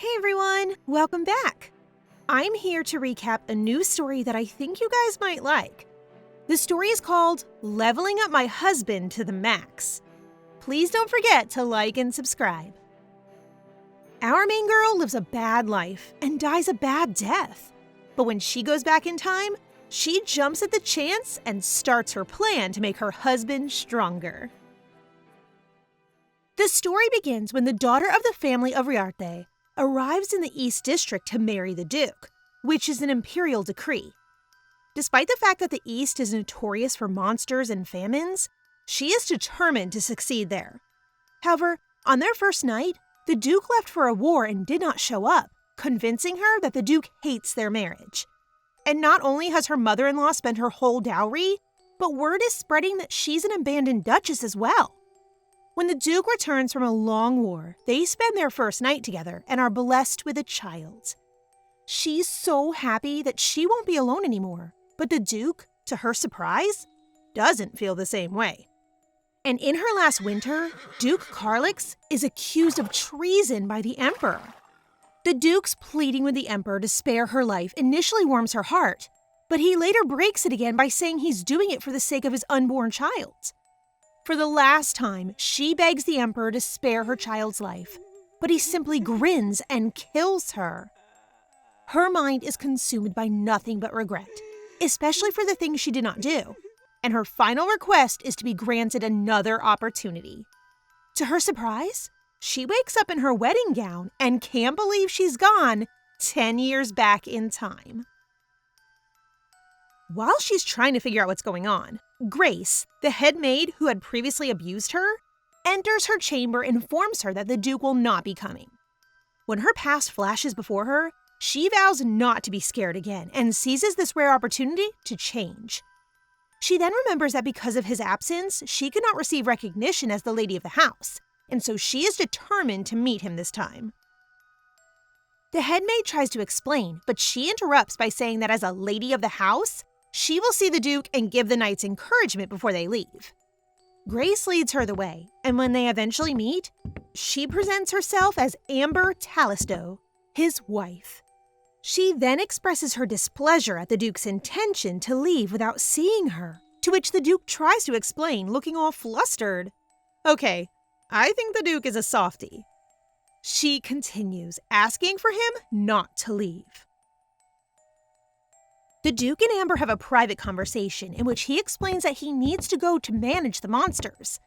Hey everyone, welcome back. I'm here to recap a new story that I think you guys might like. The story is called Leveling Up My Husband to the Max. Please don't forget to like and subscribe. Our main girl lives a bad life and dies a bad death. But when she goes back in time, she jumps at the chance and starts her plan to make her husband stronger. The story begins when the daughter of the family of Riarte arrives in the East District to marry the Duke, which is an imperial decree. Despite the fact that the East is notorious for monsters and famines, she is determined to succeed there. However, on their first night, the Duke left for a war and did not show up, convincing her that the Duke hates their marriage. And not only has her mother-in-law spent her whole dowry, but word is spreading that she's an abandoned duchess as well. When the Duke returns from a long war, they spend their first night together and are blessed with a child. She's so happy that she won't be alone anymore, but the Duke, to her surprise, doesn't feel the same way. And in her last winter, Duke Carlix is accused of treason by the Emperor. The Duke's pleading with the Emperor to spare her life initially warms her heart, but he later breaks it again by saying he's doing it for the sake of his unborn child. For the last time, she begs the Emperor to spare her child's life, but he simply grins and kills her. Her mind is consumed by nothing but regret, especially for the things she did not do, and her final request is to be granted another opportunity. To her surprise, she wakes up in her wedding gown and can't believe she's gone 10 years back in time. While she's trying to figure out what's going on, Grace, the head maid who had previously abused her, enters her chamber and informs her that the Duke will not be coming. When her past flashes before her, she vows not to be scared again and seizes this rare opportunity to change. She then remembers that because of his absence, she could not receive recognition as the lady of the house, and so she is determined to meet him this time. The head maid tries to explain, but she interrupts by saying that as a lady of the house, she will see the Duke and give the knights encouragement before they leave. Grace leads her the way, and when they eventually meet, she presents herself as Amber Talisto, his wife. She then expresses her displeasure at the Duke's intention to leave without seeing her, to which the Duke tries to explain, looking all flustered. Okay, I think the Duke is a softie. She continues, asking for him not to leave. The Duke and Amber have a private conversation in which he explains that he needs to go to manage the monsters.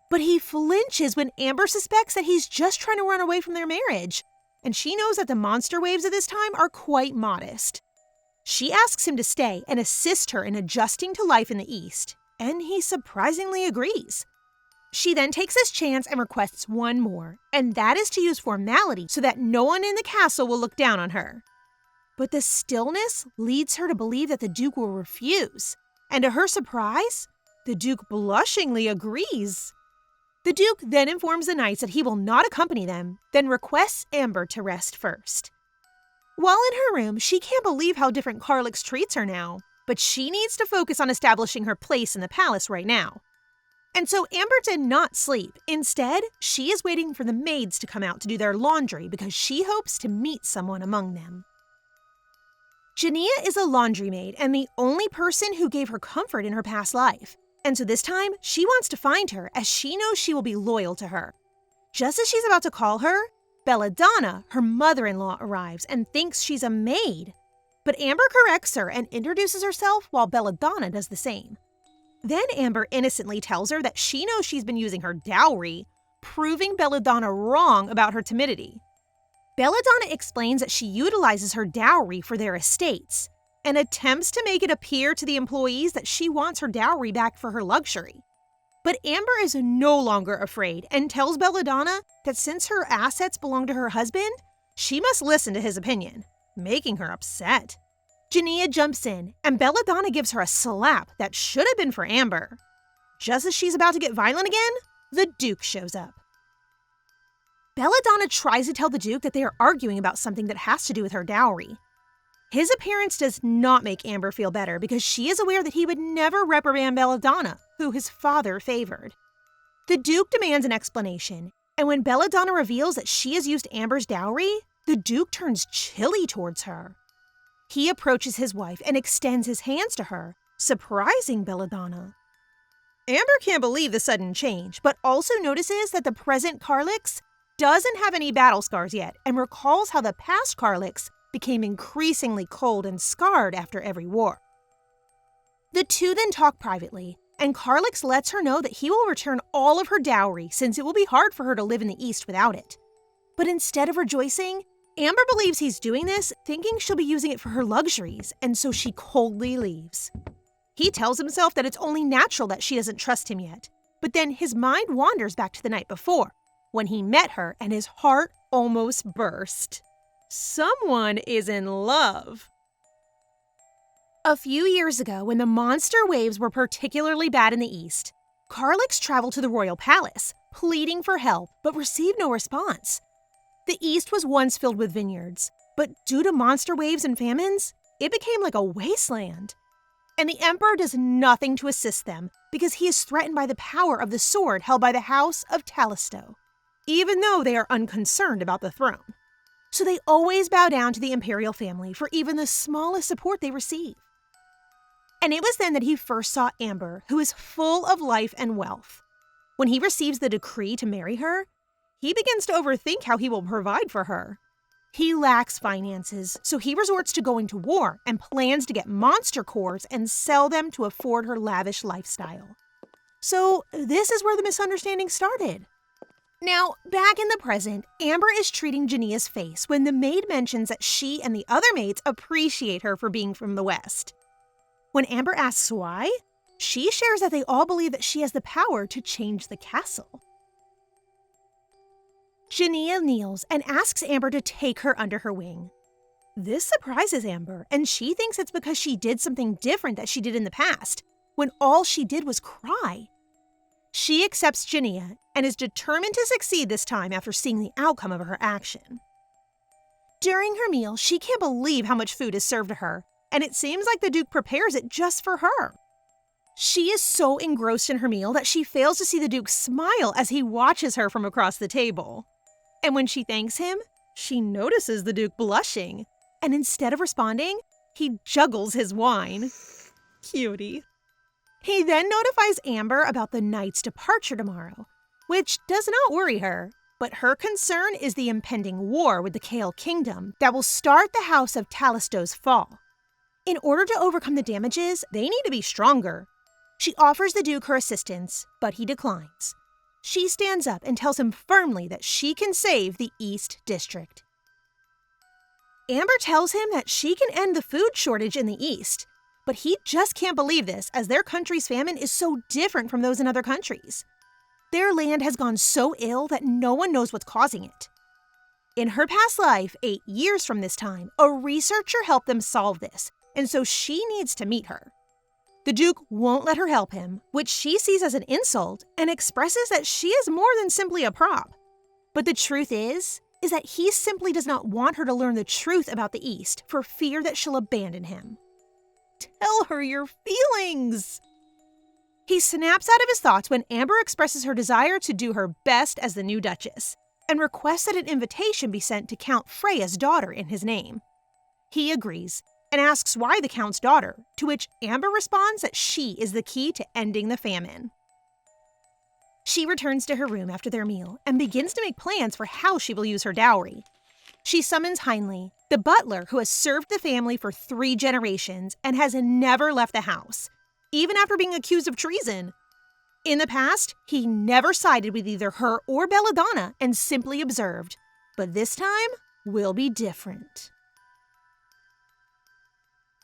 But he flinches when Amber suspects that he's just trying to run away from their marriage, and she knows that the monster waves at this time are quite modest. She asks him to stay and assist her in adjusting to life in the East, and he surprisingly agrees. She then takes this chance and requests one more, and that is to use formality so that no one in the castle will look down on her. But the stillness leads her to believe that the Duke will refuse, and to her surprise, the Duke blushingly agrees. The Duke then informs the knights that he will not accompany them, then requests Amber to rest first. While in her room, she can't believe how different Carlix treats her now, but she needs to focus on establishing her place in the palace right now. And so Amber did not sleep. Instead, she is waiting for the maids to come out to do their laundry because she hopes to meet someone among them. Jania is a laundry maid and the only person who gave her comfort in her past life. And so this time, she wants to find her as she knows she will be loyal to her. Just as she's about to call her, Belladonna, her mother-in-law, arrives and thinks she's a maid. But Amber corrects her and introduces herself while Belladonna does the same. Then Amber innocently tells her that she knows she's been using her dowry, proving Belladonna wrong about her timidity. Belladonna explains that she utilizes her dowry for their estates and attempts to make it appear to the employees that she wants her dowry back for her luxury. But Amber is no longer afraid and tells Belladonna that since her assets belong to her husband, she must listen to his opinion, making her upset. Jania jumps in, and Belladonna gives her a slap that should have been for Amber. Just as she's about to get violent again, the Duke shows up. Belladonna tries to tell the Duke that they are arguing about something that has to do with her dowry. His appearance does not make Amber feel better because she is aware that he would never reprimand Belladonna, who his father favored. The Duke demands an explanation, and when Belladonna reveals that she has used Amber's dowry, the Duke turns chilly towards her. He approaches his wife and extends his hands to her, surprising Belladonna. Amber can't believe the sudden change, but also notices that the present Carlix doesn't have any battle scars yet and recalls how the past Carlix became increasingly cold and scarred after every war. The two then talk privately, and Carlix lets her know that he will return all of her dowry since it will be hard for her to live in the East without it. But instead of rejoicing, Amber believes he's doing this thinking she'll be using it for her luxuries, and so she coldly leaves. He tells himself that it's only natural that she doesn't trust him yet, but then his mind wanders back to the night before, when he met her and his heart almost burst. Someone is in love. A few years ago, when the monster waves were particularly bad in the East, Carlix traveled to the royal palace, pleading for help, but received no response. The East was once filled with vineyards, but due to monster waves and famines, it became like a wasteland. And the Emperor does nothing to assist them because he is threatened by the power of the sword held by the House of Talisto, even though they are unconcerned about the throne. So they always bow down to the imperial family for even the smallest support they receive. And it was then that he first saw Amber, who is full of life and wealth. When he receives the decree to marry her, he begins to overthink how he will provide for her. He lacks finances, so he resorts to going to war and plans to get monster cores and sell them to afford her lavish lifestyle. So this is where the misunderstanding started. Now, back in the present, Amber is treating Jania's face when the maid mentions that she and the other maids appreciate her for being from the West. When Amber asks why, she shares that they all believe that she has the power to change the castle. Jania kneels and asks Amber to take her under her wing. This surprises Amber, and she thinks it's because she did something different that she did in the past, when all she did was cry. She accepts Jania and is determined to succeed this time after seeing the outcome of her action. During her meal, she can't believe how much food is served to her, and it seems like the Duke prepares it just for her. She is so engrossed in her meal that she fails to see the Duke smile as he watches her from across the table. And when she thanks him, she notices the Duke blushing, and instead of responding, he juggles his wine. Cutie. He then notifies Amber about the knight's departure tomorrow, which does not worry her, but her concern is the impending war with the Kale Kingdom that will start the House of Talisto's fall. In order to overcome the damages, they need to be stronger. She offers the Duke her assistance, but he declines. She stands up and tells him firmly that she can save the East District. Amber tells him that she can end the food shortage in the East, but he just can't believe this as their country's famine is so different from those in other countries. Their land has gone so ill that no one knows what's causing it. In her past life, 8 years from this time, a researcher helped them solve this, and so she needs to meet her. The Duke won't let her help him, which she sees as an insult, and expresses that she is more than simply a prop. But the truth is that he simply does not want her to learn the truth about the East for fear that she'll abandon him. Tell her your feelings! He snaps out of his thoughts when Amber expresses her desire to do her best as the new Duchess, and requests that an invitation be sent to Count Freya's daughter in his name. He agrees, and asks why the Count's daughter, to which Amber responds that she is the key to ending the famine. She returns to her room after their meal and begins to make plans for how she will use her dowry. She summons Heinley, the butler who has served the family for 3 generations and has never left the house, even after being accused of treason. In the past, he never sided with either her or Belladonna and simply observed, but this time will be different.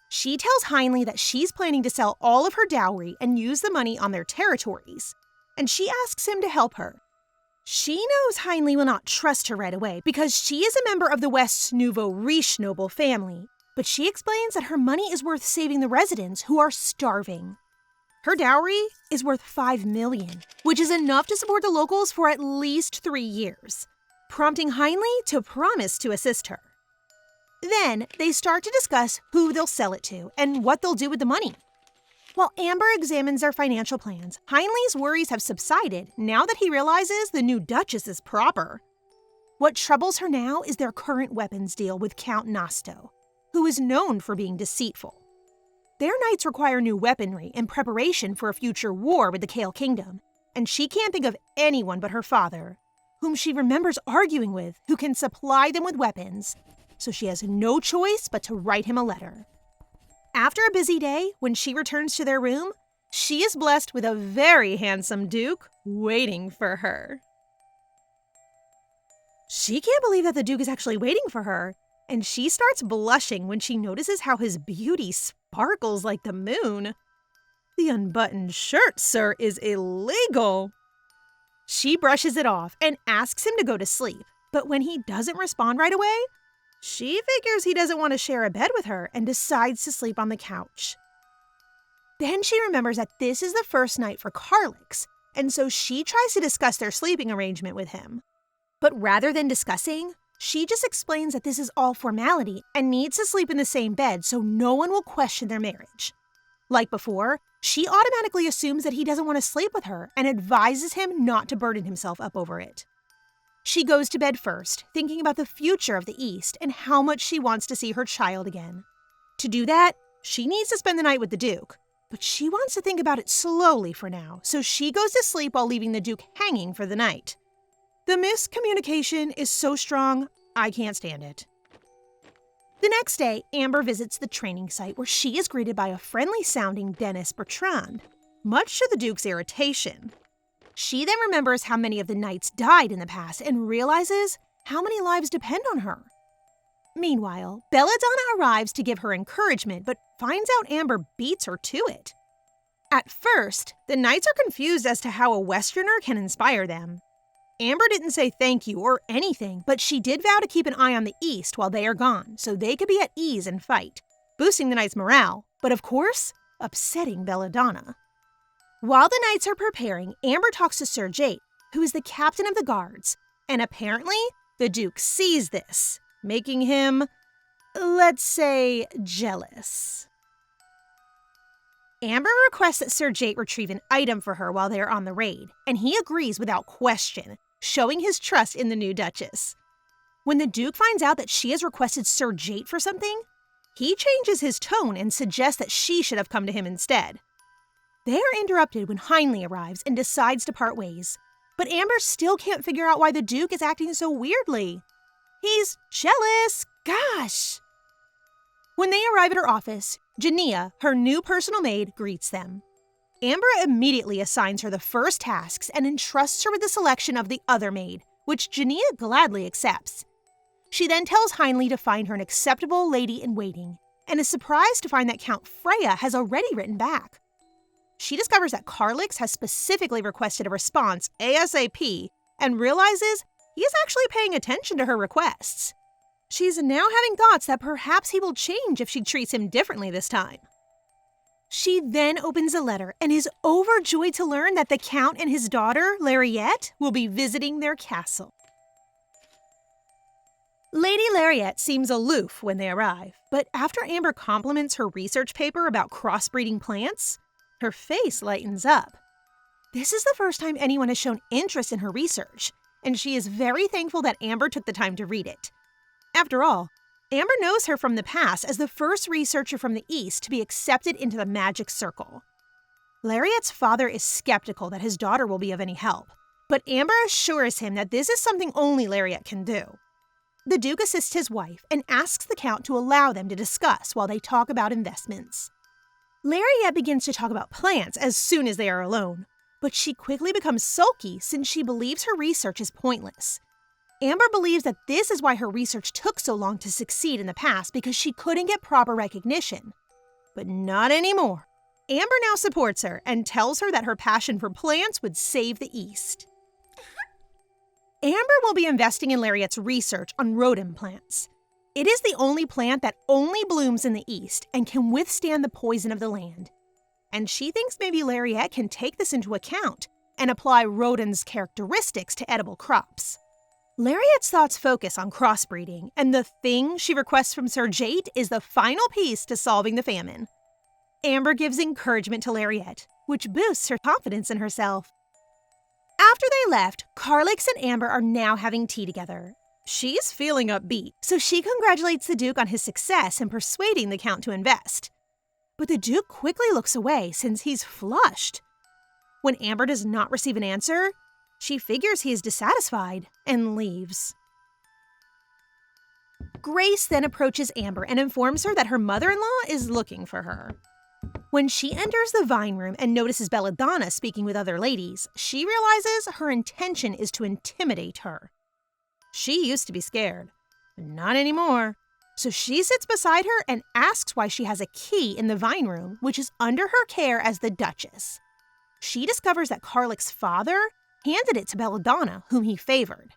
She tells Heinley that she's planning to sell all of her dowry and use the money on their territories, and she asks him to help her. She knows Heinley will not trust her right away because she is a member of the West's nouveau riche noble family, but she explains that her money is worth saving the residents who are starving. Her dowry is worth $5 million, which is enough to support the locals for at least 3 years, prompting Heinley to promise to assist her. Then, they start to discuss who they'll sell it to and what they'll do with the money. While Amber examines their financial plans, Heinley's worries have subsided now that he realizes the new Duchess is proper. What troubles her now is their current weapons deal with Count Nasto, who is known for being deceitful. Their knights require new weaponry in preparation for a future war with the Kale Kingdom, and she can't think of anyone but her father, whom she remembers arguing with, who can supply them with weapons, so she has no choice but to write him a letter. After a busy day, when she returns to their room, she is blessed with a very handsome duke waiting for her. She can't believe that the duke is actually waiting for her, and she starts blushing when she notices how his beauty sparkles like the moon. The unbuttoned shirt, sir, is illegal. She brushes it off and asks him to go to sleep, but when he doesn't respond right away, she figures he doesn't want to share a bed with her and decides to sleep on the couch. Then she remembers that this is the first night for Carlix, and so she tries to discuss their sleeping arrangement with him. But rather than discussing, she just explains that this is all formality and needs to sleep in the same bed so no one will question their marriage. Like before, she automatically assumes that he doesn't want to sleep with her and advises him not to burden himself up over it. She goes to bed first, thinking about the future of the East and how much she wants to see her child again. To do that, she needs to spend the night with the Duke, but she wants to think about it slowly for now, so she goes to sleep while leaving the Duke hanging for the night. The miscommunication is so strong, I can't stand it. The next day, Amber visits the training site where she is greeted by a friendly-sounding Dennis Bertrand, much to the Duke's irritation. She then remembers how many of the knights died in the past and realizes how many lives depend on her. Meanwhile, Belladonna arrives to give her encouragement but finds out Amber beats her to it. At first, the knights are confused as to how a Westerner can inspire them. Amber didn't say thank you or anything, but she did vow to keep an eye on the East while they are gone so they could be at ease and fight, boosting the knights' morale, but of course, upsetting Belladonna. While the knights are preparing, Amber talks to Sir Jate, who is the captain of the guards, and apparently, the Duke sees this, making him, let's say, jealous. Amber requests that Sir Jate retrieve an item for her while they are on the raid, and he agrees without question, showing his trust in the new Duchess. When the Duke finds out that she has requested Sir Jate for something, he changes his tone and suggests that she should have come to him instead. They are interrupted when Heinley arrives and decides to part ways, but Amber still can't figure out why the Duke is acting so weirdly. He's jealous, gosh! When they arrive at her office, Jania, her new personal maid, greets them. Amber immediately assigns her the first tasks and entrusts her with the selection of the other maid, which Jania gladly accepts. She then tells Heinley to find her an acceptable lady-in-waiting, and is surprised to find that Count Freya has already written back. She discovers that Carlix has specifically requested a response ASAP and realizes he is actually paying attention to her requests. She's now having thoughts that perhaps he will change if she treats him differently this time. She then opens a letter and is overjoyed to learn that the Count and his daughter, Lariette, will be visiting their castle. Lady Lariette seems aloof when they arrive, but after Amber compliments her research paper about crossbreeding plants, her face lightens up. This is the first time anyone has shown interest in her research, and she is very thankful that Amber took the time to read it. After all, Amber knows her from the past as the first researcher from the East to be accepted into the magic circle. Lariette's father is skeptical that his daughter will be of any help, but Amber assures him that this is something only Lariette can do. The Duke assists his wife and asks the Count to allow them to discuss while they talk about investments. Lariette begins to talk about plants as soon as they are alone, but she quickly becomes sulky since she believes her research is pointless. Amber believes that this is why her research took so long to succeed in the past because she couldn't get proper recognition. But not anymore. Amber now supports her and tells her that her passion for plants would save the East. Amber will be investing in Lariette's research on rhodum plants. It is the only plant that only blooms in the East and can withstand the poison of the land. And she thinks maybe Lariette can take this into account and apply rhodum's characteristics to edible crops. Lariette's thoughts focus on crossbreeding, and the thing she requests from Sir Jate is the final piece to solving the famine. Amber gives encouragement to Lariette, which boosts her confidence in herself. After they left, Carlix and Amber are now having tea together. She's feeling upbeat, so she congratulates the Duke on his success in persuading the Count to invest. But the Duke quickly looks away since he's flushed. When Amber does not receive an answer, she figures he is dissatisfied and leaves. Grace then approaches Amber and informs her that her mother-in-law is looking for her. When she enters the vine room and notices Belladonna speaking with other ladies, she realizes her intention is to intimidate her. She used to be scared, but not anymore. So she sits beside her and asks why she has a key in the vine room, which is under her care as the Duchess. She discovers that Carlick's father handed it to Belladonna, whom he favored.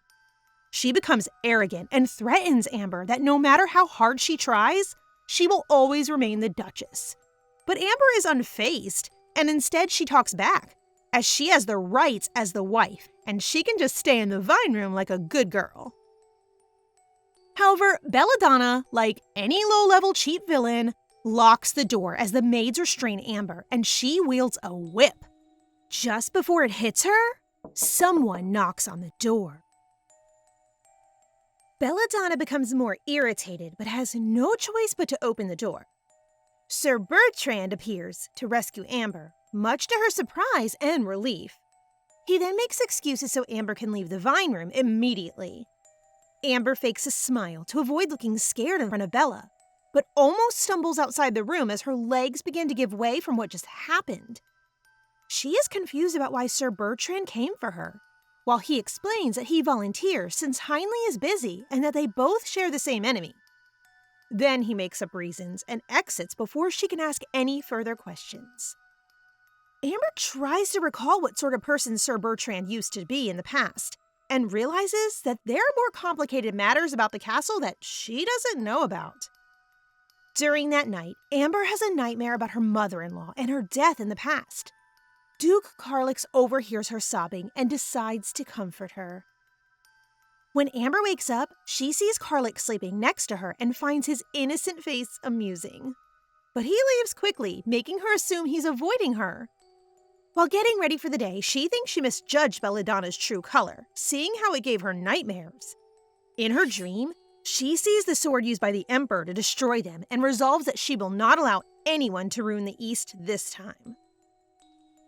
She becomes arrogant and threatens Amber that no matter how hard she tries, she will always remain the Duchess. But Amber is unfazed, and instead she talks back, as she has the rights as the wife, and she can just stay in the vine room like a good girl. However, Belladonna, like any low-level cheap villain, locks the door as the maids restrain Amber, and she wields a whip. Just before it hits her, someone knocks on the door. Belladonna becomes more irritated, but has no choice but to open the door. Sir Bertrand appears to rescue Amber, much to her surprise and relief. He then makes excuses so Amber can leave the vine room immediately. Amber fakes a smile to avoid looking scared in front of Bella, but almost stumbles outside the room as her legs begin to give way from what just happened. She is confused about why Sir Bertrand came for her, while he explains that he volunteers since Hindley is busy and that they both share the same enemy. Then he makes up reasons and exits before she can ask any further questions. Amber tries to recall what sort of person Sir Bertrand used to be in the past, and realizes that there are more complicated matters about the castle that she doesn't know about. During that night, Amber has a nightmare about her mother-in-law and her death in the past. Duke Carlix overhears her sobbing and decides to comfort her. When Amber wakes up, she sees Carlick sleeping next to her and finds his innocent face amusing. But he leaves quickly, making her assume he's avoiding her. While getting ready for the day, she thinks she misjudged Belladonna's true color, seeing how it gave her nightmares. In her dream, she sees the sword used by the Emperor to destroy them and resolves that she will not allow anyone to ruin the East this time.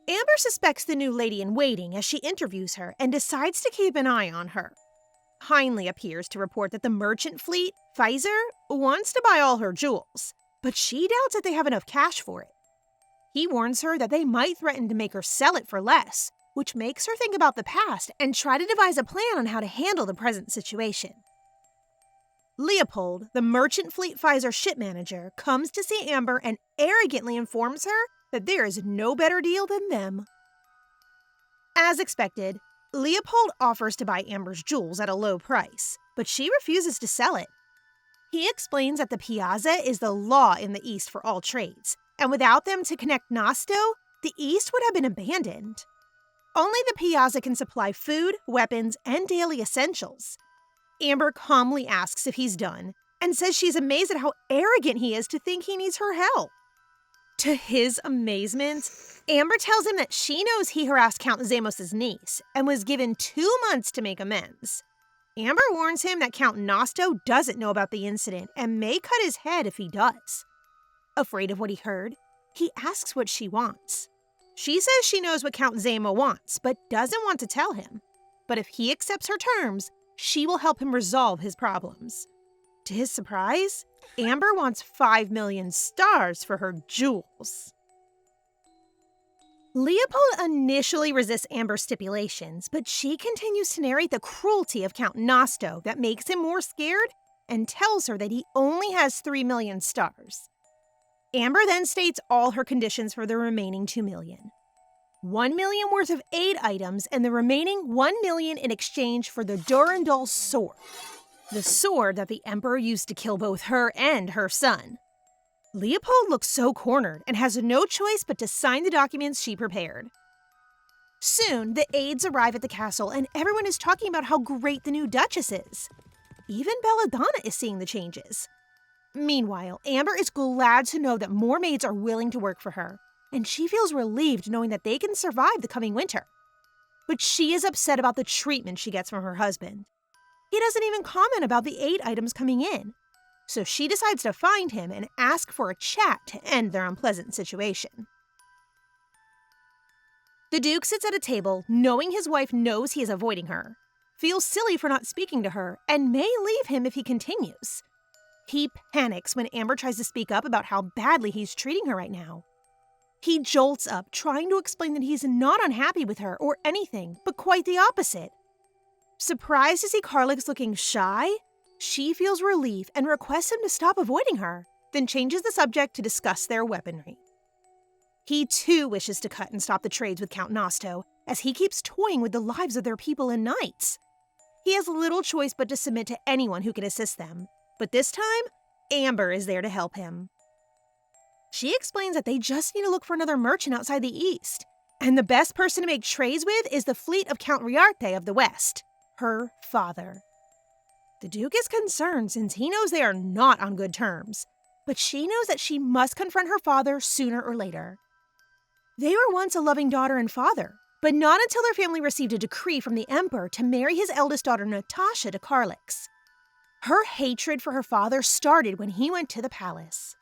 Amber suspects the new lady-in-waiting as she interviews her and decides to keep an eye on her. Hindley appears to report that the merchant fleet, Pfizer, wants to buy all her jewels, but she doubts that they have enough cash for it. He warns her that they might threaten to make her sell it for less, which makes her think about the past and try to devise a plan on how to handle the present situation. Leopold, the merchant fleet Pfizer ship manager, comes to see Amber and arrogantly informs her that there is no better deal than them. As expected, Leopold offers to buy Amber's jewels at a low price, but she refuses to sell it. He explains that the Piazza is the law in the East for all trades, and without them to connect Nosto, the East would have been abandoned. Only the Piazza can supply food, weapons, and daily essentials. Amber calmly asks if he's done, and says she's amazed at how arrogant he is to think he needs her help. To his amazement, Amber tells him that she knows he harassed Count Zamos' niece and was given 2 months to make amends. Amber warns him that Count Nosto doesn't know about the incident and may cut his head if he does. Afraid of what he heard, he asks what she wants. She says she knows what Count Zamo wants, but doesn't want to tell him. But if he accepts her terms, she will help him resolve his problems. To his surprise, Amber wants 5 million stars for her jewels. Leopold initially resists Amber's stipulations, but she continues to narrate the cruelty of Count Nosto that makes him more scared and tells her that he only has 3 million stars. Amber then states all her conditions for the remaining 2 million. 1 million worth of aid items and the remaining 1 million in exchange for the Durandal sword. The sword that the Emperor used to kill both her and her son. Leopold looks so cornered and has no choice but to sign the documents she prepared. Soon, the aides arrive at the castle and everyone is talking about how great the new Duchess is. Even Belladonna is seeing the changes. Meanwhile, Amber is glad to know that more maids are willing to work for her, and she feels relieved knowing that they can survive the coming winter. But she is upset about the treatment she gets from her husband. He doesn't even comment about the aid items coming in. So she decides to find him and ask for a chat to end their unpleasant situation. The Duke sits at a table, knowing his wife knows he is avoiding her, feels silly for not speaking to her, and may leave him if he continues. He panics when Amber tries to speak up about how badly he's treating her right now. He jolts up, trying to explain that he's not unhappy with her or anything, but quite the opposite. Surprised to see Carlix looking shy, she feels relief and requests him to stop avoiding her, then changes the subject to discuss their weaponry. He too wishes to cut and stop the trades with Count Nosto, as he keeps toying with the lives of their people and knights. He has little choice but to submit to anyone who can assist them, but this time, Amber is there to help him. She explains that they just need to look for another merchant outside the east, and the best person to make trades with is the fleet of Count Riarte of the west, her father. The Duke is concerned since he knows they are not on good terms, but she knows that she must confront her father sooner or later. They were once a loving daughter and father, but not until their family received a decree from the Emperor to marry his eldest daughter Natasha to Carlix. Her hatred for her father started when he went to the palace.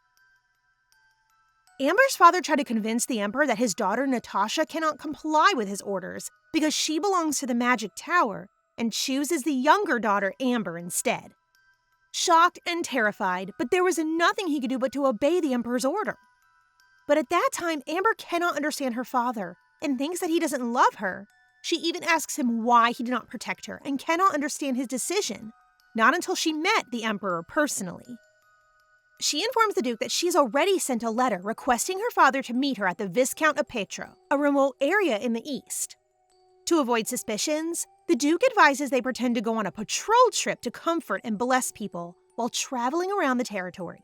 Amber's father tried to convince the Emperor that his daughter Natasha cannot comply with his orders because she belongs to the Magic Tower and chooses the younger daughter Amber instead. Shocked and terrified, but there was nothing he could do but to obey the Emperor's order. But at that time, Amber cannot understand her father and thinks that he doesn't love her. She even asks him why he did not protect her and cannot understand his decision, not until she met the Emperor personally. She informs the Duke that she's already sent a letter requesting her father to meet her at the Viscount of Petro, a remote area in the east. To avoid suspicions, the Duke advises they pretend to go on a patrol trip to comfort and bless people while traveling around the territory.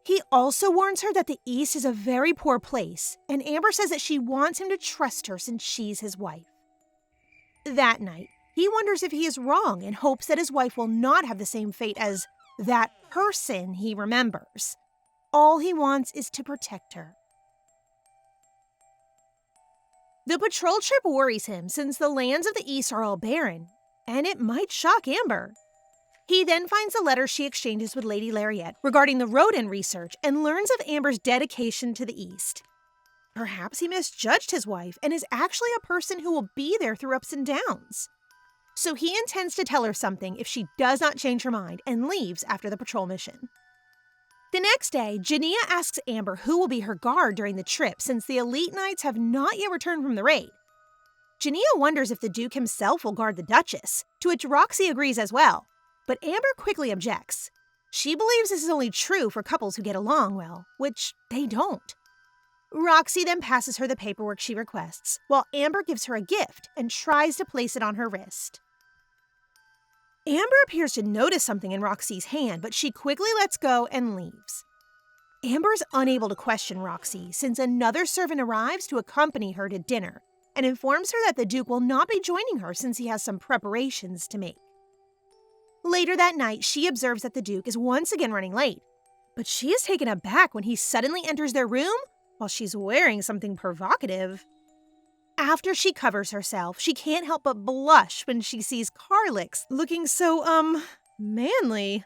He also warns her that the east is a very poor place, and Amber says that she wants him to trust her since she's his wife. That night, he wonders if he is wrong and hopes that his wife will not have the same fate as that person he remembers. All he wants is to protect her. The patrol trip worries him since the lands of the east are all barren, and it might shock Amber. He then finds the letter she exchanges with Lady Lariette regarding the rodent research and learns of Amber's dedication to the east. Perhaps he misjudged his wife and is actually a person who will be there through ups and downs. So he intends to tell her something if she does not change her mind and leaves after the patrol mission. The next day, Jania asks Amber who will be her guard during the trip since the elite knights have not yet returned from the raid. Jania wonders if the Duke himself will guard the Duchess, to which Roxy agrees as well, but Amber quickly objects. She believes this is only true for couples who get along well, which they don't. Roxy then passes her the paperwork she requests, while Amber gives her a gift and tries to place it on her wrist. Amber appears to notice something in Roxy's hand, but she quickly lets go and leaves. Amber is unable to question Roxy since another servant arrives to accompany her to dinner and informs her that the Duke will not be joining her since he has some preparations to make. Later that night, she observes that the Duke is once again running late, but she is taken aback when he suddenly enters their room while she's wearing something provocative. After she covers herself, she can't help but blush when she sees Carlix looking so, manly.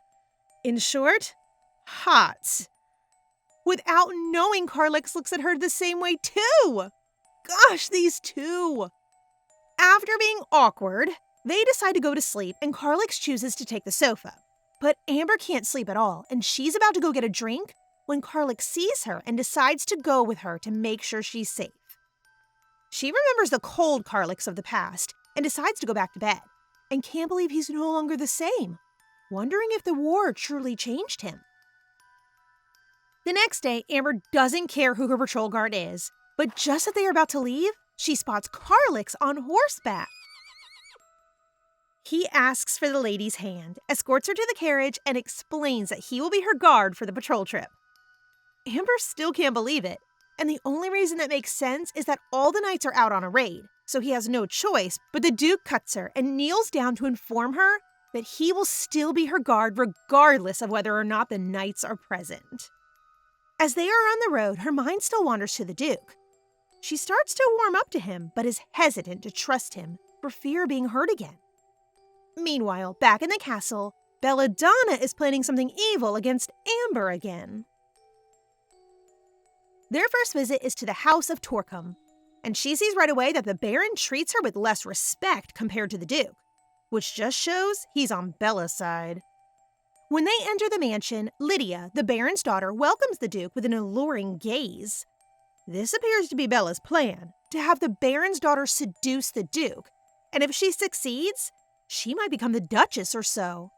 In short, hot. Without knowing, Carlix looks at her the same way too. Gosh, these two. After being awkward, they decide to go to sleep and Carlix chooses to take the sofa. But Amber can't sleep at all, and she's about to go get a drink when Carlix sees her and decides to go with her to make sure she's safe. She remembers the cold Carlix of the past and decides to go back to bed, and can't believe he's no longer the same, wondering if the war truly changed him. The next day, Amber doesn't care who her patrol guard is, but just as they are about to leave, she spots Carlix on horseback. He asks for the lady's hand, escorts her to the carriage, and explains that he will be her guard for the patrol trip. Amber still can't believe it, and the only reason that makes sense is that all the knights are out on a raid, so he has no choice, but the Duke cuts her and kneels down to inform her that he will still be her guard regardless of whether or not the knights are present. As they are on the road, her mind still wanders to the Duke. She starts to warm up to him, but is hesitant to trust him for fear of being hurt again. Meanwhile, back in the castle, Belladonna is planning something evil against Amber again. Their first visit is to the house of Torcum, and she sees right away that the Baron treats her with less respect compared to the Duke, which just shows he's on Bella's side. When they enter the mansion, Lydia, the Baron's daughter, welcomes the Duke with an alluring gaze. This appears to be Bella's plan, to have the Baron's daughter seduce the Duke, and if she succeeds, she might become the Duchess or so.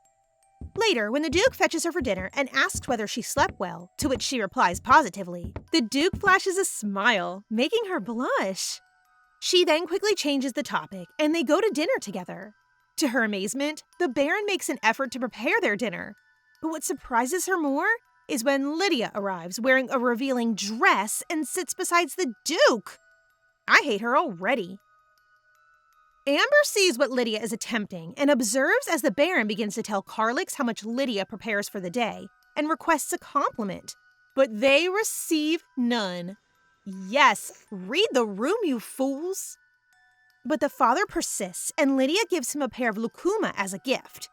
Later, when the Duke fetches her for dinner and asks whether she slept well, to which she replies positively, the Duke flashes a smile, making her blush. She then quickly changes the topic, and they go to dinner together. To her amazement, the Baron makes an effort to prepare their dinner, but what surprises her more is when Lydia arrives wearing a revealing dress and sits beside the Duke. I hate her already. Amber sees what Lydia is attempting and observes as the Baron begins to tell Carlix how much Lydia prepares for the day and requests a compliment, but they receive none. Yes, read the room, you fools. But the father persists, and Lydia gives him a pair of lucuma as a gift.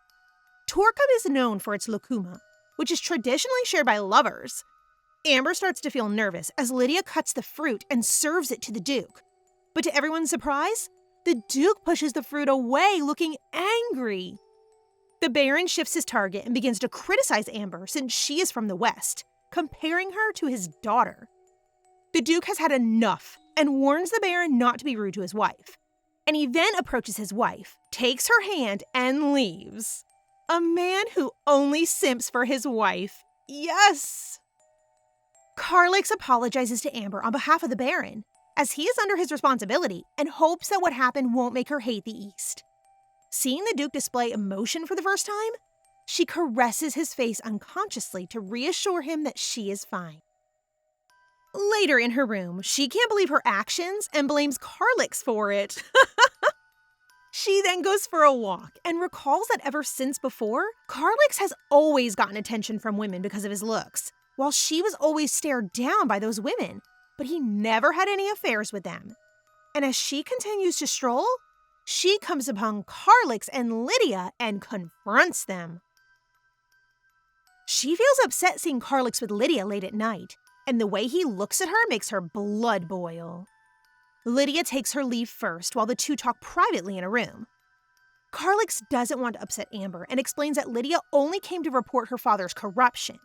Torcum is known for its lucuma, which is traditionally shared by lovers. Amber starts to feel nervous as Lydia cuts the fruit and serves it to the Duke. But to everyone's surprise, the Duke pushes the fruit away, looking angry. The Baron shifts his target and begins to criticize Amber since she is from the West, comparing her to his daughter. The Duke has had enough and warns the Baron not to be rude to his wife. And he then approaches his wife, takes her hand, and leaves. A man who only simps for his wife. Yes! Carlix apologizes to Amber on behalf of the Baron, as he is under his responsibility and hopes that what happened won't make her hate the East. Seeing the Duke display emotion for the first time, she caresses his face unconsciously to reassure him that she is fine. Later in her room, she can't believe her actions and blames Carlix for it. She then goes for a walk and recalls that ever since before, Carlix has always gotten attention from women because of his looks, while she was always stared down by those women, but he never had any affairs with them. And as she continues to stroll, she comes upon Carlix and Lydia and confronts them. She feels upset seeing Carlix with Lydia late at night, and the way he looks at her makes her blood boil. Lydia takes her leave first while the two talk privately in a room. Carlix doesn't want to upset Amber and explains that Lydia only came to report her father's corruption.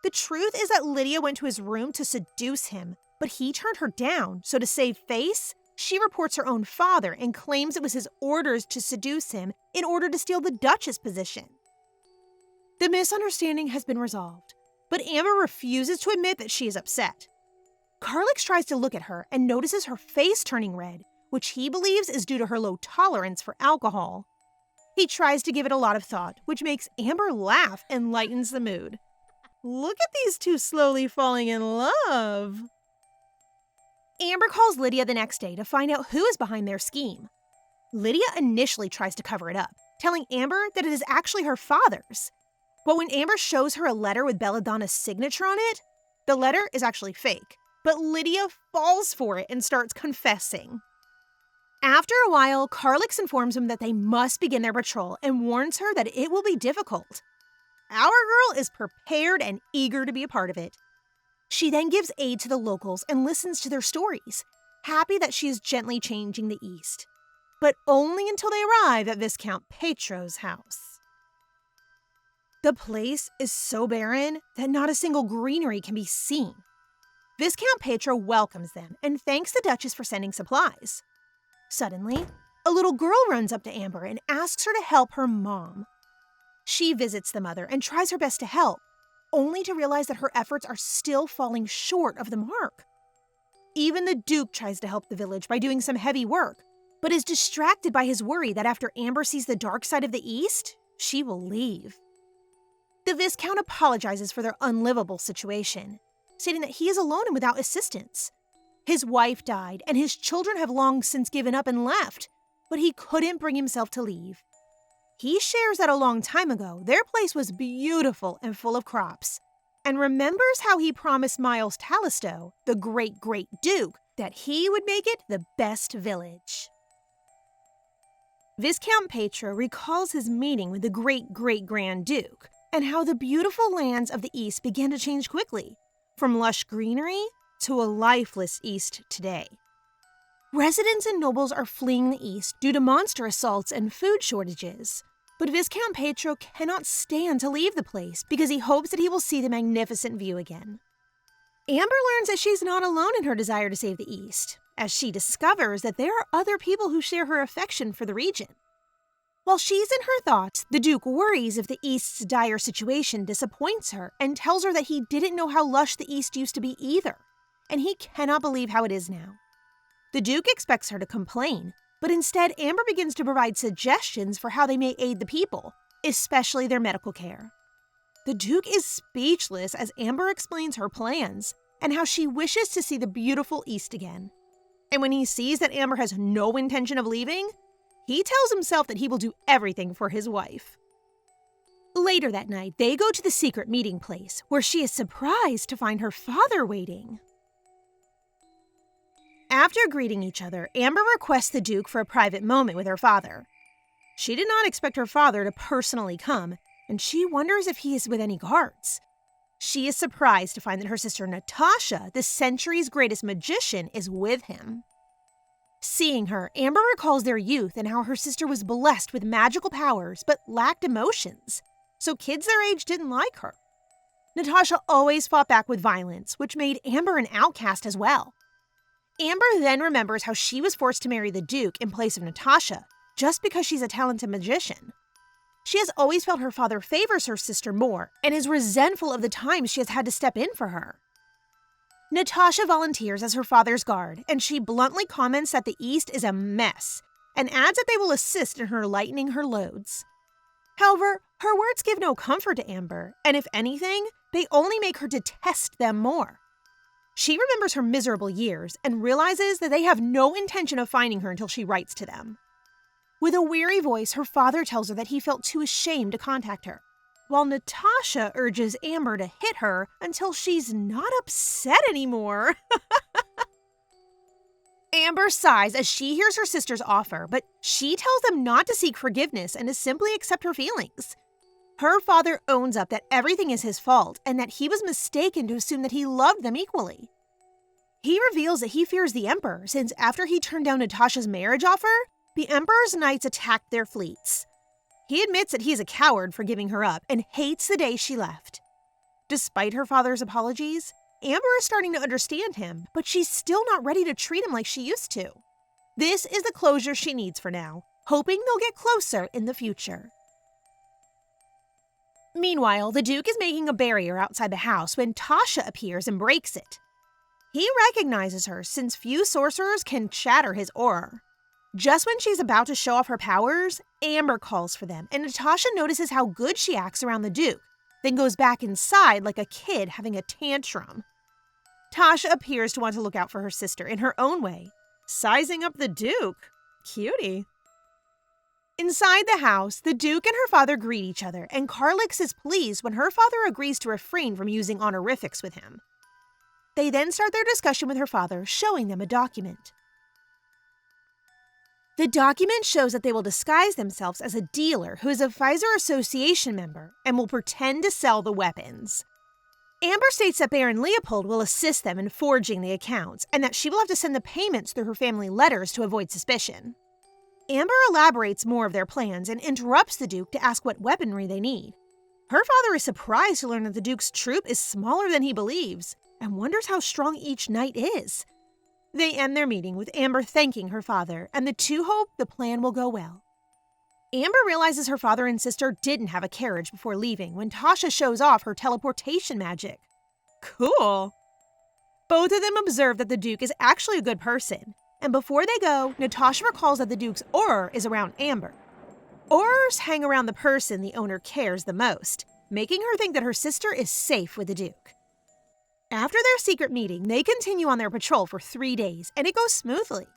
The truth is that Lydia went to his room to seduce him, but he turned her down, so to save face, she reports her own father and claims it was his orders to seduce him in order to steal the Duchess position. The misunderstanding has been resolved, but Amber refuses to admit that she is upset. Carlix tries to look at her and notices her face turning red, which he believes is due to her low tolerance for alcohol. He tries to give it a lot of thought, which makes Amber laugh and lightens the mood. Look at these two slowly falling in love. Amber calls Lydia the next day to find out who is behind their scheme. Lydia initially tries to cover it up, telling Amber that it is actually her father's. But when Amber shows her a letter with Belladonna's signature on it, the letter is actually fake. But Lydia falls for it and starts confessing. After a while, Carlix informs him that they must begin their patrol and warns her that it will be difficult. Our girl is prepared and eager to be a part of it. She then gives aid to the locals and listens to their stories, happy that she is gently changing the East. But only until they arrive at Viscount Petro's house. The place is so barren that not a single greenery can be seen. Viscount Petro welcomes them and thanks the Duchess for sending supplies. Suddenly, a little girl runs up to Amber and asks her to help her mom. She visits the mother and tries her best to help, only to realize that her efforts are still falling short of the mark. Even the Duke tries to help the village by doing some heavy work, but is distracted by his worry that after Amber sees the dark side of the East, she will leave. The Viscount apologizes for their unlivable situation, stating that he is alone and without assistance. His wife died, and his children have long since given up and left, but he couldn't bring himself to leave. He shares that a long time ago, their place was beautiful and full of crops, and remembers how he promised Miles Talisto, the great-great Duke, that he would make it the best village. Viscount Petro recalls his meeting with the great-great-grand Duke and how the beautiful lands of the East began to change quickly, from lush greenery to a lifeless East today. Residents and nobles are fleeing the East due to monster assaults and food shortages, but Viscount Petro cannot stand to leave the place because he hopes that he will see the magnificent view again. Amber learns that she's not alone in her desire to save the East, as she discovers that there are other people who share her affection for the region. While she's in her thoughts, the Duke worries if the East's dire situation disappoints her and tells her that he didn't know how lush the East used to be either, and he cannot believe how it is now. The Duke expects her to complain, but instead Amber begins to provide suggestions for how they may aid the people, especially their medical care. The Duke is speechless as Amber explains her plans and how she wishes to see the beautiful East again. And when he sees that Amber has no intention of leaving, he tells himself that he will do everything for his wife. Later that night, they go to the secret meeting place, where she is surprised to find her father waiting. After greeting each other, Amber requests the Duke for a private moment with her father. She did not expect her father to personally come, and she wonders if he is with any guards. She is surprised to find that her sister Natasha, the century's greatest magician, is with him. Seeing her, Amber recalls their youth and how her sister was blessed with magical powers but lacked emotions, so kids their age didn't like her. Natasha always fought back with violence, which made Amber an outcast as well. Amber then remembers how she was forced to marry the Duke in place of Natasha, just because she's a talented magician. She has always felt her father favors her sister more and is resentful of the times she has had to step in for her. Natasha volunteers as her father's guard, and she bluntly comments that the East is a mess, and adds that they will assist in her lightening her loads. However, her words give no comfort to Amber, and if anything, they only make her detest them more. She remembers her miserable years and realizes that they have no intention of finding her until she writes to them. With a weary voice, her father tells her that he felt too ashamed to contact her, while Natasha urges Amber to hit her until she's not upset anymore. Amber sighs as she hears her sister's offer, but she tells them not to seek forgiveness and to simply accept her feelings. Her father owns up that everything is his fault and that he was mistaken to assume that he loved them equally. He reveals that he fears the Emperor since after he turned down Natasha's marriage offer, the Emperor's knights attacked their fleets. He admits that he's a coward for giving her up and hates the day she left. Despite her father's apologies, Amber is starting to understand him, but she's still not ready to treat him like she used to. This is the closure she needs for now, hoping they'll get closer in the future. Meanwhile, the Duke is making a barrier outside the house when Tasha appears and breaks it. He recognizes her since few sorcerers can shatter his aura. Just when she's about to show off her powers, Amber calls for them, and Natasha notices how good she acts around the Duke, then goes back inside like a kid having a tantrum. Tasha appears to want to look out for her sister in her own way, sizing up the Duke. Cutie. Inside the house, the Duke and her father greet each other, and Carlix is pleased when her father agrees to refrain from using honorifics with him. They then start their discussion with her father, showing them a document. The document shows that they will disguise themselves as a dealer who is a Pfizer Association member and will pretend to sell the weapons. Amber states that Baron Leopold will assist them in forging the accounts and that she will have to send the payments through her family letters to avoid suspicion. Amber elaborates more of their plans and interrupts the Duke to ask what weaponry they need. Her father is surprised to learn that the Duke's troop is smaller than he believes and wonders how strong each knight is. They end their meeting with Amber thanking her father, and the two hope the plan will go well. Amber realizes her father and sister didn't have a carriage before leaving when Tasha shows off her teleportation magic. Cool! Both of them observe that the Duke is actually a good person, and before they go, Natasha recalls that the Duke's aura is around Amber. Auras hang around the person the owner cares the most, making her think that her sister is safe with the Duke. After their secret meeting, they continue on their patrol for 3 days, and it goes smoothly.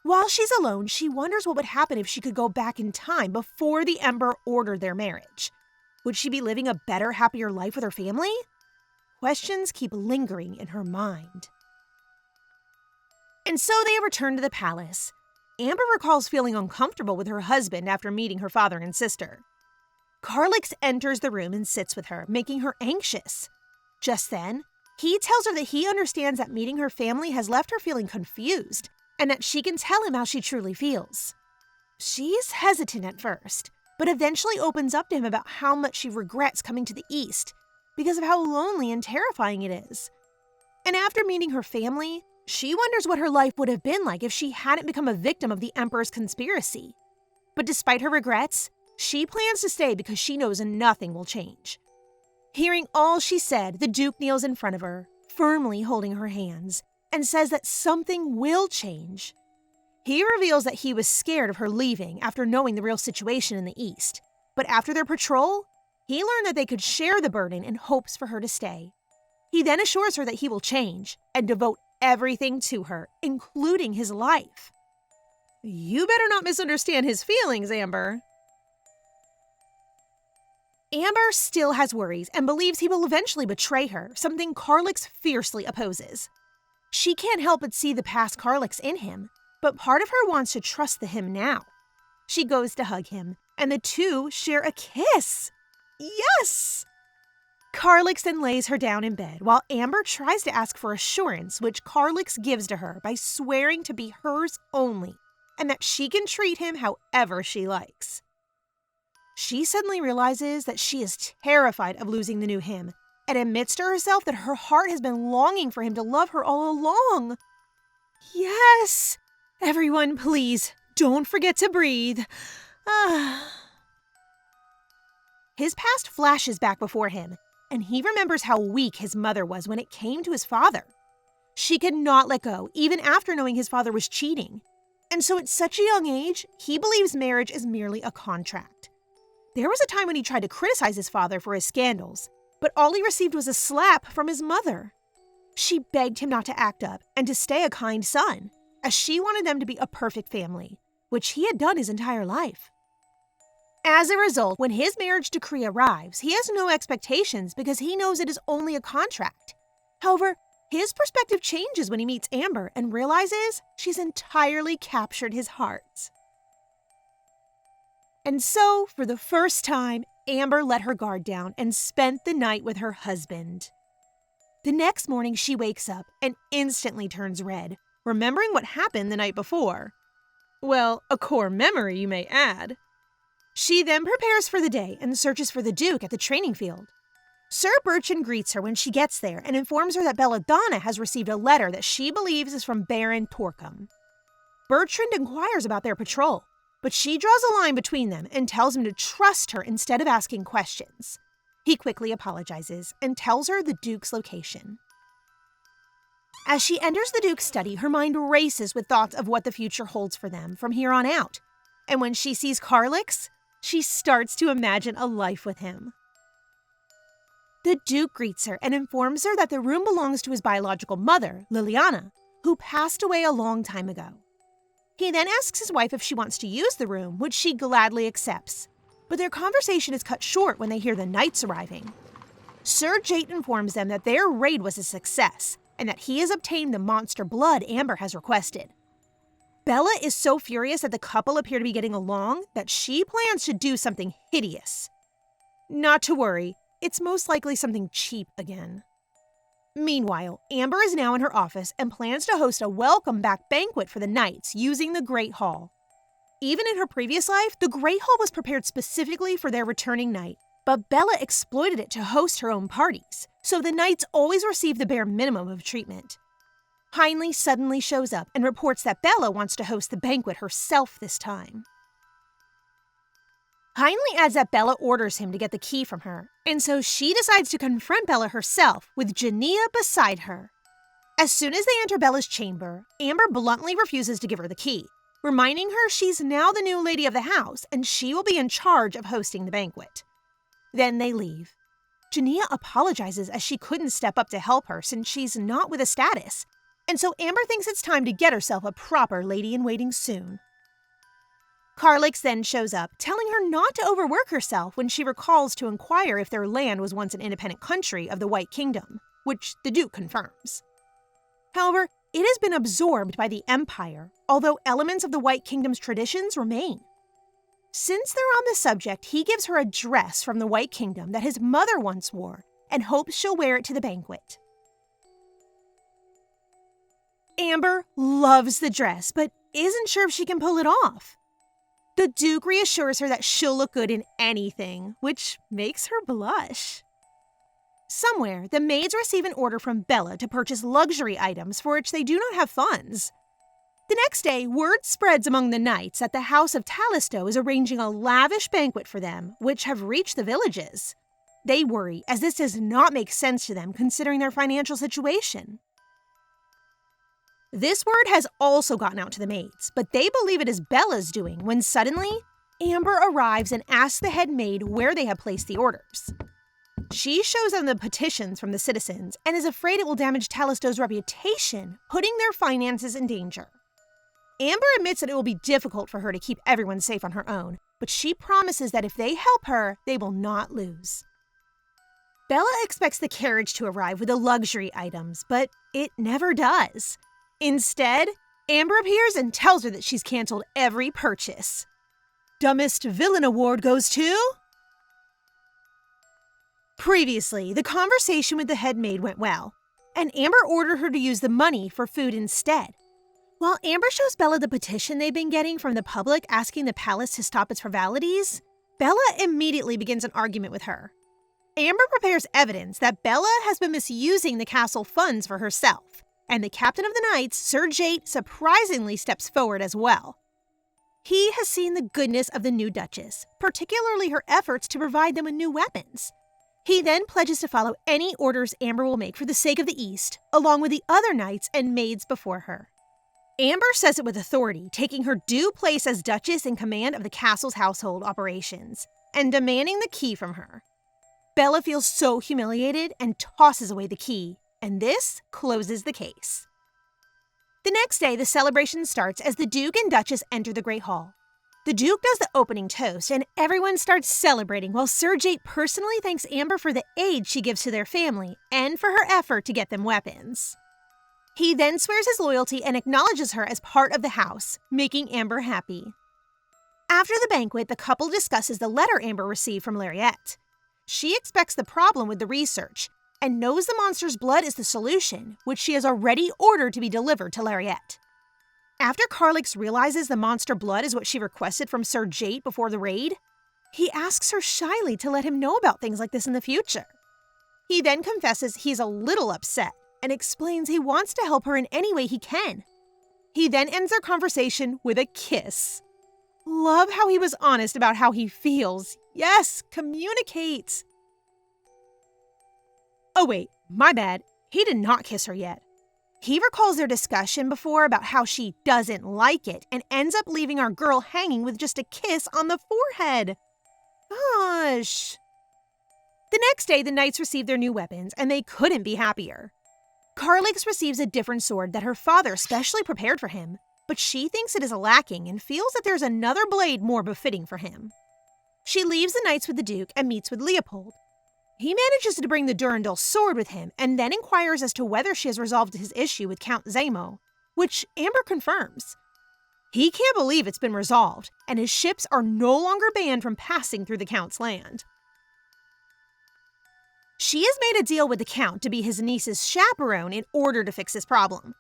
While she's alone, she wonders what would happen if she could go back in time before the Emperor ordered their marriage. Would she be living a better, happier life with her family? Questions keep lingering in her mind. And so they return to the palace. Amber recalls feeling uncomfortable with her husband after meeting her father and sister. Carlix enters the room and sits with her, making her anxious. Just then, he tells her that he understands that meeting her family has left her feeling confused, and that she can tell him how she truly feels. She's hesitant at first, but eventually opens up to him about how much she regrets coming to the East because of how lonely and terrifying it is. And after meeting her family, she wonders what her life would have been like if she hadn't become a victim of the Emperor's conspiracy. But despite her regrets, she plans to stay because she knows nothing will change. Hearing all she said, the Duke kneels in front of her, firmly holding her hands, and says that something will change. He reveals that he was scared of her leaving after knowing the real situation in the East. But after their patrol, he learned that they could share the burden in hopes for her to stay. He then assures her that he will change and devote everything to her, including his life. You better not misunderstand his feelings, Amber. Amber still has worries and believes he will eventually betray her, something Carlix fiercely opposes. She can't help but see the past Carlix in him, but part of her wants to trust the him now. She goes to hug him, and the two share a kiss. Yes! Carlix then lays her down in bed, while Amber tries to ask for assurance, which Carlix gives to her by swearing to be hers only, and that she can treat him however she likes. She suddenly realizes that she is terrified of losing the new him, and admits to herself that her heart has been longing for him to love her all along. Yes! Everyone, please, don't forget to breathe. His past flashes back before him, and he remembers how weak his mother was when it came to his father. She could not let go, even after knowing his father was cheating. And so at such a young age, he believes marriage is merely a contract. There was a time when he tried to criticize his father for his scandals, but all he received was a slap from his mother. She begged him not to act up and to stay a kind son, as she wanted them to be a perfect family, which he had done his entire life. As a result, when his marriage decree arrives, he has no expectations because he knows it is only a contract. However, his perspective changes when he meets Amber and realizes she's entirely captured his heart. And so, for the first time, Amber let her guard down and spent the night with her husband. The next morning, she wakes up and instantly turns red, remembering what happened the night before. Well, a core memory, you may add. She then prepares for the day and searches for the Duke at the training field. Sir Bertrand greets her when she gets there and informs her that Belladonna has received a letter that she believes is from Baron Torcum. Bertrand inquires about their patrol, but she draws a line between them and tells him to trust her instead of asking questions. He quickly apologizes and tells her the Duke's location. As she enters the Duke's study, her mind races with thoughts of what the future holds for them from here on out. And when she sees Carlix, she starts to imagine a life with him. The Duke greets her and informs her that the room belongs to his biological mother, Liliana, who passed away a long time ago. He then asks his wife if she wants to use the room, which she gladly accepts. But their conversation is cut short when they hear the knights arriving. Sir Jate informs them that their raid was a success, and that he has obtained the monster blood Amber has requested. Bella is so furious that the couple appear to be getting along that she plans to do something hideous. Not to worry, it's most likely something cheap again. Meanwhile, Amber is now in her office and plans to host a welcome back banquet for the knights using the Great Hall. Even in her previous life, the Great Hall was prepared specifically for their returning knight, but Bella exploited it to host her own parties, so the knights always receive the bare minimum of treatment. Heinley suddenly shows up and reports that Bella wants to host the banquet herself this time. Heinley adds that Bella orders him to get the key from her, and so she decides to confront Bella herself with Jania beside her. As soon as they enter Bella's chamber, Amber bluntly refuses to give her the key, reminding her she's now the new lady of the house and she will be in charge of hosting the banquet. Then they leave. Jania apologizes as she couldn't step up to help her since she's not with a status, and so Amber thinks it's time to get herself a proper lady-in-waiting soon. Carlix then shows up, telling her not to overwork herself when she recalls to inquire if their land was once an independent country of the White Kingdom, which the Duke confirms. However, it has been absorbed by the Empire, although elements of the White Kingdom's traditions remain. Since they're on the subject, he gives her a dress from the White Kingdom that his mother once wore and hopes she'll wear it to the banquet. Amber loves the dress, but isn't sure if she can pull it off. The Duke reassures her that she'll look good in anything, which makes her blush. Somewhere, the maids receive an order from Bella to purchase luxury items for which they do not have funds. The next day, word spreads among the knights that the House of Talisto is arranging a lavish banquet for them, which have reached the villages. They worry, as this does not make sense to them considering their financial situation. This word has also gotten out to the maids, but they believe it is Bella's doing when suddenly, Amber arrives and asks the head maid where they have placed the orders. She shows them the petitions from the citizens and is afraid it will damage Talisto's reputation, putting their finances in danger. Amber admits that it will be difficult for her to keep everyone safe on her own, but she promises that if they help her, they will not lose. Bella expects the carriage to arrive with the luxury items, but it never does. Instead, Amber appears and tells her that she's canceled every purchase. Dumbest Villain Award goes to... Previously, the conversation with the head maid went well, and Amber ordered her to use the money for food instead. While Amber shows Bella the petition they've been getting from the public asking the palace to stop its frivolities, Bella immediately begins an argument with her. Amber prepares evidence that Bella has been misusing the castle funds for herself, and the captain of the knights, Sir Jate, surprisingly steps forward as well. He has seen the goodness of the new duchess, particularly her efforts to provide them with new weapons. He then pledges to follow any orders Amber will make for the sake of the East, along with the other knights and maids before her. Amber says it with authority, taking her due place as duchess in command of the castle's household operations, and demanding the key from her. Bella feels so humiliated and tosses away the key, and this closes the case. The next day, the celebration starts as the Duke and Duchess enter the Great Hall. The Duke does the opening toast, and everyone starts celebrating while Sir Jate personally thanks Amber for the aid she gives to their family and for her effort to get them weapons. He then swears his loyalty and acknowledges her as part of the house, making Amber happy. After the banquet, the couple discusses the letter Amber received from Lariette. She expects the problem with the research and knows the monster's blood is the solution, which she has already ordered to be delivered to Lariette. After Carlix realizes the monster blood is what she requested from Sir Jate before the raid, he asks her shyly to let him know about things like this in the future. He then confesses he's a little upset and explains he wants to help her in any way he can. He then ends their conversation with a kiss. Love how he was honest about how he feels. Yes, communicate. Oh wait, my bad. He did not kiss her yet. He recalls their discussion before about how she doesn't like it and ends up leaving our girl hanging with just a kiss on the forehead. Gosh. The next day, the knights receive their new weapons, and they couldn't be happier. Carlix receives a different sword that her father specially prepared for him, but she thinks it is lacking and feels that there's another blade more befitting for him. She leaves the knights with the Duke and meets with Leopold. He manages to bring the Durandal sword with him and then inquires as to whether she has resolved his issue with Count Zamo, which Amber confirms. He can't believe it's been resolved, and his ships are no longer banned from passing through the Count's land. She has made a deal with the Count to be his niece's chaperone in order to fix his problem.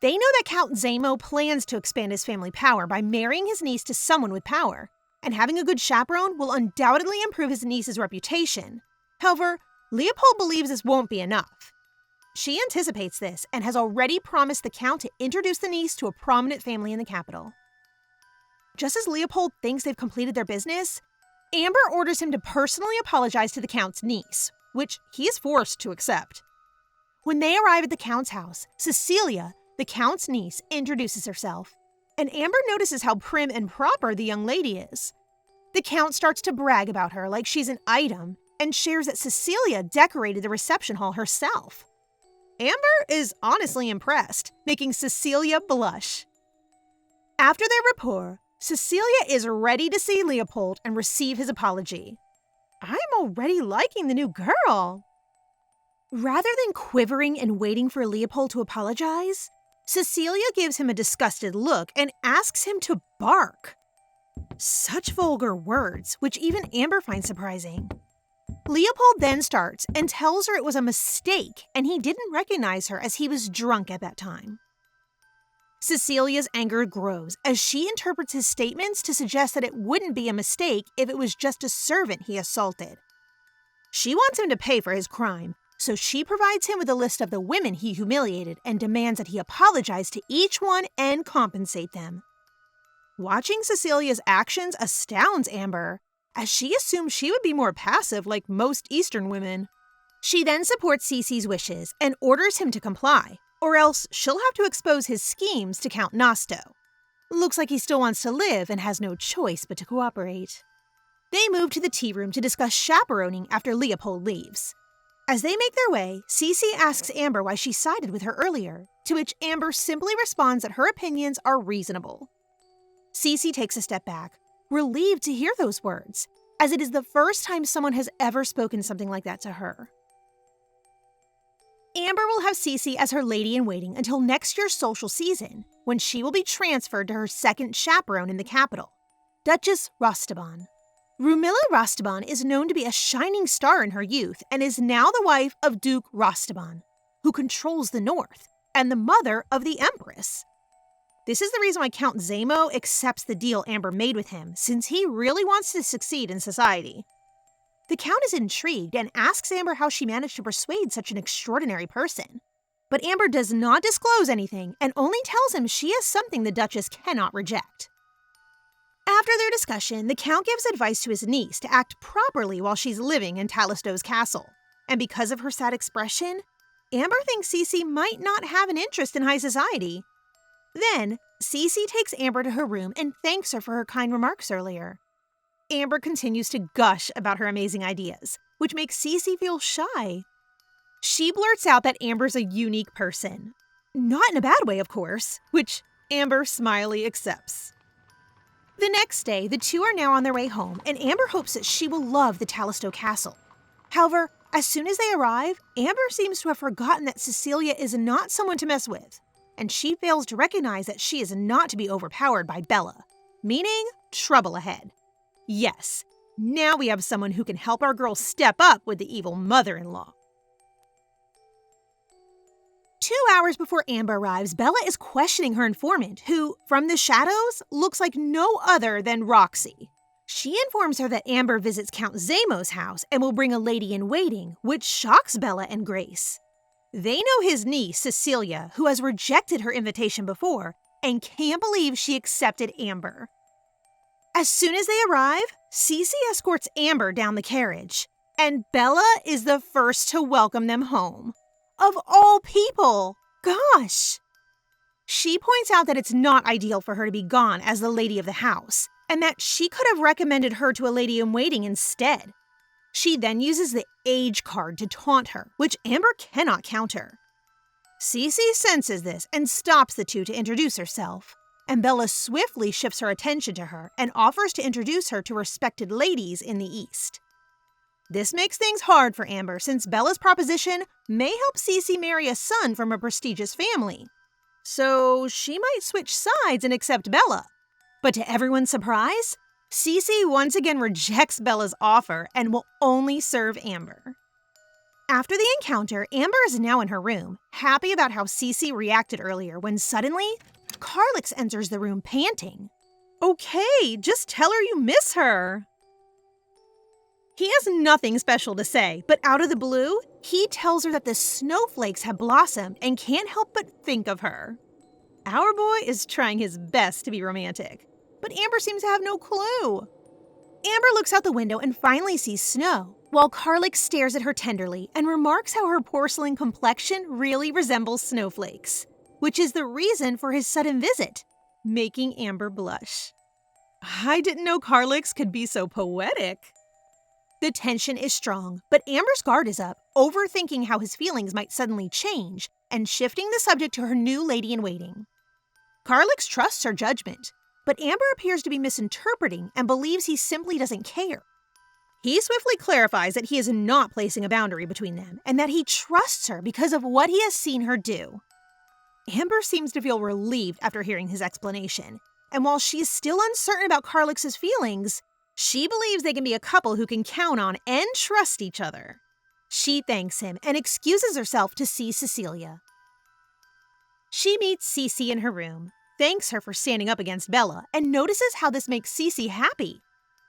They know that Count Zamo plans to expand his family power by marrying his niece to someone with power, and having a good chaperone will undoubtedly improve his niece's reputation. However, Leopold believes this won't be enough. She anticipates this and has already promised the Count to introduce the niece to a prominent family in the capital. Just as Leopold thinks they've completed their business, Amber orders him to personally apologize to the Count's niece, which he is forced to accept. When they arrive at the Count's house, Cecilia, the Count's niece, introduces herself, and Amber notices how prim and proper the young lady is. The Count starts to brag about her like she's an item, and shares that Cecilia decorated the reception hall herself. Amber is honestly impressed, making Cecilia blush. After their rapport, Cecilia is ready to see Leopold and receive his apology. I'm already liking the new girl. Rather than quivering and waiting for Leopold to apologize, Cecilia gives him a disgusted look and asks him to bark. Such vulgar words, which even Amber finds surprising. Leopold then starts and tells her it was a mistake and he didn't recognize her as he was drunk at that time. Cecilia's anger grows as she interprets his statements to suggest that it wouldn't be a mistake if it was just a servant he assaulted. She wants him to pay for his crime, so she provides him with a list of the women he humiliated and demands that he apologize to each one and compensate them. Watching Cecilia's actions astounds Amber, as she assumed she would be more passive like most Eastern women. She then supports Cece's wishes and orders him to comply, or else she'll have to expose his schemes to Count Nosto. Looks like he still wants to live and has no choice but to cooperate. They move to the tea room to discuss chaperoning after Leopold leaves. As they make their way, Cece asks Amber why she sided with her earlier, to which Amber simply responds that her opinions are reasonable. Cece takes a step back, relieved to hear those words, as it is the first time someone has ever spoken something like that to her. Amber will have Cece as her lady-in-waiting until next year's social season, when she will be transferred to her second chaperone in the capital, Duchess Rostaban. Rumilla Rostaban is known to be a shining star in her youth and is now the wife of Duke Rostaban, who controls the north, and the mother of the Empress. This is the reason why Count Zamo accepts the deal Amber made with him, since he really wants to succeed in society. The Count is intrigued and asks Amber how she managed to persuade such an extraordinary person. But Amber does not disclose anything and only tells him she has something the Duchess cannot reject. After their discussion, the Count gives advice to his niece to act properly while she's living in Talisto's castle. And because of her sad expression, Amber thinks Cece might not have an interest in high society. Then, Cece takes Amber to her room and thanks her for her kind remarks earlier. Amber continues to gush about her amazing ideas, which makes Cece feel shy. She blurts out that Amber's a unique person. Not in a bad way, of course, which Amber smiley accepts. The next day, the two are now on their way home, and Amber hopes that she will love the Talisto castle. However, as soon as they arrive, Amber seems to have forgotten that Cecilia is not someone to mess with, and she fails to recognize that she is not to be overpowered by Bella, meaning trouble ahead. Yes, now we have someone who can help our girl step up with the evil mother-in-law. 2 hours before Amber arrives, Bella is questioning her informant, who, from the shadows, looks like no other than Roxy. She informs her that Amber visits Count Zamo's house and will bring a lady-in-waiting, which shocks Bella and Grace. They know his niece, Cecilia, who has rejected her invitation before, and can't believe she accepted Amber. As soon as they arrive, Cece escorts Amber down the carriage, and Bella is the first to welcome them home. Of all people! Gosh! She points out that it's not ideal for her to be gone as the lady of the house, and that she could have recommended her to a lady-in-waiting instead. She then uses the age card to taunt her, which Amber cannot counter. Cece senses this and stops the two to introduce herself, and Bella swiftly shifts her attention to her and offers to introduce her to respected ladies in the East. This makes things hard for Amber since Bella's proposition may help Cece marry a son from a prestigious family. So she might switch sides and accept Bella. But to everyone's surprise, Cece once again rejects Bella's offer and will only serve Amber. After the encounter, Amber is now in her room, happy about how Cece reacted earlier when suddenly, Carlix enters the room panting. Okay, just tell her you miss her. He has nothing special to say, but out of the blue, he tells her that the snowflakes have blossomed and can't help but think of her. Our boy is trying his best to be romantic, but Amber seems to have no clue. Amber looks out the window and finally sees snow, while Carlix stares at her tenderly and remarks how her porcelain complexion really resembles snowflakes, which is the reason for his sudden visit, making Amber blush. I didn't know Carlix could be so poetic. The tension is strong, but Amber's guard is up, overthinking how his feelings might suddenly change and shifting the subject to her new lady-in-waiting. Carlix trusts her judgment, but Amber appears to be misinterpreting and believes he simply doesn't care. He swiftly clarifies that he is not placing a boundary between them and that he trusts her because of what he has seen her do. Amber seems to feel relieved after hearing his explanation, and while she's still uncertain about Carlix's feelings, she believes they can be a couple who can count on and trust each other. She thanks him and excuses herself to see Cecilia. She meets Cece in her room, thanks her for standing up against Bella, and notices how this makes Cece happy.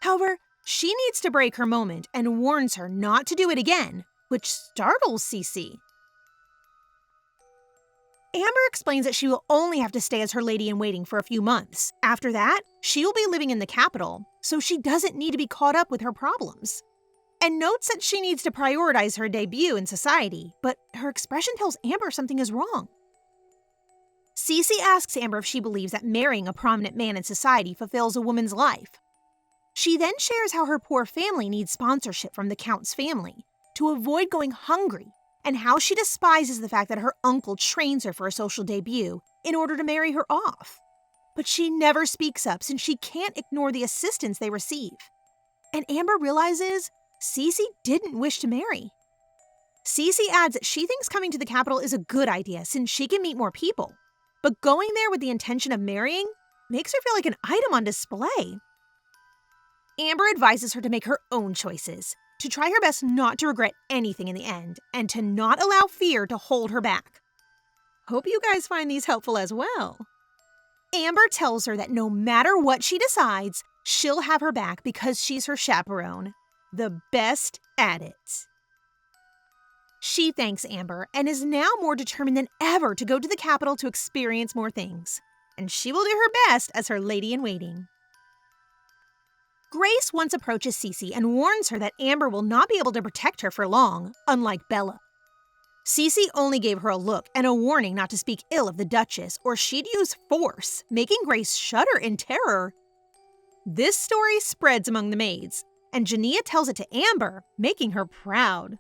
However, she needs to break her moment and warns her not to do it again, which startles Cece. Amber explains that she will only have to stay as her lady-in-waiting for a few months. After that, she will be living in the capital, so she doesn't need to be caught up with her problems. And notes that she needs to prioritize her debut in society, but her expression tells Amber something is wrong. Cece asks Amber if she believes that marrying a prominent man in society fulfills a woman's life. She then shares how her poor family needs sponsorship from the Count's family to avoid going hungry, and how she despises the fact that her uncle trains her for a social debut in order to marry her off. But she never speaks up since she can't ignore the assistance they receive. And Amber realizes Cece didn't wish to marry. Cece adds that she thinks coming to the capital is a good idea since she can meet more people, but going there with the intention of marrying makes her feel like an item on display. Amber advises her to make her own choices, to try her best not to regret anything in the end, and to not allow fear to hold her back. Hope you guys find these helpful as well. Amber tells her that no matter what she decides, she'll have her back because she's her chaperone, the best at it. She thanks Amber and is now more determined than ever to go to the capital to experience more things, and she will do her best as her lady-in-waiting. Grace once approaches Cece and warns her that Amber will not be able to protect her for long, unlike Bella. Cece only gave her a look and a warning not to speak ill of the Duchess or she'd use force, making Grace shudder in terror. This story spreads among the maids, and Jania tells it to Amber, making her proud.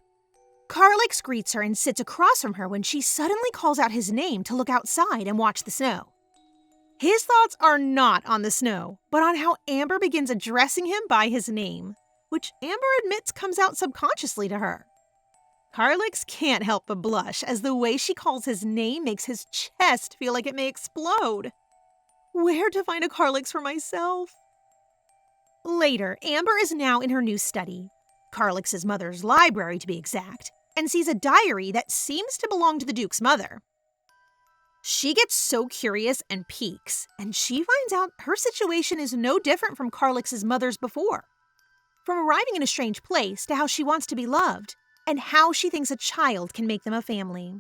Carlix greets her and sits across from her when she suddenly calls out his name to look outside and watch the snow. His thoughts are not on the snow, but on how Amber begins addressing him by his name, which Amber admits comes out subconsciously to her. Carlix can't help but blush as the way she calls his name makes his chest feel like it may explode. Where to find a Carlix for myself? Later, Amber is now in her new study, Carlix's mother's library to be exact, and sees a diary that seems to belong to the Duke's mother. She gets so curious and peeks, and she finds out her situation is no different from Carlix's mother's before. From arriving in a strange place to how she wants to be loved, and how she thinks a child can make them a family.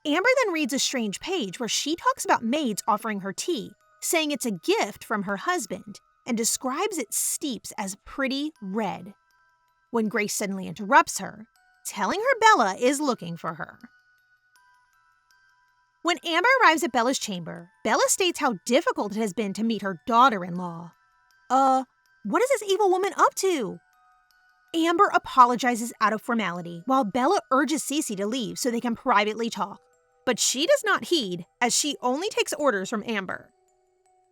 Amber then reads a strange page where she talks about maids offering her tea, saying it's a gift from her husband, and describes its steeps as pretty red. When Grace suddenly interrupts her, telling her Bella is looking for her. When Amber arrives at Bella's chamber, Bella states how difficult it has been to meet her daughter-in-law. What is this evil woman up to? Amber apologizes out of formality, while Bella urges Cece to leave so they can privately talk. But she does not heed, as she only takes orders from Amber.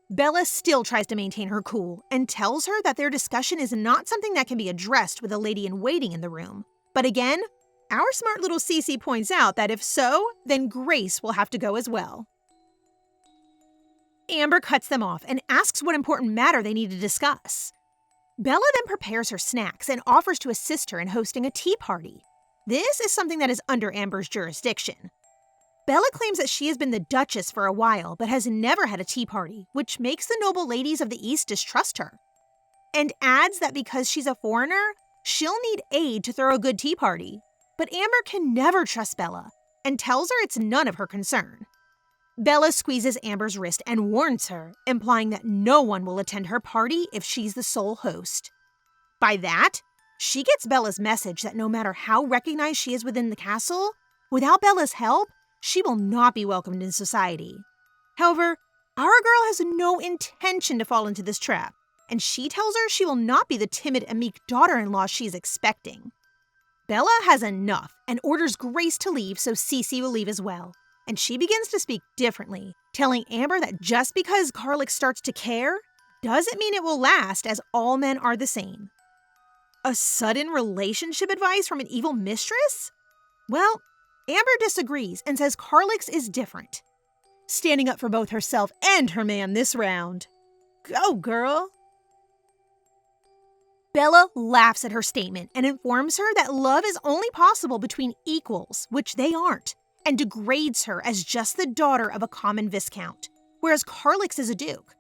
Bella still tries to maintain her cool and tells her that their discussion is not something that can be addressed with a lady-in-waiting in the room. But again, our smart little Cece points out that if so, then Grace will have to go as well. Amber cuts them off and asks what important matter they need to discuss. Bella then prepares her snacks and offers to assist her in hosting a tea party. This is something that is under Amber's jurisdiction. Bella claims that she has been the Duchess for a while, but has never had a tea party, which makes the noble ladies of the East distrust her. And adds that because she's a foreigner, she'll need aid to throw a good tea party. But Amber can never trust Bella, and tells her it's none of her concern. Bella squeezes Amber's wrist and warns her, implying that no one will attend her party if she's the sole host. By that, she gets Bella's message that no matter how recognized she is within the castle, without Bella's help, she will not be welcomed in society. However, our girl has no intention to fall into this trap, and she tells her she will not be the timid and meek daughter-in-law she's expecting. Bella has enough and orders Grace to leave so Cece will leave as well, and she begins to speak differently, telling Amber that just because Carlix starts to care doesn't mean it will last, as all men are the same. A sudden relationship advice from an evil mistress? Well, Amber disagrees and says Carlix is different, standing up for both herself and her man this round. Go, girl! Bella laughs at her statement and informs her that love is only possible between equals, which they aren't, and degrades her as just the daughter of a common viscount, whereas Carlix is a duke.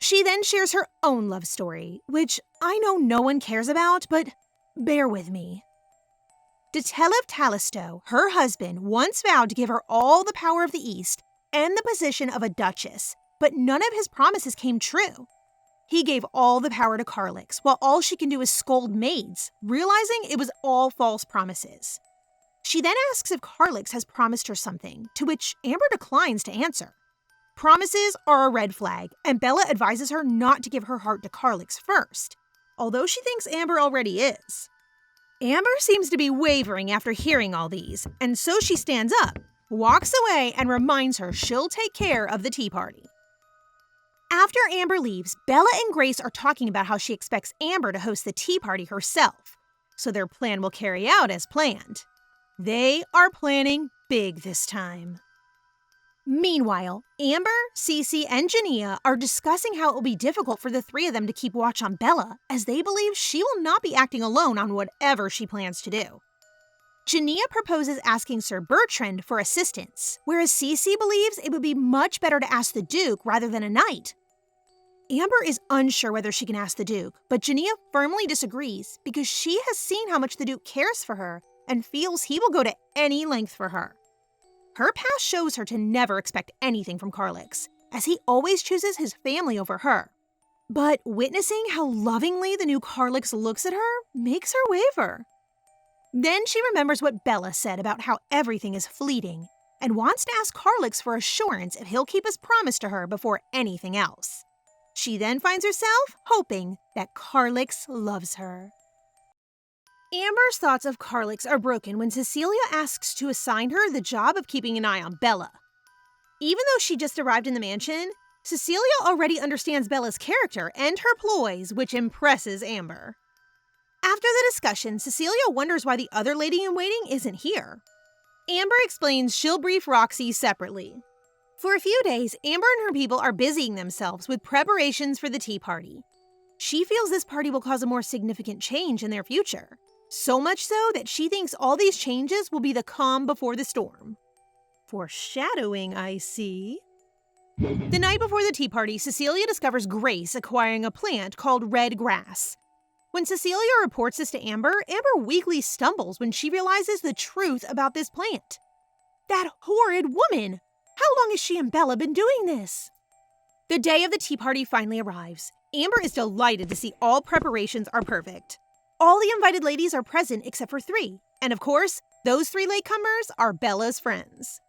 She then shares her own love story, which I know no one cares about, but bear with me. Detelev Talisto, her husband, once vowed to give her all the power of the East and the position of a duchess, but none of his promises came true. He gave all the power to Carlix, while all she can do is scold maids, realizing it was all false promises. She then asks if Carlix has promised her something, to which Amber declines to answer. Promises are a red flag, and Bella advises her not to give her heart to Carlix first, although she thinks Amber already is. Amber seems to be wavering after hearing all these, and so she stands up, walks away, and reminds her she'll take care of the tea party. After Amber leaves, Bella and Grace are talking about how she expects Amber to host the tea party herself, so their plan will carry out as planned. They are planning big this time. Meanwhile, Amber, Cece, and Jania are discussing how it will be difficult for the three of them to keep watch on Bella, as they believe she will not be acting alone on whatever she plans to do. Jania proposes asking Sir Bertrand for assistance, whereas Cece believes it would be much better to ask the Duke rather than a knight. Amber is unsure whether she can ask the Duke, but Jania firmly disagrees because she has seen how much the Duke cares for her and feels he will go to any length for her. Her past shows her to never expect anything from Carlix, as he always chooses his family over her. But witnessing how lovingly the new Carlix looks at her makes her waver. Then she remembers what Bella said about how everything is fleeting and wants to ask Carlix for assurance if he'll keep his promise to her before anything else. She then finds herself hoping that Carlix loves her. Amber's thoughts of Carlix are broken when Cecilia asks to assign her the job of keeping an eye on Bella. Even though she just arrived in the mansion, Cecilia already understands Bella's character and her ploys, which impresses Amber. After the discussion, Cecilia wonders why the other lady-in-waiting isn't here. Amber explains she'll brief Roxy separately. For a few days, Amber and her people are busying themselves with preparations for the tea party. She feels this party will cause a more significant change in their future. So much so that she thinks all these changes will be the calm before the storm. Foreshadowing, I see. The night before the tea party, Cecilia discovers Grace acquiring a plant called red grass. When Cecilia reports this to Amber, Amber weakly stumbles when she realizes the truth about this plant. That horrid woman! How long has she and Bella been doing this? The day of the tea party finally arrives. Amber is delighted to see all preparations are perfect. All the invited ladies are present except for three, and of course, those three latecomers are Bella's friends.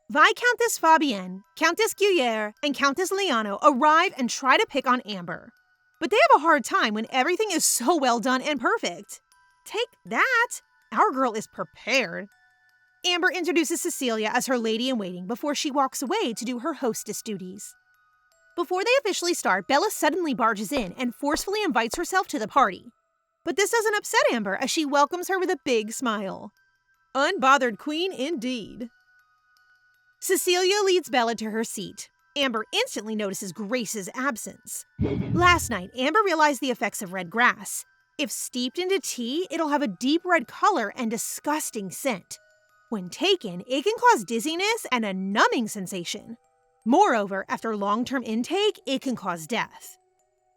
Viscountess Fabienne, Countess Guyer, and Countess Liano arrive and try to pick on Amber. But they have a hard time when everything is so well done and perfect. Take that! Our girl is prepared. Amber introduces Cecilia as her lady-in-waiting before she walks away to do her hostess duties. Before they officially start, Bella suddenly barges in and forcefully invites herself to the party. But this doesn't upset Amber as she welcomes her with a big smile. Unbothered queen indeed. Cecilia leads Bella to her seat. Amber instantly notices Grace's absence. Last night, Amber realized the effects of red grass. If steeped into tea, it'll have a deep red color and disgusting scent. When taken, it can cause dizziness and a numbing sensation. Moreover, after long-term intake, it can cause death.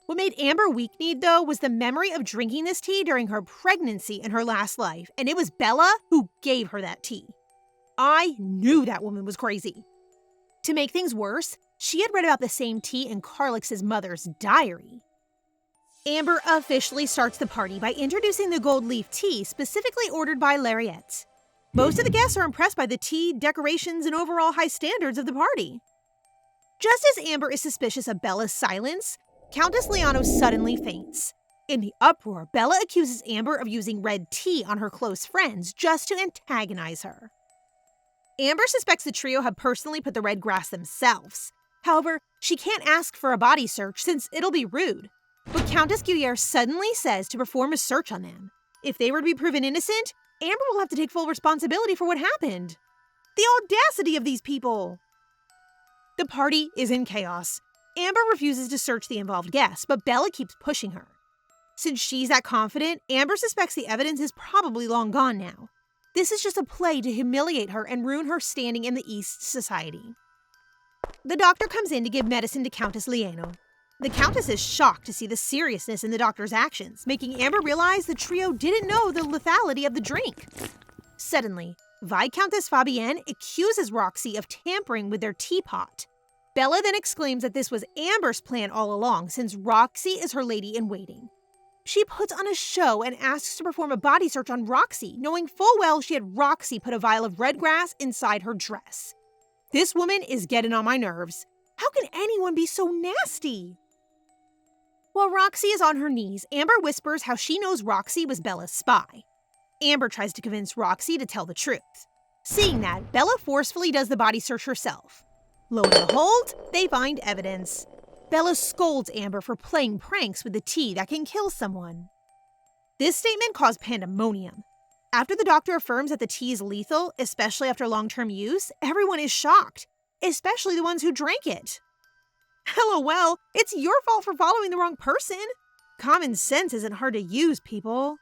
What made Amber weak-kneed, though, was the memory of drinking this tea during her pregnancy in her last life, and it was Bella who gave her that tea. I knew that woman was crazy. To make things worse, she had read about the same tea in Carlix's mother's diary. Amber officially starts the party by introducing the gold leaf tea specifically ordered by Lariette. Most of the guests are impressed by the tea, decorations, and overall high standards of the party. Just as Amber is suspicious of Bella's silence, Countess Liano suddenly faints. In the uproar, Bella accuses Amber of using red tea on her close friends just to antagonize her. Amber suspects the trio have personally put the red grass themselves. However, she can't ask for a body search since it'll be rude. But Countess Guyer suddenly says to perform a search on them. If they were to be proven innocent, Amber will have to take full responsibility for what happened. The audacity of these people! The party is in chaos. Amber refuses to search the involved guests, but Bella keeps pushing her. Since she's that confident, Amber suspects the evidence is probably long gone now. This is just a play to humiliate her and ruin her standing in the East society. The doctor comes in to give medicine to Countess Liano. The Countess is shocked to see the seriousness in the doctor's actions, making Amber realize the trio didn't know the lethality of the drink. Suddenly, Viscountess Fabienne accuses Roxy of tampering with their teapot. Bella then exclaims that this was Amber's plan all along, since Roxy is her lady-in-waiting. She puts on a show and asks to perform a body search on Roxy, knowing full well she had Roxy put a vial of red grass inside her dress. This woman is getting on my nerves. How can anyone be so nasty? While Roxy is on her knees, Amber whispers how she knows Roxy was Bella's spy. Amber tries to convince Roxy to tell the truth. Seeing that, Bella forcefully does the body search herself. Lo and behold, they find evidence. Bella scolds Amber for playing pranks with the tea that can kill someone. This statement caused pandemonium. After the doctor affirms that the tea is lethal, especially after long-term use, everyone is shocked, especially the ones who drank it. LOL, it's your fault for following the wrong person. Common sense isn't hard to use, people.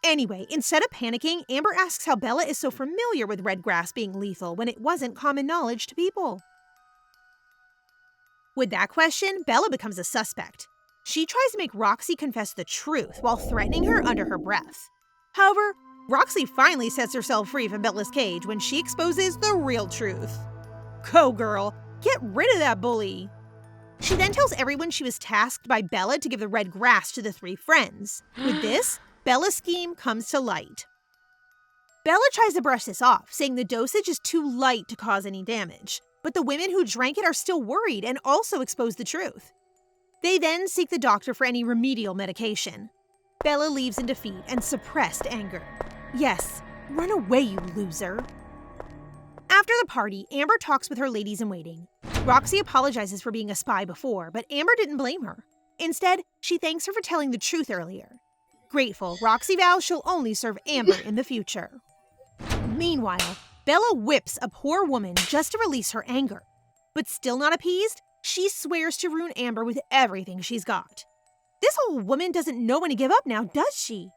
Anyway, instead of panicking, Amber asks how Bella is so familiar with red grass being lethal when it wasn't common knowledge to people. With that question, Bella becomes a suspect. She tries to make Roxy confess the truth while threatening her under her breath. However, Roxy finally sets herself free from Bella's cage when she exposes the real truth. Go, girl. Get rid of that bully. She then tells everyone she was tasked by Bella to give the red grass to the three friends. With this, Bella's scheme comes to light. Bella tries to brush this off, saying the dosage is too light to cause any damage. But the women who drank it are still worried and also expose the truth. They then seek the doctor for any remedial medication. Bella leaves in defeat and suppressed anger. Yes, run away, you loser. After the party, Amber talks with her ladies-in-waiting. Roxy apologizes for being a spy before, but Amber didn't blame her. Instead, she thanks her for telling the truth earlier. Grateful, Roxy vows she'll only serve Amber in the future. Meanwhile, Bella whips a poor woman just to release her anger. But still not appeased, she swears to ruin Amber with everything she's got. This old woman doesn't know when to give up now, does she?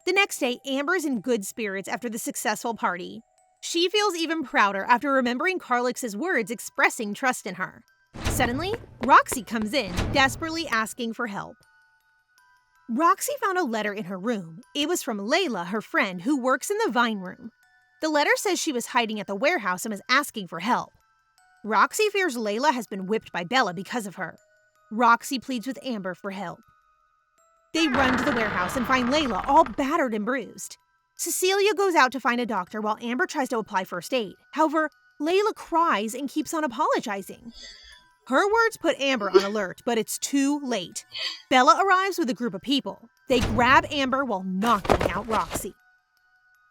The next day, Amber's in good spirits after the successful party. She feels even prouder after remembering Carlix's words expressing trust in her. Suddenly, Roxy comes in, desperately asking for help. Roxy found a letter in her room. It was from Layla, her friend, who works in the vine room. The letter says she was hiding at the warehouse and was asking for help. Roxy fears Layla has been whipped by Bella because of her. Roxy pleads with Amber for help. They run to the warehouse and find Layla all battered and bruised. Cecilia goes out to find a doctor while Amber tries to apply first aid. However, Layla cries and keeps on apologizing. Her words put Amber on alert, but it's too late. Bella arrives with a group of people. They grab Amber while knocking out Roxy.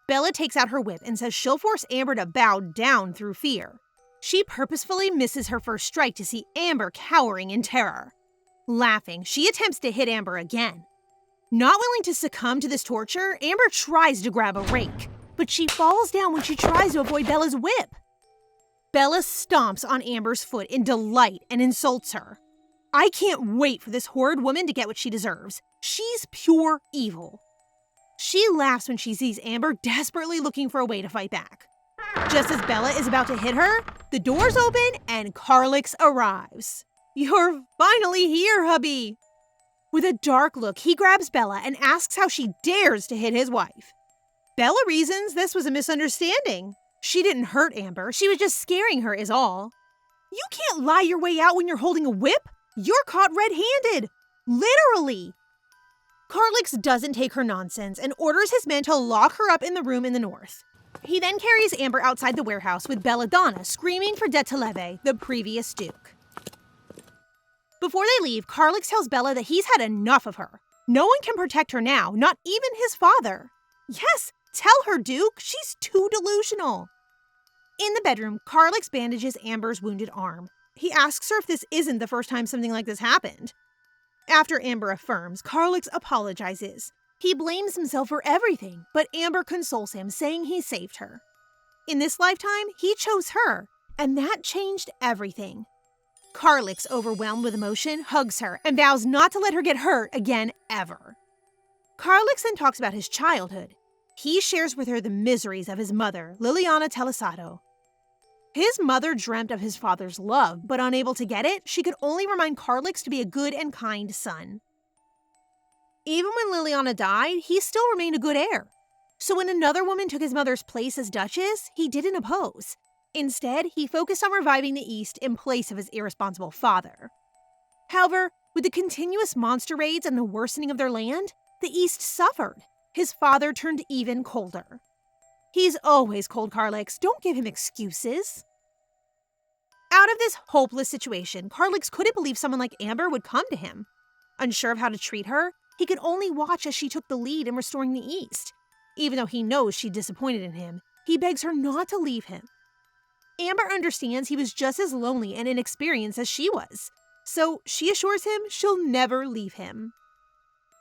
Bella takes out her whip and says she'll force Amber to bow down through fear. She purposefully misses her first strike to see Amber cowering in terror. Laughing, she attempts to hit Amber again. Not willing to succumb to this torture, Amber tries to grab a rake, but she falls down when she tries to avoid Bella's whip. Bella stomps on Amber's foot in delight and insults her. I can't wait for this horrid woman to get what she deserves. She's pure evil. She laughs when she sees Amber desperately looking for a way to fight back. Just as Bella is about to hit her, the doors open and Carlix arrives. You're finally here, hubby. With a dark look, he grabs Bella and asks how she dares to hit his wife. Bella reasons this was a misunderstanding. She didn't hurt Amber, she was just scaring her is all. You can't lie your way out when you're holding a whip. You're caught red-handed. Literally. Carlix doesn't take her nonsense and orders his men to lock her up in the room in the north. He then carries Amber outside the warehouse with Belladonna screaming for de Televe, the previous duke. Before they leave, Carlix tells Bella that he's had enough of her. No one can protect her now, not even his father. Yes, tell her, Duke, she's too delusional. In the bedroom, Carlix bandages Amber's wounded arm. He asks her if this isn't the first time something like this happened. After Amber affirms, Carlix apologizes. He blames himself for everything, but Amber consoles him, saying he saved her. In this lifetime, he chose her, And that changed everything. Carlix, overwhelmed with emotion, hugs her and vows not to let her get hurt again ever. Carlix then talks about his childhood. He shares with her the miseries of his mother, Liliana Telesado. His mother dreamt of his father's love, but unable to get it, she could only remind Carlix to be a good and kind son. Even when Liliana died, he still remained a good heir. So when another woman took his mother's place as duchess, he didn't oppose. Instead, he focused on reviving the East in place of his irresponsible father. However, with the continuous monster raids and the worsening of their land, the East suffered. His father turned even colder. He's always cold, Carlix. Don't give him excuses. Out of this hopeless situation, Carlix couldn't believe someone like Amber would come to him. Unsure of how to treat her, he could only watch as she took the lead in restoring the East. Even though he knows she disappointed in him, he begs her not to leave him. Amber understands he was just as lonely and inexperienced as she was, so she assures him she'll never leave him.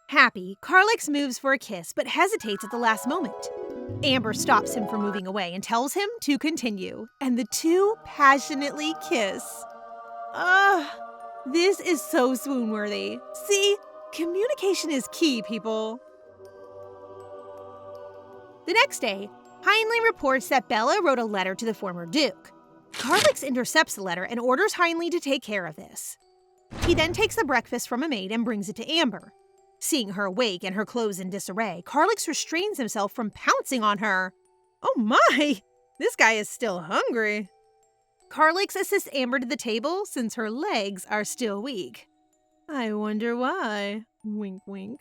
Happy, Carlix moves for a kiss but hesitates at the last moment. Amber stops him from moving away and tells him to continue, and the two passionately kiss. This is so swoon-worthy. See, communication is key, people. The next day, Heinlein reports that Bella wrote a letter to the former Duke. Carlix intercepts the letter and orders Heinlein to take care of this. He then takes the breakfast from a maid and brings it to Amber. Seeing her awake and her clothes in disarray, Carlix restrains himself from pouncing on her. Oh my! This guy is still hungry. Carlix assists Amber to the table since her legs are still weak. I wonder why. Wink, wink.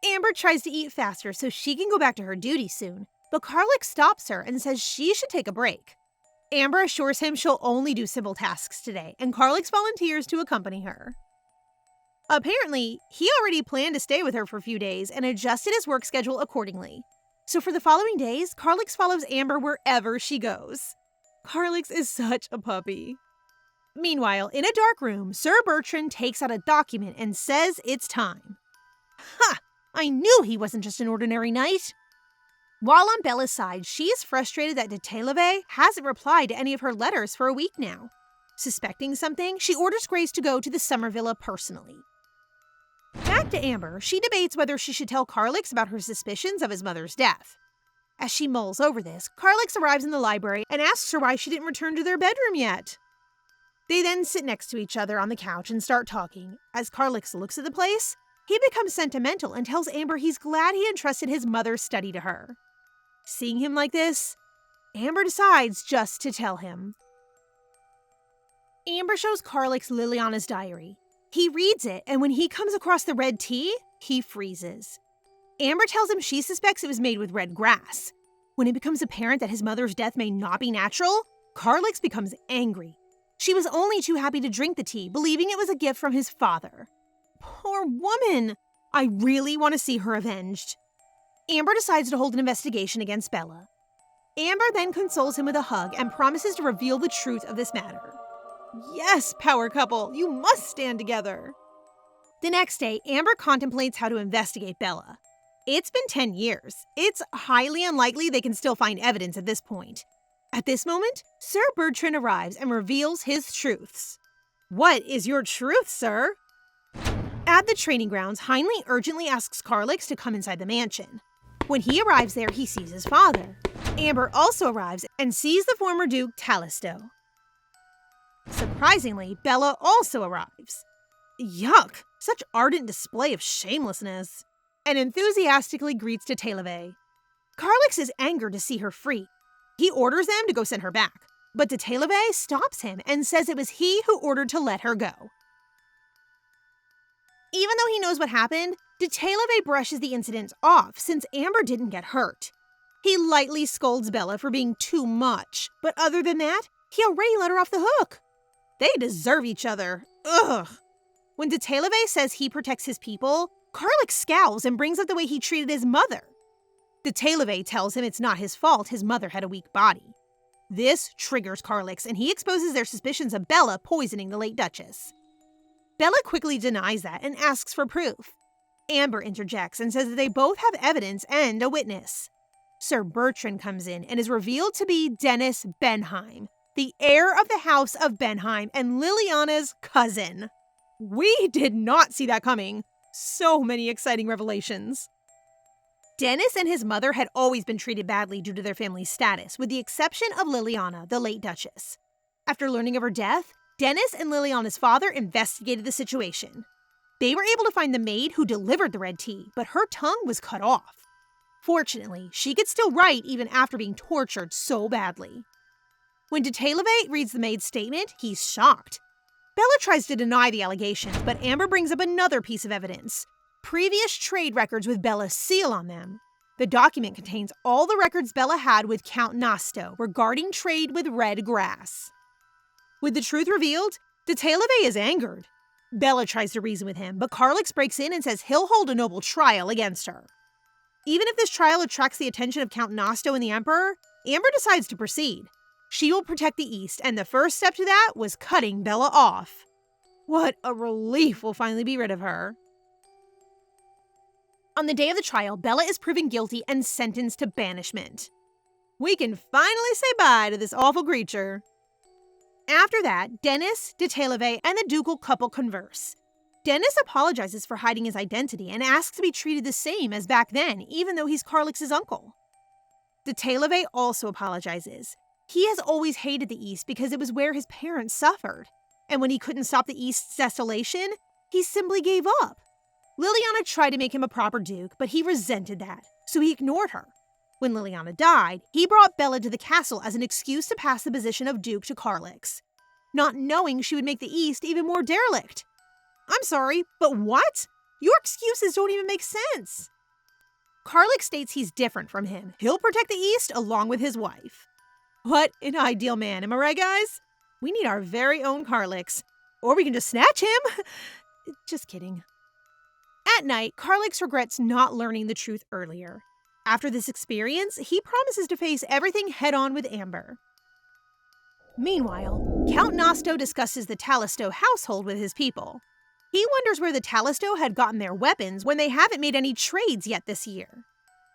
Amber tries to eat faster so she can go back to her duty soon, but Carlix stops her and says she should take a break. Amber assures him she'll only do simple tasks today, and Carlix volunteers to accompany her. Apparently, he already planned to stay with her for a few days and adjusted his work schedule accordingly. So for the following days, Carlix follows Amber wherever she goes. Carlix is such a puppy. Meanwhile, in a dark room, Sir Bertrand takes out a document and says it's time. Ha! I knew he wasn't just an ordinary knight. While on Bella's side, she is frustrated that de Taillevée hasn't replied to any of her letters for a week now. Suspecting something, she orders Grace to go to the summer villa personally. Back to Amber, she debates whether she should tell Carlix about her suspicions of his mother's death. As she mulls over this, Carlix arrives in the library and asks her why she didn't return to their bedroom yet. They then sit next to each other on the couch and start talking. As Carlix looks at the place, he becomes sentimental and tells Amber he's glad he entrusted his mother's study to her. Seeing him like this, Amber decides just to tell him. Amber shows Carlix Liliana's diary. He reads it, and when he comes across the red tea, he freezes. Amber tells him she suspects it was made with red grass. When it becomes apparent that his mother's death may not be natural, Carlix becomes angry. She was only too happy to drink the tea, believing it was a gift from his father. Poor woman! I really want to see her avenged. Amber decides to hold an investigation against Bella. Amber then consoles him with a hug and promises to reveal the truth of this matter. Yes, power couple, you must stand together. The next day, Amber contemplates how to investigate Bella. It's been 10 years. It's highly unlikely they can still find evidence at this point. At this moment, Sir Bertrand arrives and reveals his truths. What is your truth, sir? At the training grounds, Heinlein urgently asks Carlix to come inside the mansion. When he arrives there, he sees his father. Amber also arrives and sees the former Duke Talisto. Surprisingly, Bella also arrives. Yuck! Such ardent display of shamelessness. And enthusiastically greets de Taillevée. Carlix is angered to see her free. He orders them to go send her back, but de Taillevée stops him and says it was he who ordered to let her go. Even though he knows what happened, de Taillevée brushes the incident off since Amber didn't get hurt. He lightly scolds Bella for being too much, but other than that, he already let her off the hook. They deserve each other. Ugh. When de Taillevée says he protects his people, Carlix scowls and brings up the way he treated his mother. De Taillevée tells him it's not his fault his mother had a weak body. This triggers Carlix, and he exposes their suspicions of Bella poisoning the late Duchess. Bella quickly denies that and asks for proof. Amber interjects and says that they both have evidence and a witness. Sir Bertrand comes in and is revealed to be Dennis Benheim, the heir of the House of Benheim and Liliana's cousin. We did not see that coming. So many exciting revelations. Dennis and his mother had always been treated badly due to their family's status, with the exception of Liliana, the late Duchess. After learning of her death, Dennis and Liliana's father investigated the situation. They were able to find the maid who delivered the red tea, but her tongue was cut off. Fortunately, she could still write even after being tortured so badly. When de Tailevay reads the maid's statement, he's shocked. Bella tries to deny the allegations, but Amber brings up another piece of evidence. Previous trade records with Bella's seal on them. The document contains all the records Bella had with Count Nasto regarding trade with red grass. With the truth revealed, de Tailevay is angered. Bella tries to reason with him, but Carlix breaks in and says he'll hold a noble trial against her. Even if this trial attracts the attention of Count Nasto and the Emperor, Amber decides to proceed. She will protect the East, and the first step to that was cutting Bella off. What a relief we'll finally be rid of her. On the day of the trial, Bella is proven guilty and sentenced to banishment. We can finally say bye to this awful creature. After that, Dennis, de Tailevay, and the ducal couple converse. Dennis apologizes for hiding his identity and asks to be treated the same as back then, even though he's Carlix's uncle. De Tailevay also apologizes. He has always hated the East because it was where his parents suffered. And when he couldn't stop the East's desolation, he simply gave up. Liliana tried to make him a proper duke, but he resented that, so he ignored her. When Liliana died, he brought Bella to the castle as an excuse to pass the position of duke to Carlix, not knowing she would make the East even more derelict. I'm sorry, but what? Your excuses don't even make sense. Carlix states he's different from him. He'll protect the East along with his wife. What an ideal man, am I right, guys? We need our very own Carlix. Or we can just snatch him. Just kidding. At night, Carlix regrets not learning the truth earlier. After this experience, he promises to face everything head-on with Amber. Meanwhile, Count Nasto discusses the Talisto household with his people. He wonders where the Talisto had gotten their weapons when they haven't made any trades yet this year.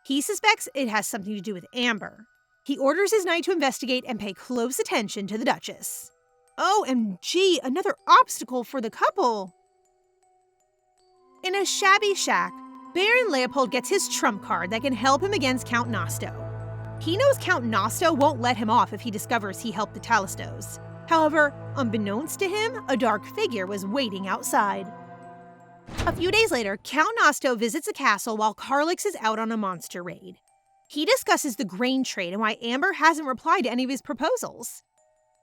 He suspects it has something to do with Amber. He orders his knight to investigate and pay close attention to the Duchess. OMG, another obstacle for the couple! In a shabby shack, Baron Leopold gets his trump card that can help him against Count Nasto. He knows Count Nasto won't let him off if he discovers he helped the Talistos. However, unbeknownst to him, a dark figure was waiting outside. A few days later, Count Nasto visits the castle while Carlix is out on a monster raid. He discusses the grain trade and why Amber hasn't replied to any of his proposals.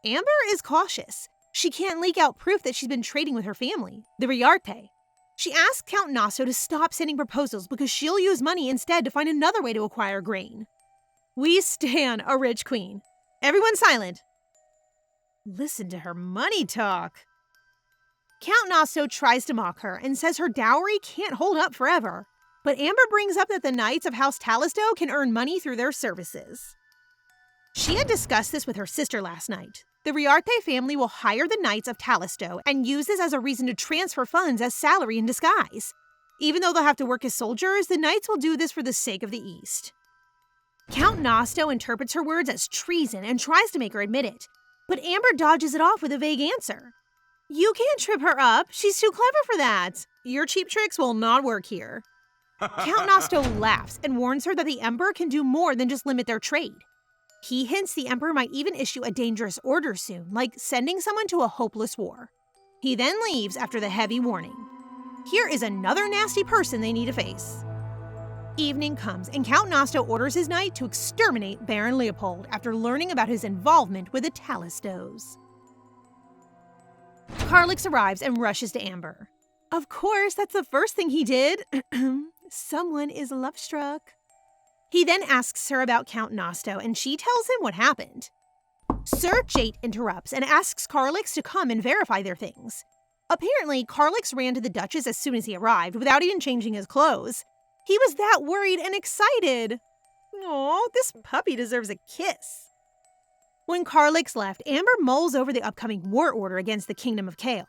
Amber is cautious. She can't leak out proof that she's been trading with her family, the Riarte. She asks Count Nasto to stop sending proposals because she'll use money instead to find another way to acquire grain. We stan a rich queen. Everyone silent. Listen to her money talk. Count Nasto tries to mock her and says her dowry can't hold up forever. But Amber brings up that the knights of House Talisto can earn money through their services. She had discussed this with her sister last night. The Riarte family will hire the knights of Talisto and use this as a reason to transfer funds as salary in disguise. Even though they'll have to work as soldiers, the knights will do this for the sake of the East. Count Nasto interprets her words as treason and tries to make her admit it, but Amber dodges it off with a vague answer. You can't trip her up. She's too clever for that. Your cheap tricks will not work here. Count Nasto laughs and warns her that the Emperor can do more than just limit their trade. He hints the Emperor might even issue a dangerous order soon, like sending someone to a hopeless war. He then leaves after the heavy warning. Here is another nasty person they need to face. Evening comes, and Count Nasto orders his knight to exterminate Baron Leopold after learning about his involvement with the Talistos. Carlix arrives and rushes to Amber. Of course, that's the first thing he did. Someone is love-struck. He then asks her about Count Nasto, and she tells him what happened. Sir Jate interrupts and asks Carlix to come and verify their things. Apparently, Carlix ran to the Duchess as soon as he arrived, without even changing his clothes. He was that worried and excited. Aw, this puppy deserves a kiss. When Carlix left, Amber mulls over the upcoming war order against the Kingdom of Kale.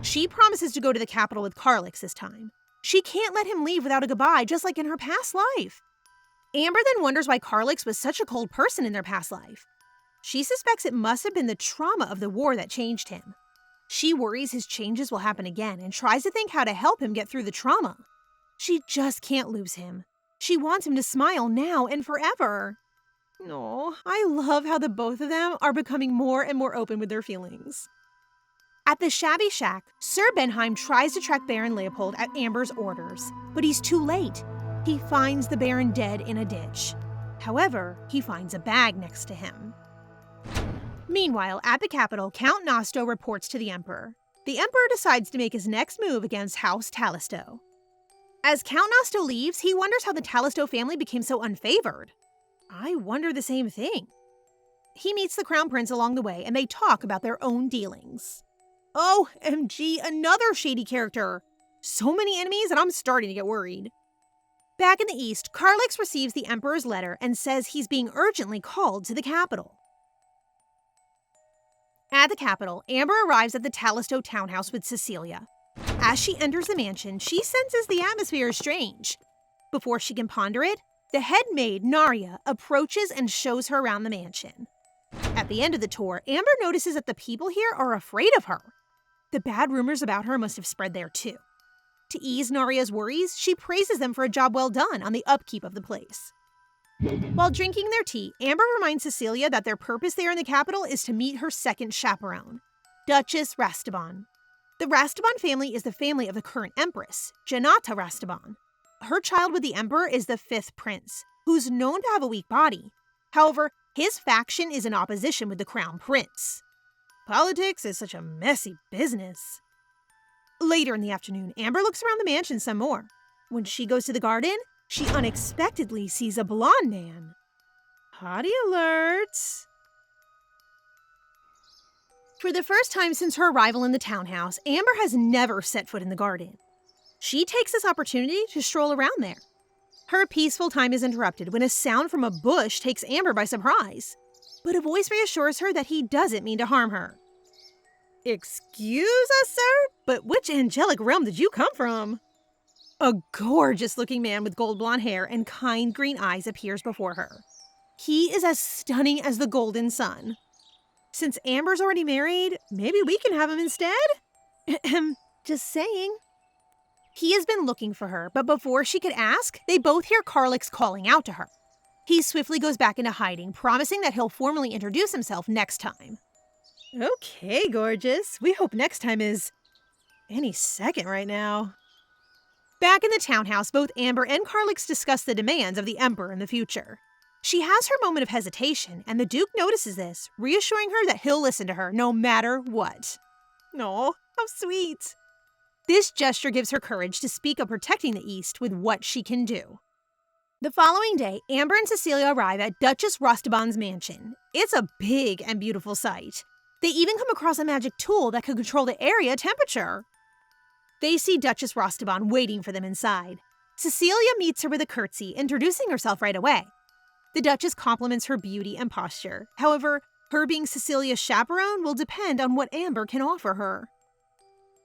She promises to go to the capital with Carlix this time. She can't let him leave without a goodbye, just like in her past life. Amber then wonders why Carlix was such a cold person in their past life. She suspects it must have been the trauma of the war that changed him. She worries his changes will happen again and tries to think how to help him get through the trauma. She just can't lose him. She wants him to smile now and forever. No, I love how the both of them are becoming more and more open with their feelings. At the shabby shack, Sir Benheim tries to track Baron Leopold at Amber's orders, but he's too late. He finds the Baron dead in a ditch. However, he finds a bag next to him. Meanwhile, at the capital, Count Nosto reports to the Emperor. The Emperor decides to make his next move against House Talisto. As Count Nosto leaves, he wonders how the Talisto family became so unfavored. I wonder the same thing. He meets the Crown Prince along the way, and they talk about their own dealings. OMG, another shady character. So many enemies, and I'm starting to get worried. Back in the east, Carlix receives the Emperor's letter and says he's being urgently called to the capital. At the capital, Amber arrives at the Talisto townhouse with Cecilia. As she enters the mansion, she senses the atmosphere is strange. Before she can ponder it, the head maid, Naria, approaches and shows her around the mansion. At the end of the tour, Amber notices that the people here are afraid of her. The bad rumors about her must have spread there too. To ease Naria's worries, she praises them for a job well done on the upkeep of the place. While drinking their tea, Amber reminds Cecilia that their purpose there in the capital is to meet her second chaperone, Duchess Rastaban. The Rastaban family is the family of the current empress, Janata Rastaban. Her child with the emperor is the fifth prince, who's known to have a weak body. However, his faction is in opposition with the crown prince. Politics is such a messy business. Later in the afternoon, Amber looks around the mansion some more. When she goes to the garden, she unexpectedly sees a blonde man. Hottie alert! For the first time since her arrival in the townhouse, Amber has never set foot in the garden. She takes this opportunity to stroll around there. Her peaceful time is interrupted when a sound from a bush takes Amber by surprise. But a voice reassures her that he doesn't mean to harm her. Excuse us, sir, but which angelic realm did you come from? A gorgeous-looking man with gold blonde hair and kind green eyes appears before her. He is as stunning as the golden sun. Since Amber's already married, maybe we can have him instead? Just saying. He has been looking for her, but before she could ask, they both hear Carlix calling out to her. He swiftly goes back into hiding, promising that he'll formally introduce himself next time. Okay, gorgeous. We hope next time is any second right now. Back in the townhouse, both Amber and Carlix discuss the demands of the Emperor in the future. She has her moment of hesitation, and the Duke notices this, reassuring her that he'll listen to her no matter what. Aw, how sweet. This gesture gives her courage to speak of protecting the East with what she can do. The following day, Amber and Cecilia arrive at Duchess Rastaban's mansion. It's a big and beautiful sight. They even come across a magic tool that could control the area temperature. They see Duchess Rastaban waiting for them inside. Cecilia meets her with a curtsy, introducing herself right away. The Duchess compliments her beauty and posture. However, her being Cecilia's chaperone will depend on what Amber can offer her.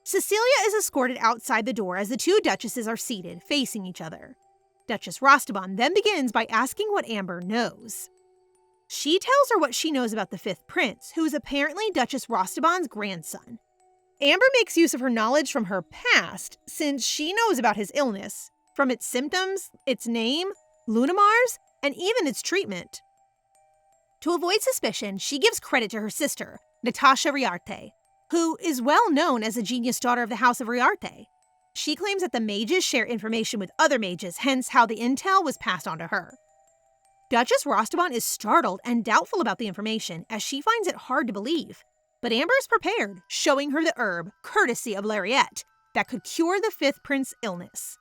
Cecilia is escorted outside the door as the two duchesses are seated, facing each other. Duchess Rastaban then begins by asking what Amber knows. She tells her what she knows about the fifth prince, who is apparently Duchess Rastaban's grandson. Amber makes use of her knowledge from her past, since she knows about his illness, from its symptoms, its name, Lunamars, and even its treatment. To avoid suspicion, she gives credit to her sister, Natasha Riarte, who is well known as a genius daughter of the House of Riarte. She claims that the mages share information with other mages, hence how the intel was passed on to her. Duchess Rastaban is startled and doubtful about the information, as she finds it hard to believe. But Amber is prepared, showing her the herb, courtesy of Lariette, that could cure the fifth prince's illness.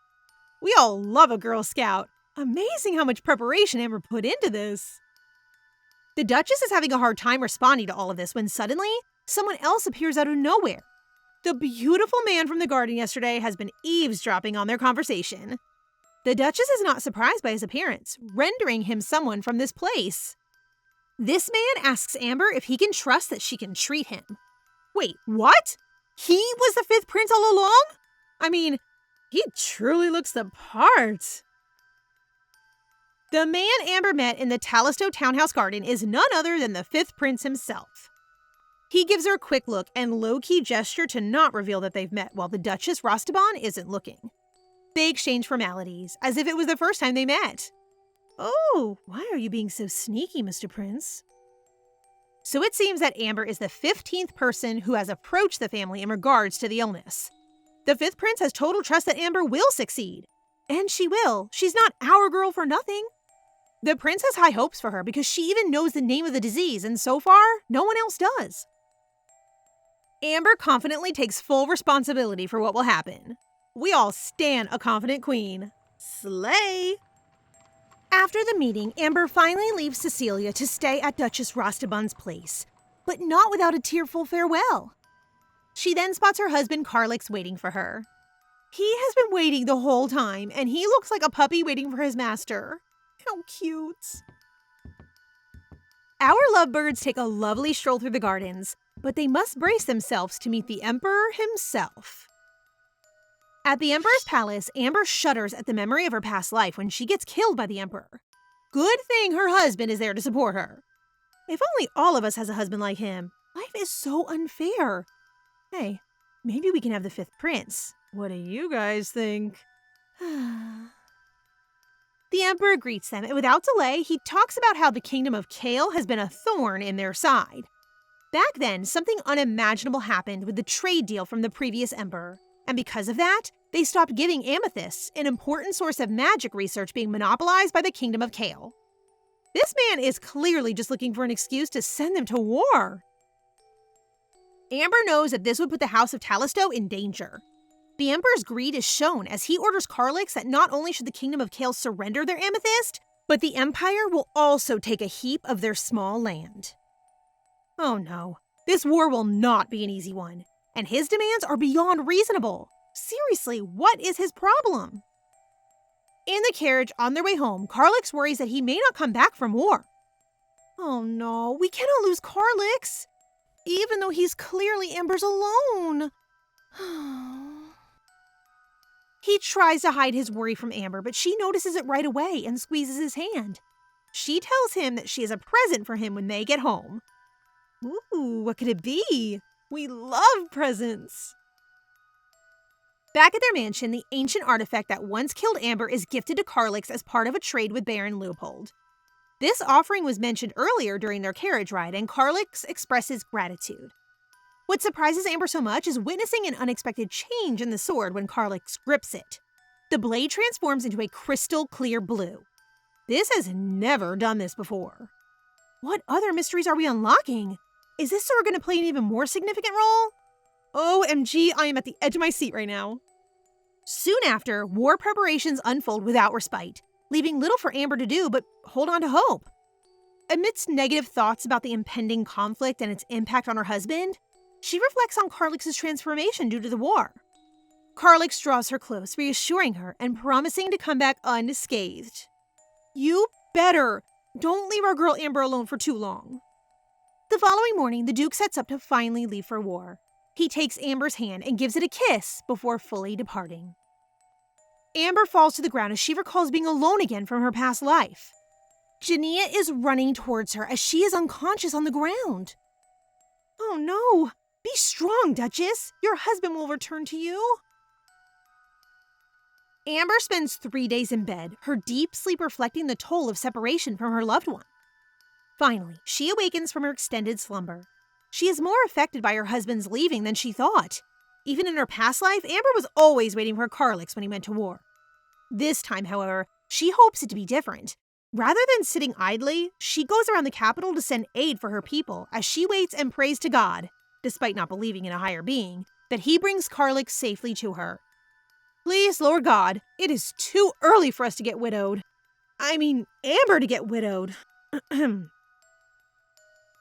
We all love a Girl Scout. Amazing how much preparation Amber put into this. The Duchess is having a hard time responding to all of this when suddenly, someone else appears out of nowhere. The beautiful man from the garden yesterday has been eavesdropping on their conversation. The Duchess is not surprised by his appearance, rendering him someone from this place. This man asks Amber if he can trust that she can treat him. Wait, what? He was the fifth prince all along? I mean, he truly looks the part. The man Amber met in the Talisto townhouse garden is none other than the fifth prince himself. He gives her a quick look and low-key gesture to not reveal that they've met while the Duchess Rostaban isn't looking. They exchange formalities, as if it was the first time they met. Oh, why are you being so sneaky, Mr. Prince? So it seems that Amber is the 15th person who has approached the family in regards to the illness. The fifth prince has total trust that Amber will succeed. And she will. She's not our girl for nothing. The prince has high hopes for her because she even knows the name of the disease, and so far, no one else does. Amber confidently takes full responsibility for what will happen. We all stan a confident queen. Slay! After the meeting, Amber finally leaves Cecilia to stay at Duchess Rostaban's place, but not without a tearful farewell. She then spots her husband Carlix waiting for her. He has been waiting the whole time, and he looks like a puppy waiting for his master. How cute. Our lovebirds take a lovely stroll through the gardens, but they must brace themselves to meet the Emperor himself. At the Emperor's palace, Amber shudders at the memory of her past life when she gets killed by the Emperor. Good thing her husband is there to support her. If only all of us has a husband like him. Life is so unfair. Hey, maybe we can have the fifth prince. What do you guys think? The Emperor greets them, and without delay, he talks about how the kingdom of Kale has been a thorn in their side. Back then, something unimaginable happened with the trade deal from the previous emperor, and because of that, they stopped giving amethysts, an important source of magic research being monopolized by the kingdom of Kale. This man is clearly just looking for an excuse to send them to war. Amber knows that this would put the House of Talisto in danger. The Emperor's greed is shown as he orders Carlix that not only should the Kingdom of Kale surrender their amethyst, but the Empire will also take a heap of their small land. Oh no, this war will not be an easy one, and his demands are beyond reasonable. Seriously, what is his problem? In the carriage on their way home, Carlix worries that he may not come back from war. Oh no, we cannot lose Carlix, even though he's clearly Amber's alone. He tries to hide his worry from Amber, but she notices it right away and squeezes his hand. She tells him that she has a present for him when they get home. Ooh, what could it be? We love presents. Back at their mansion, the ancient artifact that once killed Amber is gifted to Carlix as part of a trade with Baron Leopold. This offering was mentioned earlier during their carriage ride, and Carlix expresses gratitude. What surprises Amber so much is witnessing an unexpected change in the sword when Carlix grips it. The blade transforms into a crystal clear blue. This has never done this before. What other mysteries are we unlocking? Is this sword going to play an even more significant role? OMG, I am at the edge of my seat right now. Soon after, war preparations unfold without respite, leaving little for Amber to do but hold on to hope. Amidst negative thoughts about the impending conflict and its impact on her husband, she reflects on Carlix's transformation due to the war. Carlix draws her close, reassuring her and promising to come back unscathed. You better! Don't leave our girl Amber alone for too long. The following morning, the Duke sets up to finally leave for war. He takes Amber's hand and gives it a kiss before fully departing. Amber falls to the ground as she recalls being alone again from her past life. Jania is running towards her as she is unconscious on the ground. Oh no! Be strong, Duchess! Your husband will return to you. Amber spends 3 days in bed, her deep sleep reflecting the toll of separation from her loved one. Finally, she awakens from her extended slumber. She is more affected by her husband's leaving than she thought. Even in her past life, Amber was always waiting for Carlix when he went to war. This time, however, she hopes it to be different. Rather than sitting idly, she goes around the capital to send aid for her people as she waits and prays to God, despite not believing in a higher being, that he brings Carlix safely to her. Please, Lord God, it is too early for us to get widowed. I mean, Amber to get widowed.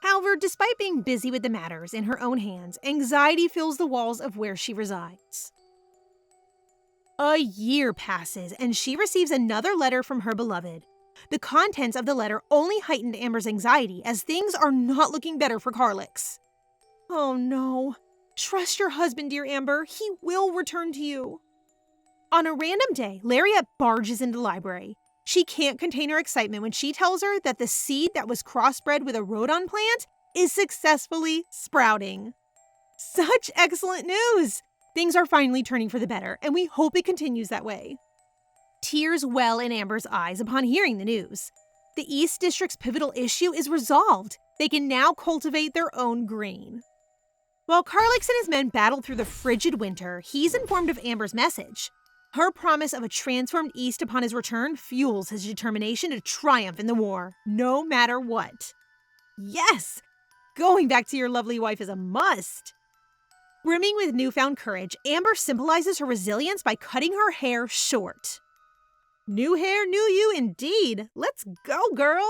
However, despite being busy with the matters in her own hands, anxiety fills the walls of where she resides. A year passes, and she receives another letter from her beloved. The contents of the letter only heightened Amber's anxiety, as things are not looking better for Carlix. Oh no. Trust your husband, dear Amber. He will return to you. On a random day, Lariat barges into the library. She can't contain her excitement when she tells her that the seed that was crossbred with a rhodon plant is successfully sprouting. Such excellent news! Things are finally turning for the better, and we hope it continues that way. Tears well in Amber's eyes upon hearing the news. The East District's pivotal issue is resolved. They can now cultivate their own grain. While Carlix and his men battle through the frigid winter, he's informed of Amber's message. Her promise of a transformed East upon his return fuels his determination to triumph in the war, no matter what. Yes! Going back to your lovely wife is a must! Brimming with newfound courage, Amber symbolizes her resilience by cutting her hair short. New hair, new you indeed! Let's go, girl!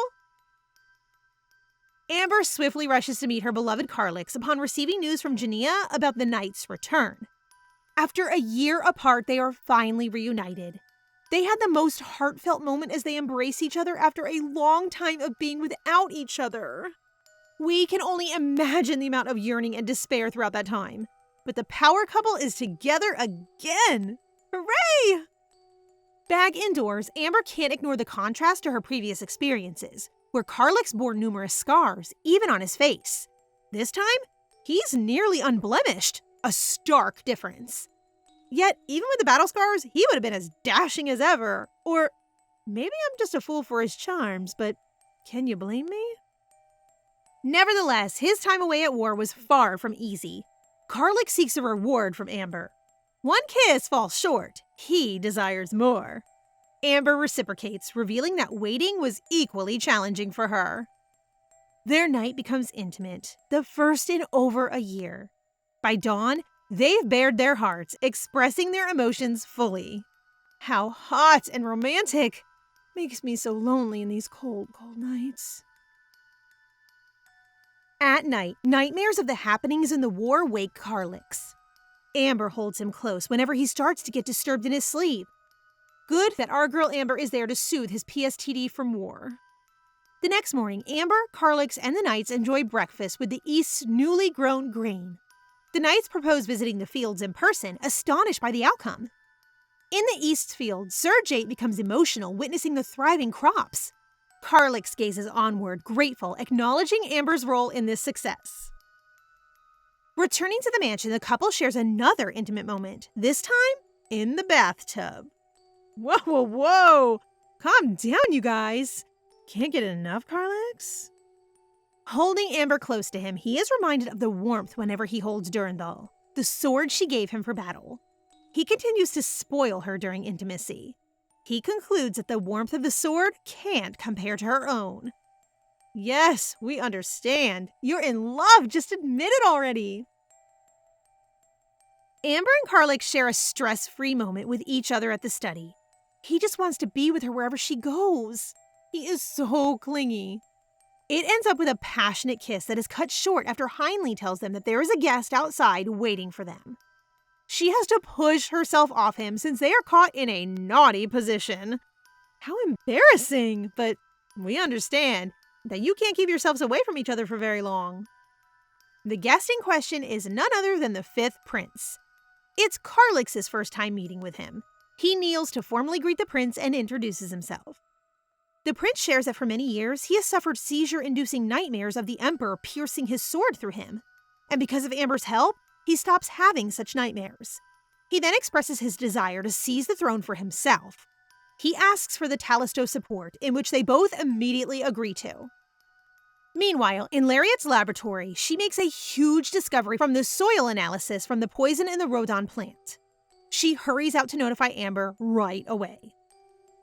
Amber swiftly rushes to meet her beloved Carlix upon receiving news from Jania about the knight's return. After a year apart, they are finally reunited. They had the most heartfelt moment as they embrace each other after a long time of being without each other. We can only imagine the amount of yearning and despair throughout that time. But the power couple is together again! Hooray! Back indoors, Amber can't ignore the contrast to her previous experiences, where Carlix bore numerous scars, even on his face. This time, he's nearly unblemished. A stark difference. Yet, even with the battle scars, he would have been as dashing as ever. Or maybe I'm just a fool for his charms, but can you blame me? Nevertheless, his time away at war was far from easy. Carlix seeks a reward from Amber. One kiss falls short. He desires more. Amber reciprocates, revealing that waiting was equally challenging for her. Their night becomes intimate, the first in over a year. By dawn, they've bared their hearts, expressing their emotions fully. How hot and romantic! Makes me so lonely in these cold, cold nights. At night, nightmares of the happenings in the war wake Carlix. Amber holds him close whenever he starts to get disturbed in his sleep. Good that our girl Amber is there to soothe his PSTD from war. The next morning, Amber, Carlix, and the Knights enjoy breakfast with the East's newly grown grain. The Knights propose visiting the fields in person, astonished by the outcome. In the East's field, Sir Jate becomes emotional, witnessing the thriving crops. Carlix gazes onward, grateful, acknowledging Amber's role in this success. Returning to the mansion, the couple shares another intimate moment, this time in the bathtub. Whoa, whoa, whoa! Calm down, you guys! Can't get enough, Carlix? Holding Amber close to him, he is reminded of the warmth whenever he holds Durandal, the sword she gave him for battle. He continues to spoil her during intimacy. He concludes that the warmth of the sword can't compare to her own. Yes, we understand. You're in love, just admit it already. Amber and Carlix share a stress-free moment with each other at the study. He just wants to be with her wherever she goes. He is so clingy. It ends up with a passionate kiss that is cut short after Heinley tells them that there is a guest outside waiting for them. She has to push herself off him since they are caught in a naughty position. How embarrassing, but we understand that you can't keep yourselves away from each other for very long. The guest in question is none other than the fifth prince. It's Carlix's first time meeting with him. He kneels to formally greet the prince and introduces himself. The prince shares that for many years, he has suffered seizure-inducing nightmares of the Emperor piercing his sword through him. And because of Amber's help, he stops having such nightmares. He then expresses his desire to seize the throne for himself. He asks for the Talisto support, in which they both immediately agree to. Meanwhile, in Lariat's laboratory, she makes a huge discovery from the soil analysis from the poison in the rhodon plant. She hurries out to notify Amber right away.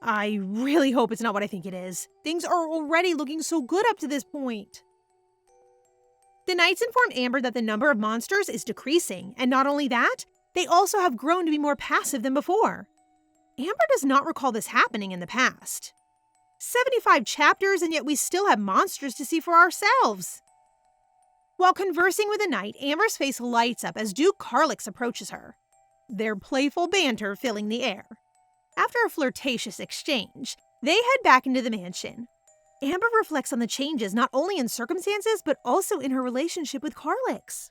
I really hope it's not what I think it is. Things are already looking so good up to this point. The Knights inform Amber that the number of monsters is decreasing, and not only that, they also have grown to be more passive than before. Amber does not recall this happening in the past. 75 chapters, and yet we still have monsters to see for ourselves. While conversing with the knight, Amber's face lights up as Duke Carlix approaches her, their playful banter filling the air. After a flirtatious exchange, they head back into the mansion. Amber reflects on the changes not only in circumstances, but also in her relationship with Carlix.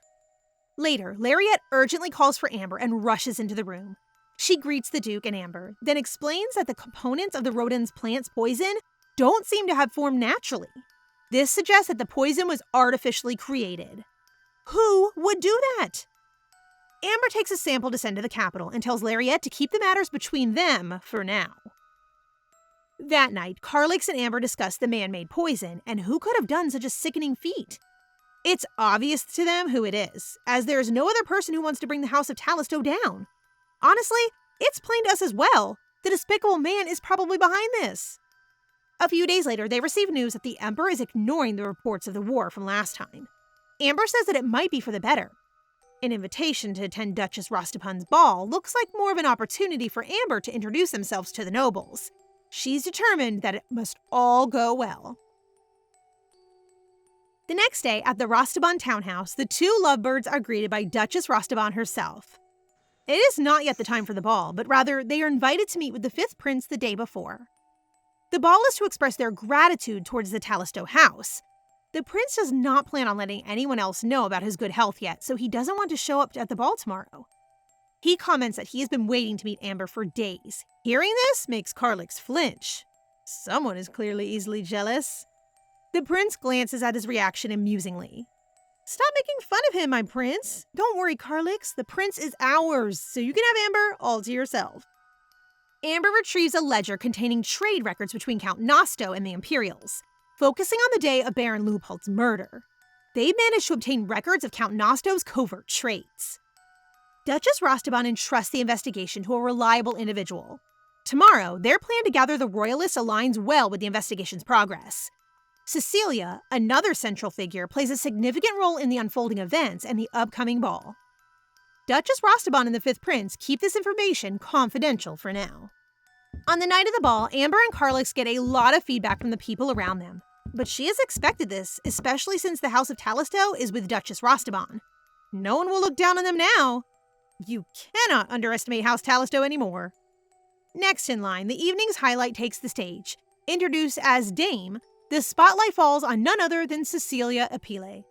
Later, Lariat urgently calls for Amber and rushes into the room. She greets the Duke and Amber, then explains that the components of the rodent's plant's poison don't seem to have formed naturally. This suggests that the poison was artificially created. Who would do that? Amber takes a sample to send to the capital and tells Lariette to keep the matters between them for now. That night, Carlix and Amber discuss the man-made poison and who could have done such a sickening feat. It's obvious to them who it is, as there is no other person who wants to bring the House of Talisto down. Honestly, it's plain to us as well. The despicable man is probably behind this. A few days later, they receive news that the Emperor is ignoring the reports of the war from last time. Amber says that it might be for the better. An invitation to attend Duchess Rostapun's ball looks like more of an opportunity for Amber to introduce themselves to the nobles. She's determined that it must all go well. The next day, at the Rostapun townhouse, the two lovebirds are greeted by Duchess Rostapun herself. It is not yet the time for the ball, but rather they are invited to meet with the fifth prince the day before. The ball is to express their gratitude towards the Talisto house. The prince does not plan on letting anyone else know about his good health yet, so he doesn't want to show up at the ball tomorrow. He comments that he has been waiting to meet Amber for days. Hearing this makes Carlix flinch. Someone is clearly easily jealous. The prince glances at his reaction amusingly. Stop making fun of him, my prince. Don't worry, Carlix. The prince is ours, so you can have Amber all to yourself. Amber retrieves a ledger containing trade records between Count Nosto and the Imperials, focusing on the day of Baron Leopold's murder. They managed to obtain records of Count Nosto's covert trades. Duchess Rostapun entrusts the investigation to a reliable individual. Tomorrow, their plan to gather the royalists aligns well with the investigation's progress. Cecilia, another central figure, plays a significant role in the unfolding events and the upcoming ball. Duchess Rostapun and the Fifth Prince keep this information confidential for now. On the night of the ball, Amber and Carlix get a lot of feedback from the people around them. But she has expected this, especially since the House of Talisto is with Duchess Rostapun. No one will look down on them now. You cannot underestimate House Talisto anymore. Next in line, the evening's highlight takes the stage. Introduced as Dame, the spotlight falls on none other than Cecilia Apile.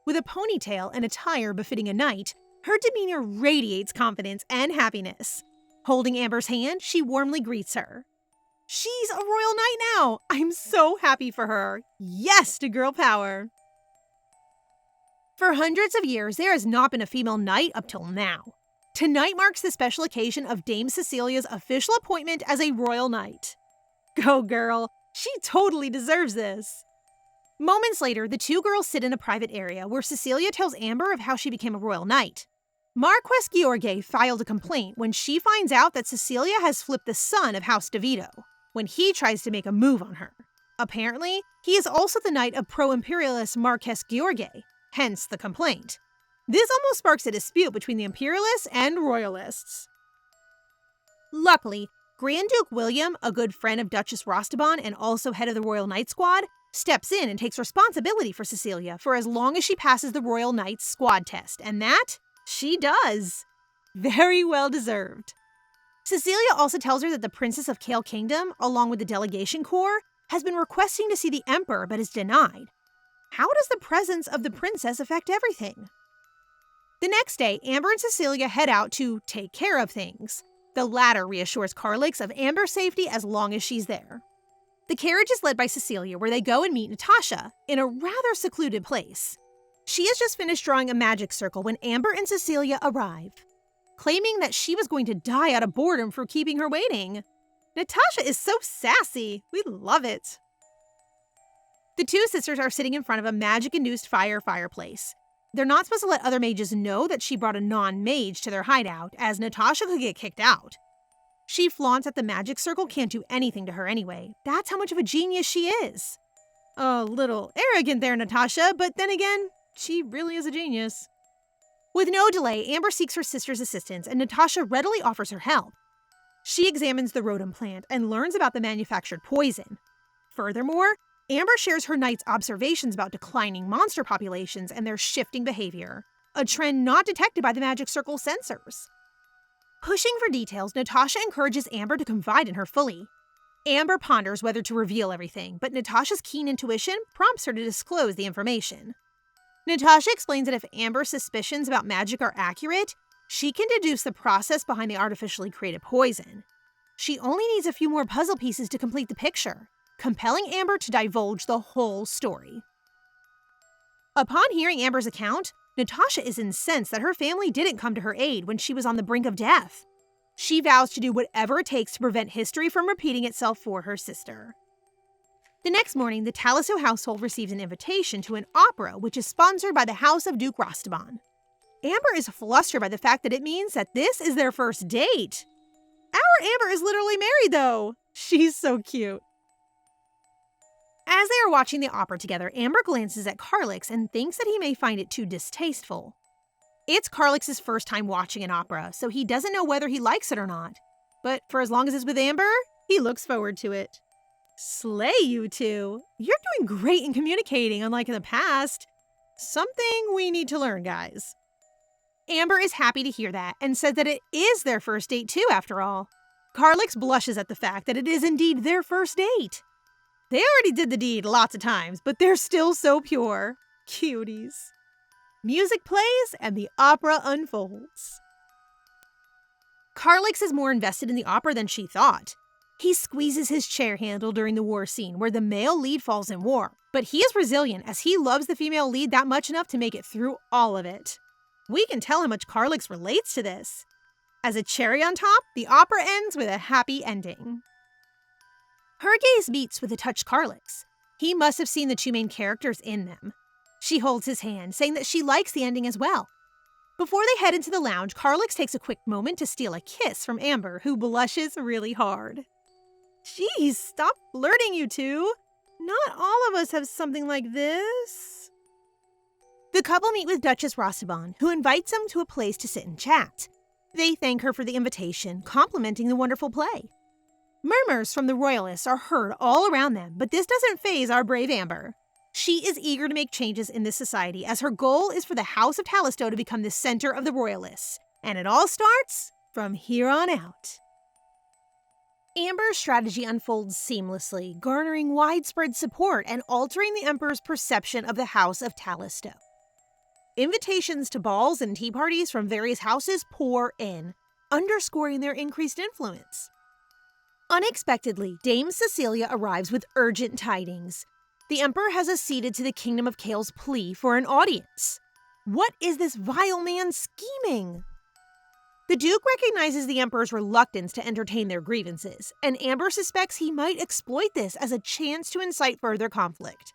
With a ponytail and attire befitting a knight, her demeanor radiates confidence and happiness. Holding Amber's hand, she warmly greets her. She's a royal knight now! I'm so happy for her! Yes to girl power! For hundreds of years, there has not been a female knight up till now. Tonight marks the special occasion of Dame Cecilia's official appointment as a royal knight. Go girl! She totally deserves this. Moments later, the two girls sit in a private area where Cecilia tells Amber of how she became a royal knight. Marquess Gheorghe filed a complaint when she finds out that Cecilia has flipped the son of House DeVito when he tries to make a move on her. Apparently, he is also the knight of pro-imperialist Marquess Gheorghe, hence the complaint. This almost sparks a dispute between the imperialists and royalists. Luckily, Grand Duke William, a good friend of Duchess Rostapun and also head of the Royal Knight Squad, steps in and takes responsibility for Cecilia for as long as she passes the Royal Knights squad test, and that she does. Very well deserved. Cecilia also tells her that the Princess of Kale Kingdom, along with the delegation corps, has been requesting to see the Emperor but is denied. How does the presence of the princess affect everything? The next day, Amber and Cecilia head out to take care of things. The latter reassures Carlix of Amber's safety as long as she's there. The carriage is led by Cecilia, where they go and meet Natasha in a rather secluded place. She has just finished drawing a magic circle when Amber and Cecilia arrive, claiming that she was going to die out of boredom for keeping her waiting. Natasha is so sassy. We love it. The two sisters are sitting in front of a magic-induced fireplace. They're not supposed to let other mages know that she brought a non-mage to their hideout, as Natasha could get kicked out. She flaunts that the magic circle can't do anything to her anyway. That's how much of a genius she is. A little arrogant there, Natasha, but then again, she really is a genius. With no delay, Amber seeks her sister's assistance, and Natasha readily offers her help. She examines the rodent plant and learns about the manufactured poison. Furthermore, Amber shares her knight's observations about declining monster populations and their shifting behavior, a trend not detected by the magic circle sensors. Pushing for details, Natasha encourages Amber to confide in her fully. Amber ponders whether to reveal everything, but Natasha's keen intuition prompts her to disclose the information. Natasha explains that if Amber's suspicions about magic are accurate, She can deduce the process behind the artificially created poison. She only needs a few more puzzle pieces to complete the picture, compelling Amber to divulge the whole story. Upon hearing Amber's account, Natasha is incensed that her family didn't come to her aid when she was on the brink of death. She vows to do whatever it takes to prevent history from repeating itself for her sister. The next morning, the Talisso household receives an invitation to an opera which is sponsored by the House of Duke Rostaban. Amber is flustered by the fact that it means that this is their first date. Our Amber is literally married, though. She's so cute. As they are watching the opera together, Amber glances at Carlix and thinks that he may find it too distasteful. It's Carlix's first time watching an opera, so he doesn't know whether he likes it or not. But for as long as it's with Amber, he looks forward to it. Slay, you two. You're doing great in communicating, unlike in the past. Something we need to learn, guys. Amber is happy to hear that and says that it is their first date too, after all. Carlix blushes at the fact that it is indeed their first date. They already did the deed lots of times, but they're still so pure. Cuties. Music plays and the opera unfolds. Carlix is more invested in the opera than she thought. He squeezes his chair handle during the war scene where the male lead falls in war, but he is resilient as he loves the female lead that much enough to make it through all of it. We can tell how much Carlix relates to this. As a cherry on top, the opera ends with a happy ending. Her gaze meets with a touched Carlix. He must have seen the two main characters in them. She holds his hand, saying that she likes the ending as well. Before they head into the lounge, Carlix takes a quick moment to steal a kiss from Amber, who blushes really hard. Geez, stop flirting, you two. Not all of us have something like this. The couple meet with Duchess Rostaban, who invites them to a place to sit and chat. They thank her for the invitation, complimenting the wonderful play. Murmurs from the royalists are heard all around them, but this doesn't faze our brave Amber. She is eager to make changes in this society, as her goal is for the House of Talisso to become the center of the royalists. And it all starts from here on out. Amber's strategy unfolds seamlessly, garnering widespread support and altering the Emperor's perception of the House of Talisso. Invitations to balls and tea parties from various houses pour in, underscoring their increased influence. Unexpectedly, Dame Cecilia arrives with urgent tidings. The Emperor has acceded to the Kingdom of Kale's plea for an audience. What is this vile man scheming? The Duke recognizes the Emperor's reluctance to entertain their grievances, and Amber suspects he might exploit this as a chance to incite further conflict.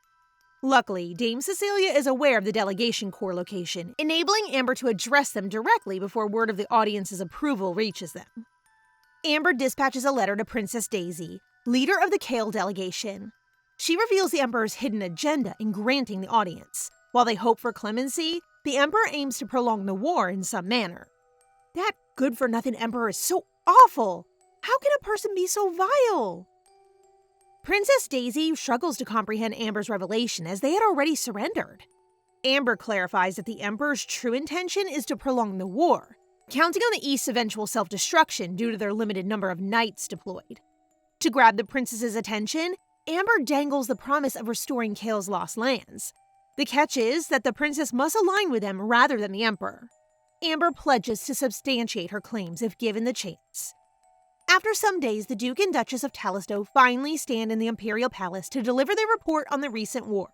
Luckily, Dame Cecilia is aware of the delegation corps location, enabling Amber to address them directly before word of the audience's approval reaches them. Amber dispatches a letter to Princess Daisy, leader of the Kale delegation. She reveals the Emperor's hidden agenda in granting the audience. While they hope for clemency, the Emperor aims to prolong the war in some manner. That good-for-nothing Emperor is so awful! How can a person be so vile? Princess Daisy struggles to comprehend Amber's revelation as they had already surrendered. Amber clarifies that the Emperor's true intention is to prolong the war, counting on the East's eventual self-destruction due to their limited number of knights deployed. To grab the princess's attention, Amber dangles the promise of restoring Kale's lost lands. The catch is that the princess must align with them rather than the Emperor. Amber pledges to substantiate her claims if given the chance. After some days, the Duke and Duchess of Talisso finally stand in the Imperial Palace to deliver their report on the recent war.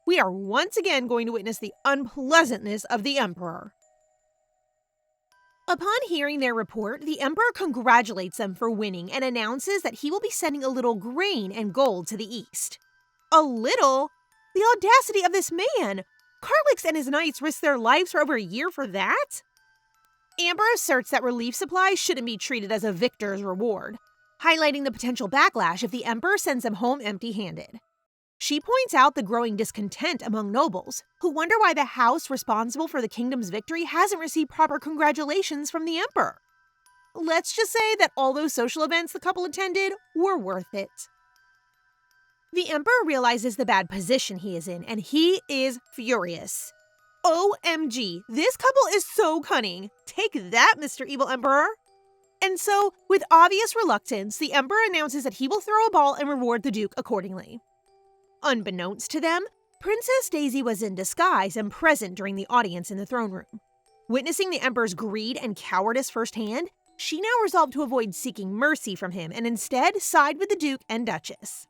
We are once again going to witness the unpleasantness of the Emperor. Upon hearing their report, the Emperor congratulates them for winning and announces that he will be sending a little grain and gold to the east. A little? The audacity of this man! Carlix and his knights risked their lives for over a year for that? Amber asserts that relief supplies shouldn't be treated as a victor's reward, highlighting the potential backlash if the Emperor sends them home empty-handed. She points out the growing discontent among nobles, who wonder why the house responsible for the kingdom's victory hasn't received proper congratulations from the Emperor. Let's just say that all those social events the couple attended were worth it. The Emperor realizes the bad position he is in, and he is furious. OMG, this couple is so cunning. Take that, Mr. Evil Emperor. And so, with obvious reluctance, the Emperor announces that he will throw a ball and reward the Duke accordingly. Unbeknownst to them, Princess Daisy was in disguise and present during the audience in the throne room. Witnessing the emperor's greed and cowardice firsthand, she now resolved to avoid seeking mercy from him and instead side with the duke and duchess.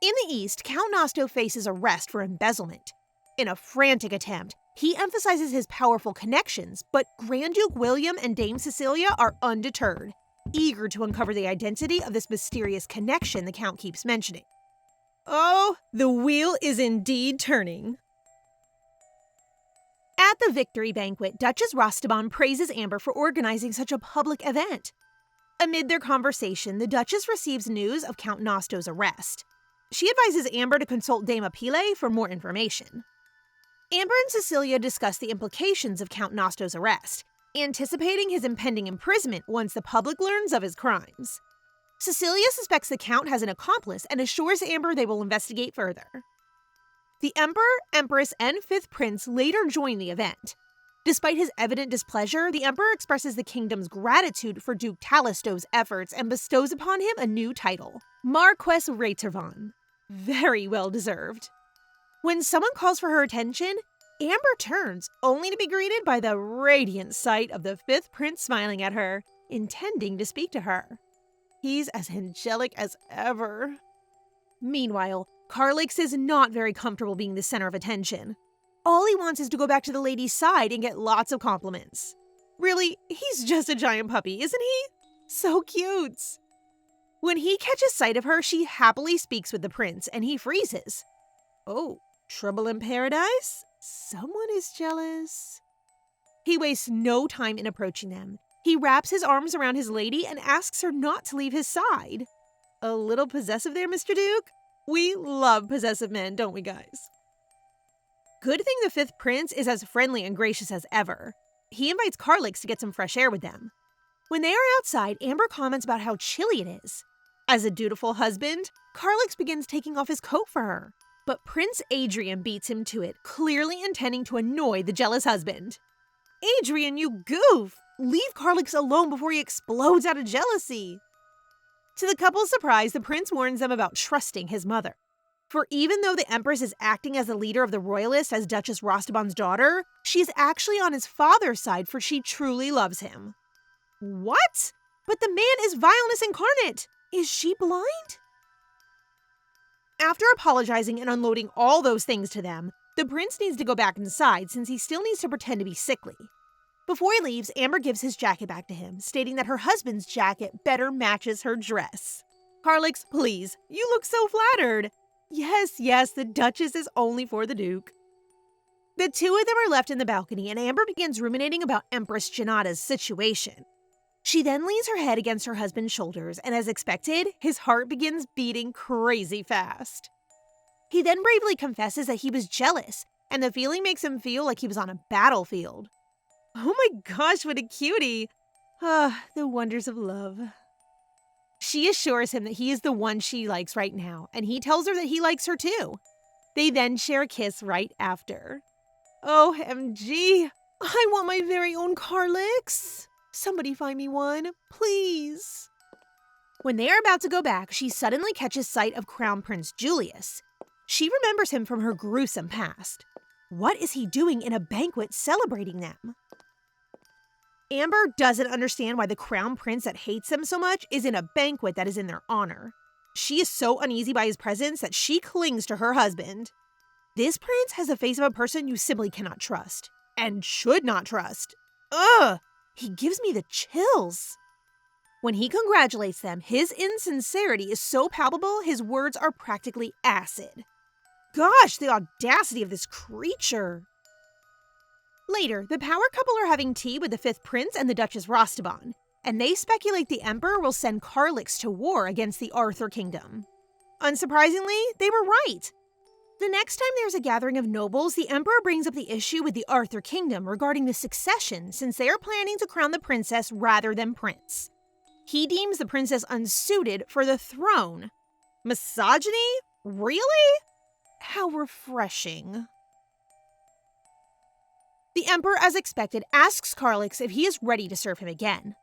In the east, Count Nosto faces arrest for embezzlement. In a frantic attempt, he emphasizes his powerful connections, but Grand Duke William and Dame Cecilia are undeterred, eager to uncover the identity of this mysterious connection the Count keeps mentioning. Oh, the wheel is indeed turning. At the victory banquet, Duchess Rostaban praises Amber for organizing such a public event. Amid their conversation, the Duchess receives news of Count Nosto's arrest. She advises Amber to consult Dame Apile for more information. Amber and Cecilia discuss the implications of Count Nosto's arrest, anticipating his impending imprisonment once the public learns of his crimes. Cecilia suspects the Count has an accomplice and assures Amber they will investigate further. The Emperor, Empress, and Fifth Prince later join the event. Despite his evident displeasure, the Emperor expresses the kingdom's gratitude for Duke Talisto's efforts and bestows upon him a new title, Marquess Reitervan. Very well deserved. When someone calls for her attention, Amber turns, only to be greeted by the radiant sight of the Fifth Prince smiling at her, intending to speak to her. He's as angelic as ever. Meanwhile, Carlix is not very comfortable being the center of attention. All he wants is to go back to the lady's side and get lots of compliments. Really, he's just a giant puppy, isn't he? So cute. When he catches sight of her, she happily speaks with the prince, and he freezes. Oh, trouble in paradise? Someone is jealous. He wastes no time in approaching them. He wraps his arms around his lady and asks her not to leave his side. A little possessive there, Mr. Duke? We love possessive men, don't we, guys? Good thing the Fifth Prince is as friendly and gracious as ever. He invites Carlix to get some fresh air with them. When they are outside, Amber comments about how chilly it is. As a dutiful husband, Carlix begins taking off his coat for her. But Prince Adrian beats him to it, clearly intending to annoy the jealous husband. Adrian, you goof! Leave Carlix alone before he explodes out of jealousy. To the couple's surprise, the prince warns them about trusting his mother. For even though the Empress is acting as the leader of the royalists as Duchess Rostaban's daughter, she is actually on his father's side, for she truly loves him. What? But the man is vileness incarnate! Is she blind? After apologizing and unloading all those things to them, the prince needs to go back inside since he still needs to pretend to be sickly. Before he leaves, Amber gives his jacket back to him, stating that her husband's jacket better matches her dress. Carlix, please, you look so flattered. Yes, the Duchess is only for the Duke. The two of them are left in the balcony, and Amber begins ruminating about Empress Janata's situation. She then leans her head against her husband's shoulders, and as expected, his heart begins beating crazy fast. He then bravely confesses that he was jealous, and the feeling makes him feel like he was on a battlefield. Oh my gosh, what a cutie! Ah, the wonders of love. She assures him that he is the one she likes right now, and he tells her that he likes her too. They then share a kiss right after. OMG! I want my very own Carlix! Somebody find me one, please. When they are about to go back, she suddenly catches sight of Crown Prince Julius. She remembers him from her gruesome past. What is he doing in a banquet celebrating them? Amber doesn't understand why the crown prince that hates them so much is in a banquet that is in their honor. She is so uneasy by his presence that she clings to her husband. This prince has the face of a person you simply cannot trust, and should not trust. Ugh! He gives me the chills. When he congratulates them, his insincerity is so palpable his words are practically acid. Gosh, the audacity of this creature! Later, the power couple are having tea with the Fifth Prince and the Duchess Rostaban, and they speculate the Emperor will send Carlix to war against the Arthur Kingdom. Unsurprisingly, they were right. The next time there's a gathering of nobles, the Emperor brings up the issue with the Arthur Kingdom regarding the succession since they are planning to crown the princess rather than prince. He deems the princess unsuited for the throne. Misogyny? Really? How refreshing. The Emperor, as expected, asks Carlix if he is ready to serve him again.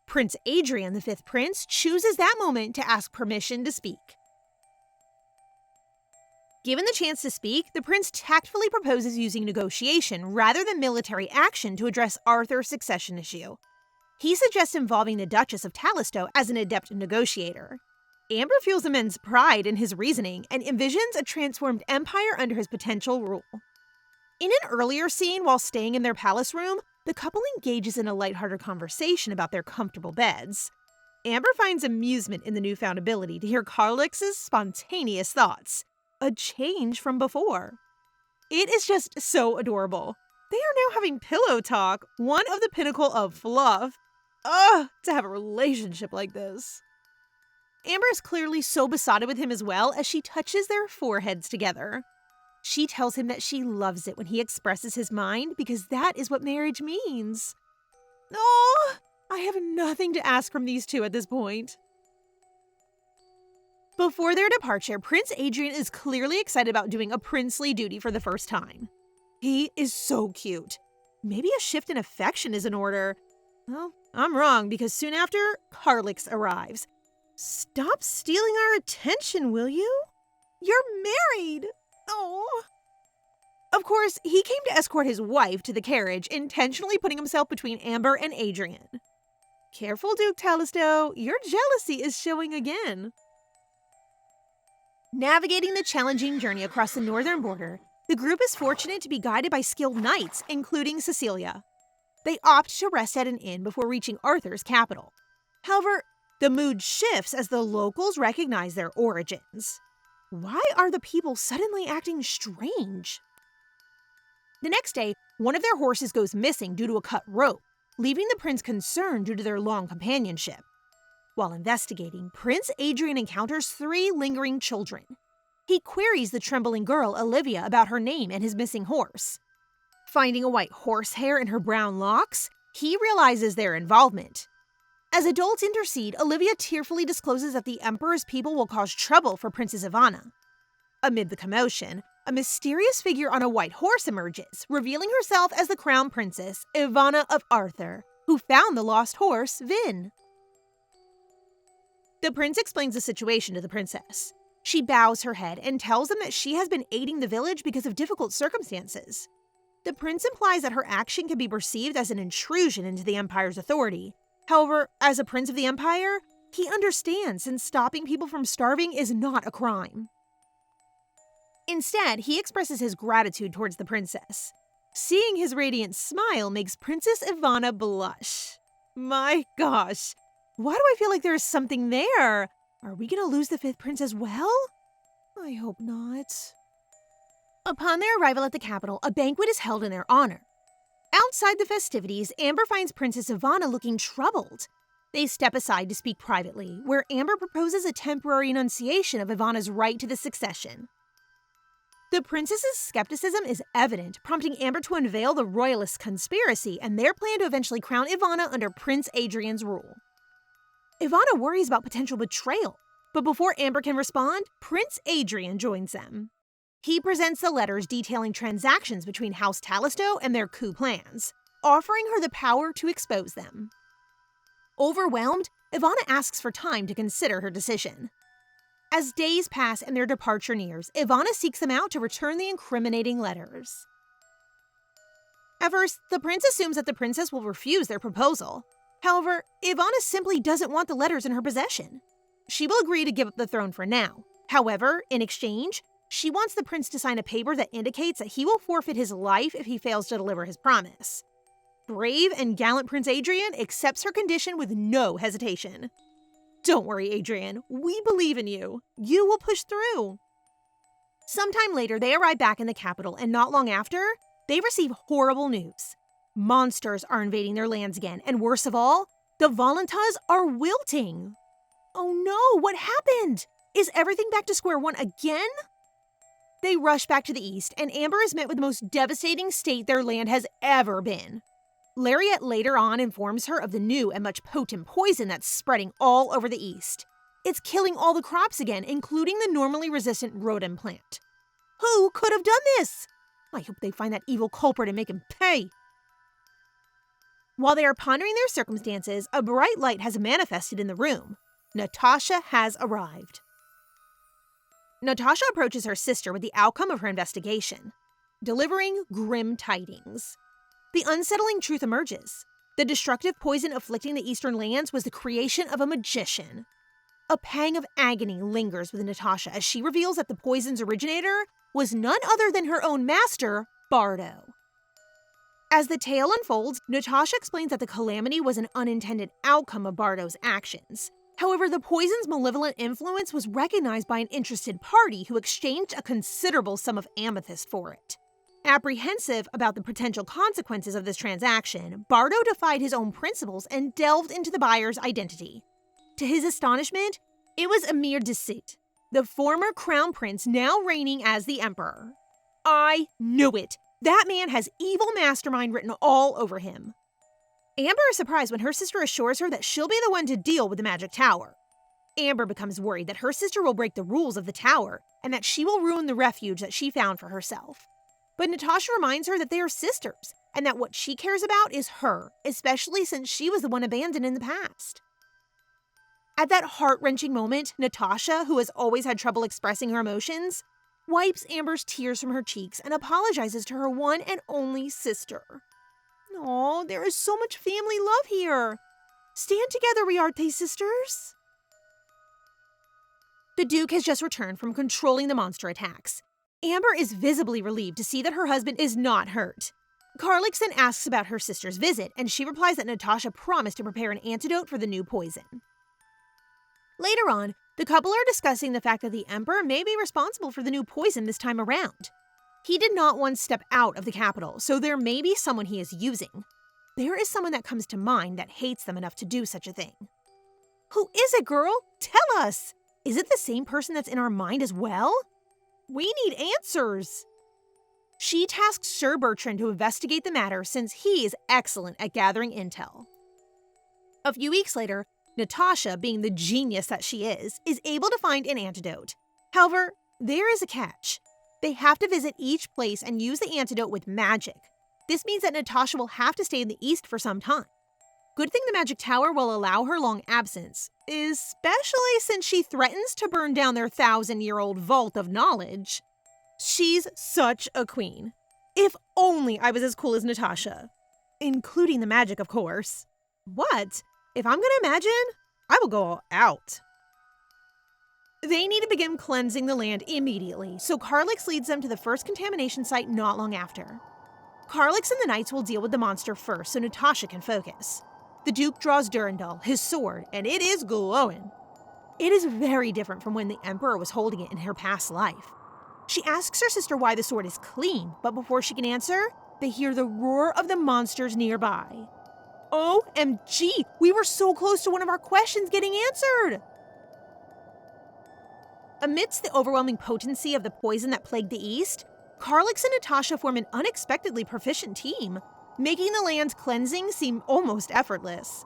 Prince Adrian, the Fifth Prince, chooses that moment to ask permission to speak. Given the chance to speak, the prince tactfully proposes using negotiation rather than military action to address Arthur's succession issue. He suggests involving the Duchess of Talisto as an adept negotiator. Amber feels immense pride in his reasoning and envisions a transformed empire under his potential rule. In an earlier scene, while staying in their palace room, the couple engages in a lighthearted conversation about their comfortable beds. Amber finds amusement in the newfound ability to hear Carlix's spontaneous thoughts, a change from before. It is just so adorable. They are now having pillow talk, one of the pinnacle of fluff. Ugh, to have a relationship like this. Amber is clearly so besotted with him as well as she touches their foreheads together. She tells him that she loves it when he expresses his mind because that is what marriage means. Oh, I have nothing to ask from these two at this point. Before their departure, Prince Adrian is clearly excited about doing a princely duty for the first time. He is so cute. Maybe a shift in affection is in order. Well, I'm wrong because soon after, Carlix arrives. Stop stealing our attention, will you? You're married! Oh. Of course, he came to escort his wife to the carriage, intentionally putting himself between Amber and Adrian. Careful, Duke Talisto, your jealousy is showing again. Navigating the challenging journey across the northern border, the group is fortunate to be guided by skilled knights, including Cecilia. They opt to rest at an inn before reaching Arthur's capital. However, the mood shifts as the locals recognize their origins. Why are the people suddenly acting strange? The next day, one of their horses goes missing due to a cut rope, leaving the prince concerned due to their long companionship. While investigating, Prince Adrian encounters 3 lingering children. He queries the trembling girl, Olivia, about her name and his missing horse. Finding a white horsehair in her brown locks, he realizes their involvement. As adults intercede, Olivia tearfully discloses that the Emperor's people will cause trouble for Princess Ivana. Amid the commotion, a mysterious figure on a white horse emerges, revealing herself as the crown princess, Ivana of Arthur, who found the lost horse, Vin. The prince explains the situation to the princess. She bows her head and tells them that she has been aiding the village because of difficult circumstances. The prince implies that her action can be perceived as an intrusion into the Empire's authority. However, as a prince of the Empire, he understands since stopping people from starving is not a crime. Instead, he expresses his gratitude towards the princess. Seeing his radiant smile makes Princess Ivana blush. My gosh, why do I feel like there is something there? Are we gonna lose the 5th prince as well? I hope not. Upon their arrival at the capital, a banquet is held in their honor. Outside the festivities, Amber finds Princess Ivana looking troubled. They step aside to speak privately, where Amber proposes a temporary enunciation of Ivana's right to the succession. The princess's skepticism is evident, prompting Amber to unveil the royalist conspiracy and their plan to eventually crown Ivana under Prince Adrian's rule. Ivana worries about potential betrayal, but before Amber can respond, Prince Adrian joins them. He presents the letters detailing transactions between House Talisto and their coup plans, offering her the power to expose them. Overwhelmed, Ivana asks for time to consider her decision. As days pass and their departure nears, Ivana seeks them out to return the incriminating letters. At first, the prince assumes that the princess will refuse their proposal. However, Ivana simply doesn't want the letters in her possession. She will agree to give up the throne for now. However, in exchange, she wants the prince to sign a paper that indicates that he will forfeit his life if he fails to deliver his promise. Brave and gallant Prince Adrian accepts her condition with no hesitation. Don't worry, Adrian. We believe in you. You will push through. Sometime later, they arrive back in the capital, and not long after, they receive horrible news. Monsters are invading their lands again, and worst of all, the Volantas are wilting. Oh no, what happened? Is everything back to square one again? They rush back to the east, and Amber is met with the most devastating state their land has ever been. Lariat later on informs her of the new and much potent poison that's spreading all over the east. It's killing all the crops again, including the normally resistant rodent plant. Who could have done this? I hope they find that evil culprit and make him pay. While they are pondering their circumstances, a bright light has manifested in the room. Natasha has arrived. Natasha approaches her sister with the outcome of her investigation, delivering grim tidings. The unsettling truth emerges. The destructive poison afflicting the Eastern lands was the creation of a magician. A pang of agony lingers with Natasha as she reveals that the poison's originator was none other than her own master, Bardo. As the tale unfolds, Natasha explains that the calamity was an unintended outcome of Bardo's actions. However, the poison's malevolent influence was recognized by an interested party who exchanged a considerable sum of amethyst for it. Apprehensive about the potential consequences of this transaction, Bardo defied his own principles and delved into the buyer's identity. To his astonishment, it was a mere deceit, the former crown prince now reigning as the emperor. I knew it! That man has evil mastermind written all over him. Amber is surprised when her sister assures her that she'll be the one to deal with the magic tower. Amber becomes worried that her sister will break the rules of the tower and that she will ruin the refuge that she found for herself. But Natasha reminds her that they are sisters and that what she cares about is her, especially since she was the one abandoned in the past. At that heart-wrenching moment, Natasha, who has always had trouble expressing her emotions, wipes Amber's tears from her cheeks and apologizes to her one and only sister. Aw, there is so much family love here. Stand together, Riarte sisters. The Duke has just returned from controlling the monster attacks. Amber is visibly relieved to see that her husband is not hurt. Carlix then asks about her sister's visit, and she replies that Natasha promised to prepare an antidote for the new poison. Later on, the couple are discussing the fact that the Emperor may be responsible for the new poison this time around. He did not once step out of the capital, so there may be someone he is using. There is someone that comes to mind that hates them enough to do such a thing. Who is it, girl? Tell us! Is it the same person that's in our mind as well? We need answers! She tasks Sir Bertrand to investigate the matter since he is excellent at gathering intel. A few weeks later, Natasha, being the genius that she is able to find an antidote. However, there is a catch. They have to visit each place and use the antidote with magic. This means that Natasha will have to stay in the East for some time. Good thing the magic tower will allow her long absence, especially since she threatens to burn down their 1,000-year-old vault of knowledge. She's such a queen. If only I was as cool as Natasha. Including the magic, of course. What? If I'm gonna imagine, I will go all out. They need to begin cleansing the land immediately, so Carlix leads them to the first contamination site not long after. Carlix and the knights will deal with the monster first so Natasha can focus. The Duke draws Durandal, his sword, and it is glowing. It is very different from when the Emperor was holding it in her past life. She asks her sister why the sword is clean, but before she can answer, they hear the roar of the monsters nearby. OMG, we were so close to one of our questions getting answered! Amidst the overwhelming potency of the poison that plagued the East, Carlix and Natasha form an unexpectedly proficient team, making the land's cleansing seem almost effortless.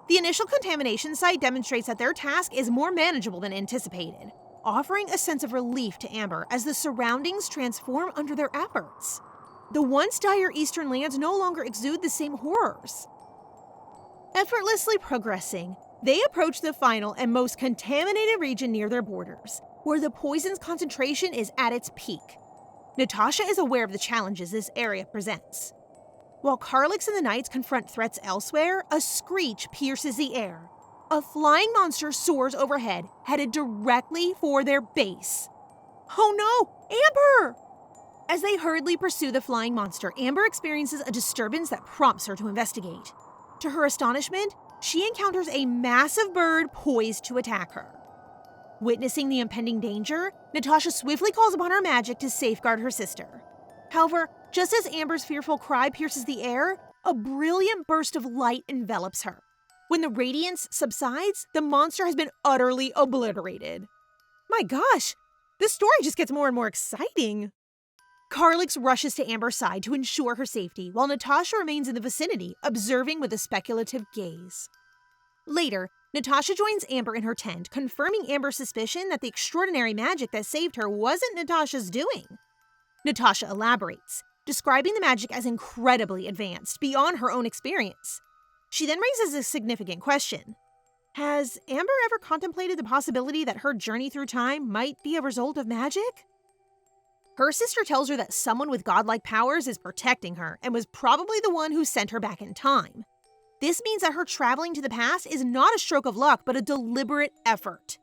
The initial contamination site demonstrates that their task is more manageable than anticipated, offering a sense of relief to Amber as the surroundings transform under their efforts. The once dire Eastern lands no longer exude the same horrors. Effortlessly progressing, they approach the final and most contaminated region near their borders, where the poison's concentration is at its peak. Natasha is aware of the challenges this area presents. While Carlix and the knights confront threats elsewhere, a screech pierces the air. A flying monster soars overhead, headed directly for their base. Oh no! Amber! As they hurriedly pursue the flying monster, Amber experiences a disturbance that prompts her to investigate. To her astonishment, she encounters a massive bird poised to attack her. Witnessing the impending danger, Natasha swiftly calls upon her magic to safeguard her sister. However, just as Amber's fearful cry pierces the air, a brilliant burst of light envelops her. When the radiance subsides, the monster has been utterly obliterated. My gosh, this story just gets more and more exciting. Carlix rushes to Amber's side to ensure her safety, while Natasha remains in the vicinity, observing with a speculative gaze. Later, Natasha joins Amber in her tent, confirming Amber's suspicion that the extraordinary magic that saved her wasn't Natasha's doing. Natasha elaborates, describing the magic as incredibly advanced, beyond her own experience. She then raises a significant question. Has Amber ever contemplated the possibility that her journey through time might be a result of magic? Her sister tells her that someone with godlike powers is protecting her and was probably the one who sent her back in time. This means that her traveling to the past is not a stroke of luck, but a deliberate effort.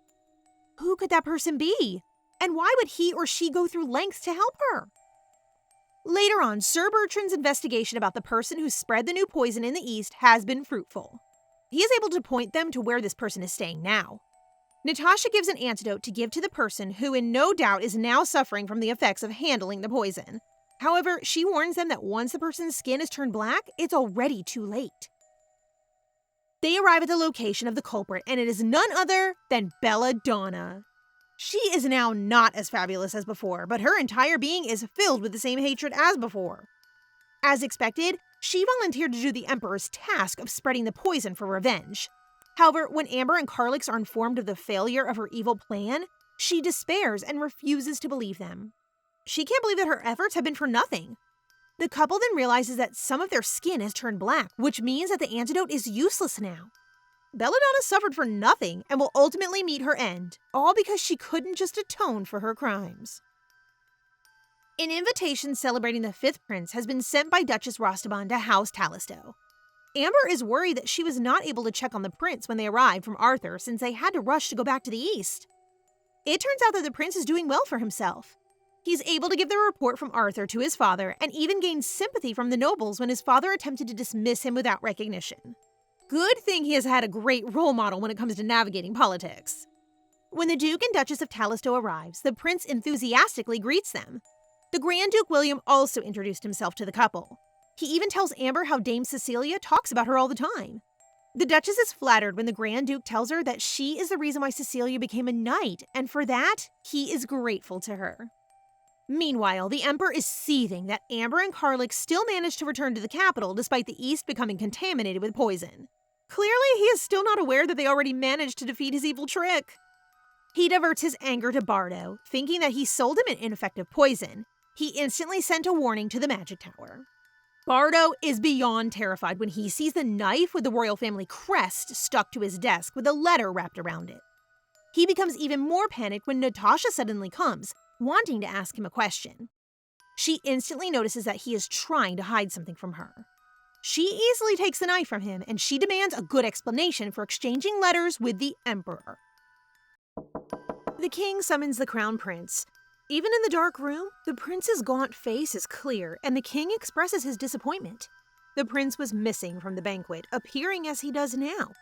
Who could that person be? And why would he or she go through lengths to help her? Later on, Sir Bertrand's investigation about the person who spread the new poison in the East has been fruitful. He is able to point them to where this person is staying now. Natasha gives an antidote to give to the person who in no doubt is now suffering from the effects of handling the poison. However, she warns them that once the person's skin is turned black, it's already too late. They arrive at the location of the culprit, and it is none other than Belladonna. She is now not as fabulous as before, but her entire being is filled with the same hatred as before. As expected, she volunteered to do the Emperor's task of spreading the poison for revenge. However, when Amber and Carlix are informed of the failure of her evil plan, she despairs and refuses to believe them. She can't believe that her efforts have been for nothing. The couple then realizes that some of their skin has turned black, which means that the antidote is useless now. Belladonna suffered for nothing and will ultimately meet her end, all because she couldn't just atone for her crimes. An invitation celebrating the fifth prince has been sent by Duchess Rostaban to House Talisto. Amber is worried that she was not able to check on the prince when they arrived from Arthur since they had to rush to go back to the east. It turns out that the prince is doing well for himself. He's able to give the report from Arthur to his father and even gains sympathy from the nobles when his father attempted to dismiss him without recognition. Good thing he has had a great role model when it comes to navigating politics. When the Duke and Duchess of Talisto arrives, the prince enthusiastically greets them. The Grand Duke William also introduced himself to the couple. He even tells Amber how Dame Cecilia talks about her all the time. The Duchess is flattered when the Grand Duke tells her that she is the reason why Cecilia became a knight, and for that, he is grateful to her. Meanwhile, the Emperor is seething that Amber and Carlix still managed to return to the capital despite the East becoming contaminated with poison. Clearly, he is still not aware that they already managed to defeat his evil trick. He diverts his anger to Bardo, thinking that he sold him an ineffective poison. He instantly sent a warning to the magic tower. Bardo is beyond terrified when he sees the knife with the royal family crest stuck to his desk with a letter wrapped around it. He becomes even more panicked when Natasha suddenly comes, wanting to ask him a question. She instantly notices that he is trying to hide something from her. She easily takes the knife from him, and she demands a good explanation for exchanging letters with the Emperor. The king summons the crown prince. Even in the dark room, the prince's gaunt face is clear, and the king expresses his disappointment. The prince was missing from the banquet, appearing as he does now.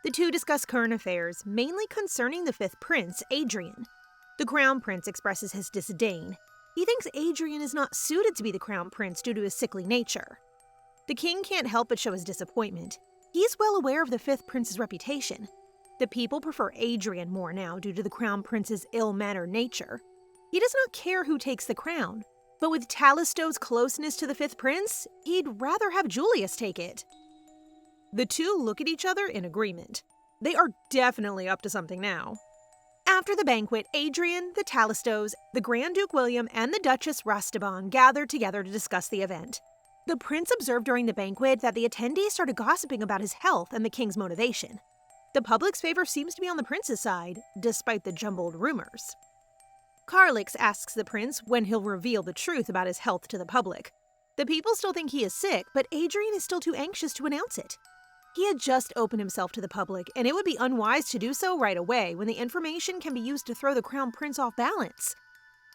The two discuss current affairs, mainly concerning the fifth prince, Adrian. The crown prince expresses his disdain. He thinks Adrian is not suited to be the crown prince due to his sickly nature. The king can't help but show his disappointment. He's well aware of the fifth prince's reputation. The people prefer Adrian more now due to the crown prince's ill-mannered nature. He does not care who takes the crown, but with Talisto's closeness to the fifth prince, he'd rather have Julius take it. The two look at each other in agreement. They are definitely up to something now. After the banquet, Adrian, the Talistos, the Grand Duke William, and the Duchess Rostaban gathered together to discuss the event. The prince observed during the banquet that the attendees started gossiping about his health and the king's motivation. The public's favor seems to be on the prince's side, despite the jumbled rumors. Carlix asks the prince when he'll reveal the truth about his health to the public. The people still think he is sick, but Adrian is still too anxious to announce it. He had just opened himself to the public, and it would be unwise to do so right away when the information can be used to throw the crown prince off balance.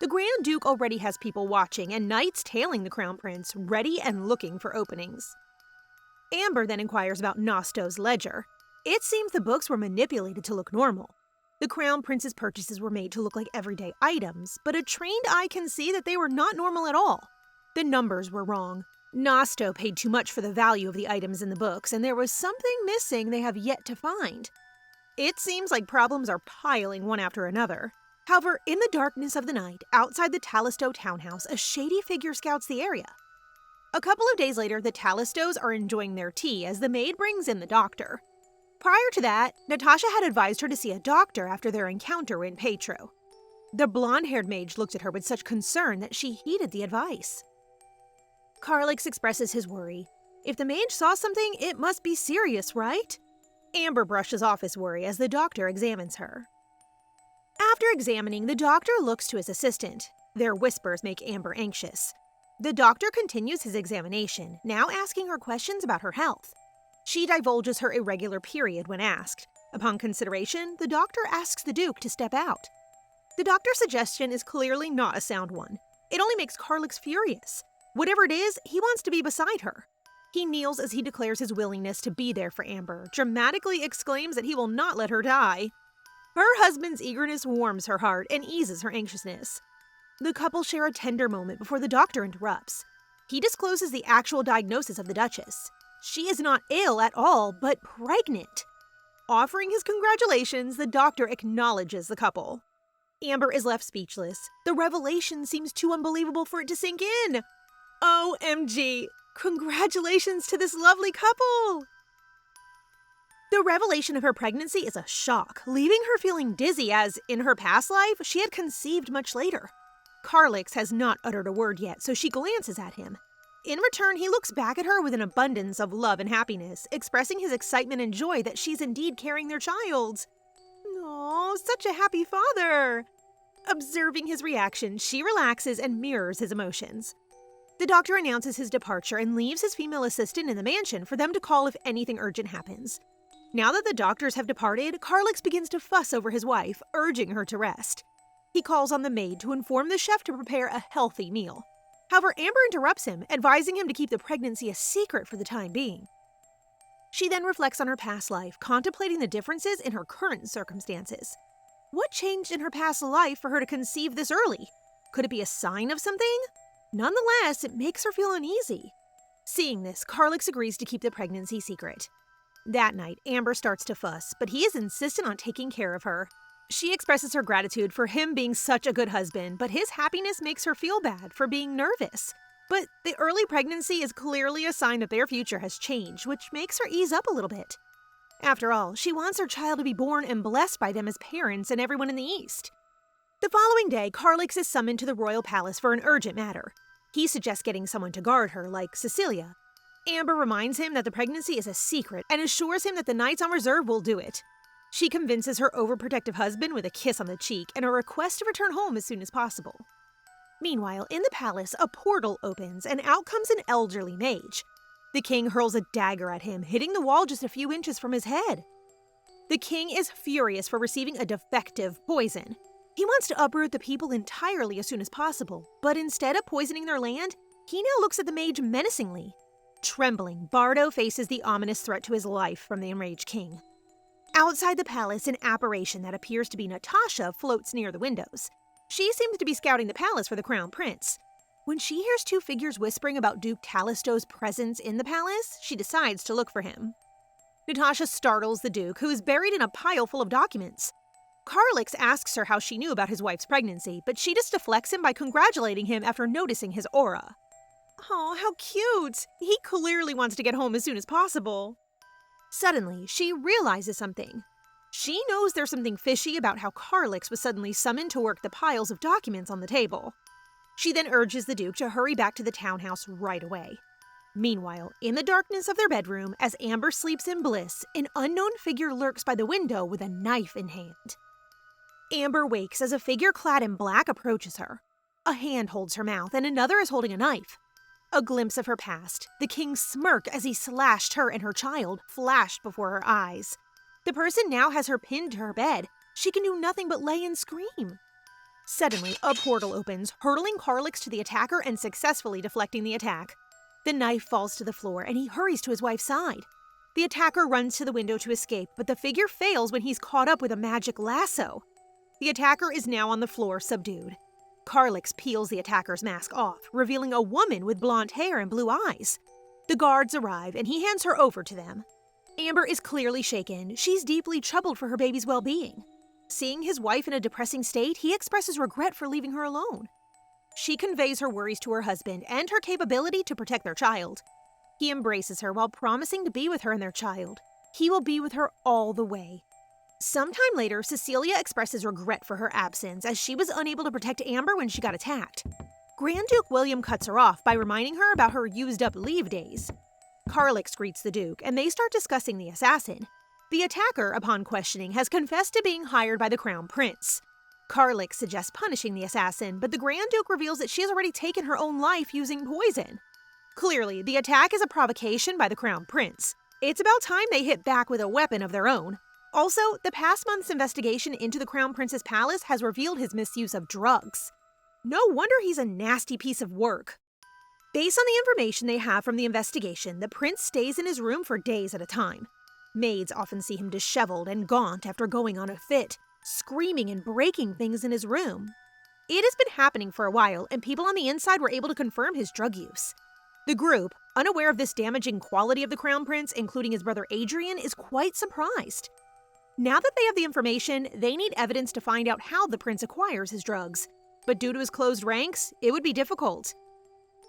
The Grand Duke already has people watching and knights tailing the crown prince, ready and looking for openings. Amber then inquires about Nosto's ledger. It seems the books were manipulated to look normal. The crown prince's purchases were made to look like everyday items, but a trained eye can see that they were not normal at all. The numbers were wrong. Nosto paid too much for the value of the items in the books, and there was something missing they have yet to find. It seems like problems are piling one after another. However, in the darkness of the night, outside the Talisto townhouse, a shady figure scouts the area. A couple of days later, the Talistos are enjoying their tea as the maid brings in the doctor. Prior to that, Natasha had advised her to see a doctor after their encounter in Petro. The blonde-haired mage looked at her with such concern that she heeded the advice. Carlix expresses his worry. If the mage saw something, it must be serious, right? Amber brushes off his worry as the doctor examines her. After examining, the doctor looks to his assistant. Their whispers make Amber anxious. The doctor continues his examination, now asking her questions about her health. She divulges her irregular period when asked. Upon consideration, the doctor asks the Duke to step out. The doctor's suggestion is clearly not a sound one. It only makes Carlix furious. Whatever it is, he wants to be beside her. He kneels as he declares his willingness to be there for Amber, dramatically exclaims that he will not let her die. Her husband's eagerness warms her heart and eases her anxiousness. The couple share a tender moment before the doctor interrupts. He discloses the actual diagnosis of the Duchess. She is not ill at all, but pregnant. Offering his congratulations, the doctor acknowledges the couple. Amber is left speechless. The revelation seems too unbelievable for it to sink in. OMG! Congratulations to this lovely couple! The revelation of her pregnancy is a shock, leaving her feeling dizzy as, in her past life, she had conceived much later. Carlix has not uttered a word yet, so she glances at him. In return, he looks back at her with an abundance of love and happiness, expressing his excitement and joy that she's indeed carrying their child. Aw, such a happy father! Observing his reaction, she relaxes and mirrors his emotions. The doctor announces his departure and leaves his female assistant in the mansion for them to call if anything urgent happens. Now that the doctors have departed, Carlix begins to fuss over his wife, urging her to rest. He calls on the maid to inform the chef to prepare a healthy meal. However, Amber interrupts him, advising him to keep the pregnancy a secret for the time being. She then reflects on her past life, contemplating the differences in her current circumstances. What changed in her past life for her to conceive this early? Could it be a sign of something? Nonetheless, it makes her feel uneasy. Seeing this, Carlix agrees to keep the pregnancy secret. That night, Amber starts to fuss, but he is insistent on taking care of her. She expresses her gratitude for him being such a good husband, but his happiness makes her feel bad for being nervous. But the early pregnancy is clearly a sign that their future has changed, which makes her ease up a little bit. After all, she wants her child to be born and blessed by them as parents and everyone in the East. The following day, Carlix is summoned to the royal palace for an urgent matter. He suggests getting someone to guard her, like Cecilia. Amber reminds him that the pregnancy is a secret and assures him that the Knights on Reserve will do it. She convinces her overprotective husband with a kiss on the cheek and a request to return home as soon as possible. Meanwhile, in the palace, a portal opens and out comes an elderly mage. The king hurls a dagger at him, hitting the wall just a few inches from his head. The king is furious for receiving a defective poison. He wants to uproot the people entirely as soon as possible, but instead of poisoning their land, he now looks at the mage menacingly. Trembling, Bardo faces the ominous threat to his life from the enraged king. Outside the palace, an apparition that appears to be Natasha floats near the windows. She seems to be scouting the palace for the crown prince. When she hears two figures whispering about Duke Talisto's presence in the palace, she decides to look for him. Natasha startles the Duke, who is buried in a pile full of documents. Carlix asks her how she knew about his wife's pregnancy, but she just deflects him by congratulating him after noticing his aura. Oh, how cute! He clearly wants to get home as soon as possible. Suddenly, she realizes something. She knows there's something fishy about how Carlix was suddenly summoned to work the piles of documents on the table. She then urges the Duke to hurry back to the townhouse right away. Meanwhile, in the darkness of their bedroom, as Amber sleeps in bliss, an unknown figure lurks by the window with a knife in hand. Amber wakes as a figure clad in black approaches her. A hand holds her mouth and another is holding a knife. A glimpse of her past, the king's smirk as he slashed her and her child, flashed before her eyes. The person now has her pinned to her bed. She can do nothing but lay and scream. Suddenly, a portal opens, hurtling Carlix to the attacker and successfully deflecting the attack. The knife falls to the floor and he hurries to his wife's side. The attacker runs to the window to escape, but the figure fails when he's caught up with a magic lasso. The attacker is now on the floor, subdued. Carlix peels the attacker's mask off, revealing a woman with blonde hair and blue eyes. The guards arrive, and he hands her over to them. Amber is clearly shaken. She's deeply troubled for her baby's well-being. Seeing his wife in a depressing state, he expresses regret for leaving her alone. She conveys her worries to her husband and her capability to protect their child. He embraces her while promising to be with her and their child. He will be with her all the way. Sometime later, Cecilia expresses regret for her absence as she was unable to protect Amber when she got attacked. Grand Duke William cuts her off by reminding her about her used-up leave days. Carlix greets the Duke, and they start discussing the assassin. The attacker, upon questioning, has confessed to being hired by the Crown Prince. Karlik suggests punishing the assassin, but the Grand Duke reveals that she has already taken her own life using poison. Clearly, the attack is a provocation by the Crown Prince. It's about time they hit back with a weapon of their own. Also, the past month's investigation into the Crown Prince's palace has revealed his misuse of drugs. No wonder he's a nasty piece of work. Based on the information they have from the investigation, the prince stays in his room for days at a time. Maids often see him disheveled and gaunt after going on a fit, screaming and breaking things in his room. It has been happening for a while, and people on the inside were able to confirm his drug use. The group, unaware of this damaging quality of the Crown Prince, including his brother Adrian, is quite surprised. Now that they have the information, they need evidence to find out how the prince acquires his drugs. But due to his closed ranks, it would be difficult.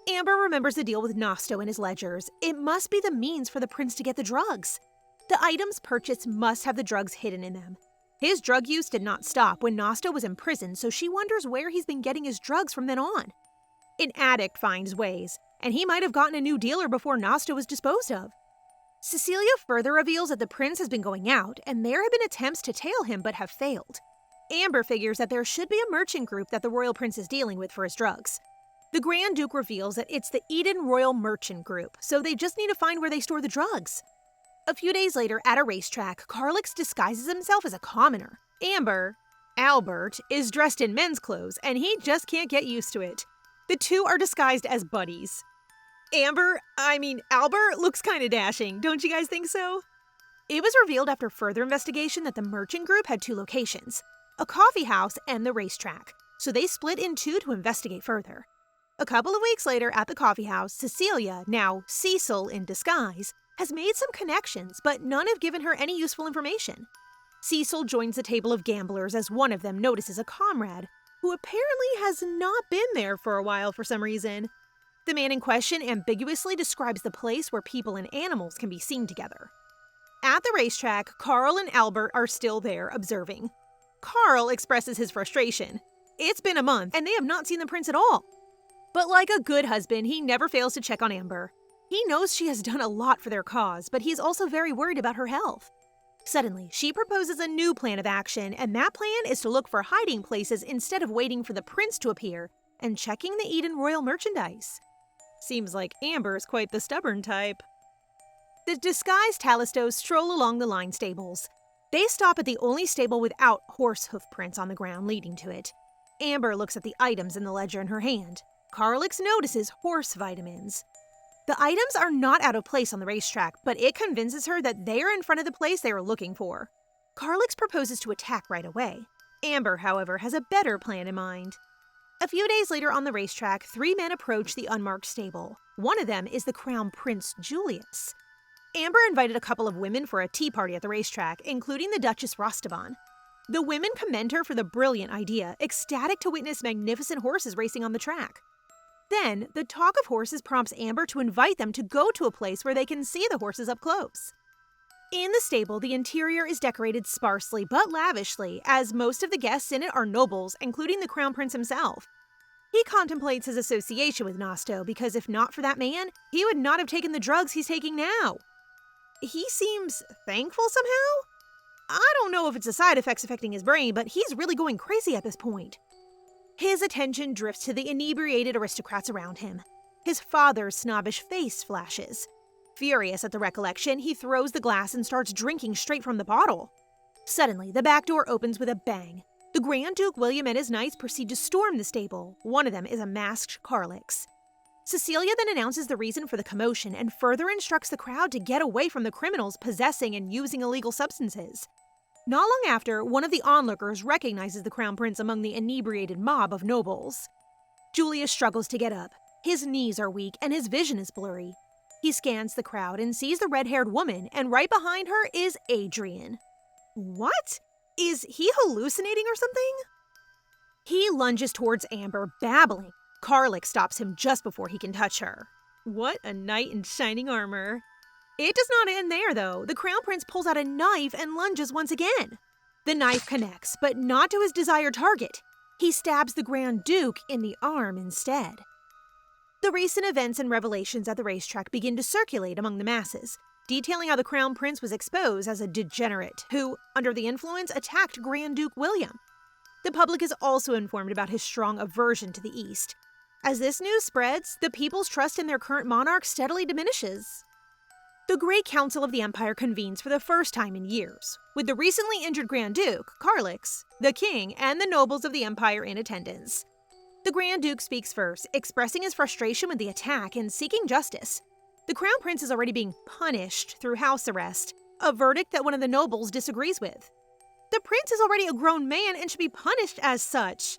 Amber remembers the deal with Nosto in his ledgers. It must be the means for the prince to get the drugs. The items purchased must have the drugs hidden in them. His drug use did not stop when Nosto was in prison, so she wonders where he's been getting his drugs from then on. An addict finds ways, and he might have gotten a new dealer before Nosto was disposed of. Cecilia further reveals that the prince has been going out, and there have been attempts to tail him but have failed. Amber figures that there should be a merchant group that the royal prince is dealing with for his drugs. The Grand Duke reveals that it's the Eden Royal Merchant Group, so they just need to find where they store the drugs. A few days later, at a racetrack, Karlik disguises himself as a commoner. Albert, is dressed in men's clothes, and he just can't get used to it. The two are disguised as buddies. Albert looks kinda dashing, don't you guys think so? It was revealed after further investigation that the merchant group had two locations, a coffee house and the racetrack, so they split in two to investigate further. A couple of weeks later at the coffee house, Cecilia, now Cecil in disguise, has made some connections, but none have given her any useful information. Cecil joins the table of gamblers as one of them notices a comrade, who apparently has not been there for a while for some reason. The man in question ambiguously describes the place where people and animals can be seen together. At the racetrack, Carl and Albert are still there, observing. Carl expresses his frustration. It's been a month, and they have not seen the prince at all. But like a good husband, he never fails to check on Amber. He knows she has done a lot for their cause, but he's also very worried about her health. Suddenly, she proposes a new plan of action, and that plan is to look for hiding places instead of waiting for the prince to appear and checking the Eden Royal merchandise. Seems like Amber's quite the stubborn type. The disguised Talistos stroll along the line stables. They stop at the only stable without horse hoof prints on the ground leading to it. Amber looks at the items in the ledger in her hand. Karlik notices horse vitamins. The items are not out of place on the racetrack, but it convinces her that they are in front of the place they are looking for. Karlik proposes to attack right away. Amber, however, has a better plan in mind. A few days later on the racetrack, three men approach the unmarked stable. One of them is the Crown Prince Julius. Amber invited a couple of women for a tea party at the racetrack, including the Duchess Rostavan. The women commend her for the brilliant idea, ecstatic to witness magnificent horses racing on the track. Then, the talk of horses prompts Amber to invite them to go to a place where they can see the horses up close. In the stable, the interior is decorated sparsely but lavishly, as most of the guests in it are nobles, including the Crown Prince himself. He contemplates his association with Nosto because if not for that man, he would not have taken the drugs he's taking now. He seems thankful somehow? I don't know if it's the side effects affecting his brain, but he's really going crazy at this point. His attention drifts to the inebriated aristocrats around him. His father's snobbish face flashes. Furious at the recollection, he throws the glass and starts drinking straight from the bottle. Suddenly, the back door opens with a bang. The Grand Duke William and his knights proceed to storm the stable. One of them is a masked Karlik. Cecilia then announces the reason for the commotion and further instructs the crowd to get away from the criminals possessing and using illegal substances. Not long after, one of the onlookers recognizes the Crown Prince among the inebriated mob of nobles. Julius struggles to get up. His knees are weak and his vision is blurry. He scans the crowd and sees the red-haired woman, and right behind her is Adrian. What? Is he hallucinating or something? He lunges towards Amber, babbling. Karlik stops him just before he can touch her. What a knight in shining armor. It does not end there, though. The Crown Prince pulls out a knife and lunges once again. The knife connects, but not to his desired target. He stabs the Grand Duke in the arm instead. The recent events and revelations at the racetrack begin to circulate among the masses. detailing how the Crown Prince was exposed as a degenerate who, under the influence, attacked Grand Duke William. The public is also informed about his strong aversion to the East. As this news spreads, the people's trust in their current monarch steadily diminishes. The Great Council of the Empire convenes for the first time in years, with the recently injured Grand Duke, Carlix, the king, and the nobles of the empire in attendance. The Grand Duke speaks first, expressing his frustration with the attack and seeking justice. The Crown Prince is already being punished through house arrest, a verdict that one of the nobles disagrees with. The prince is already a grown man and should be punished as such.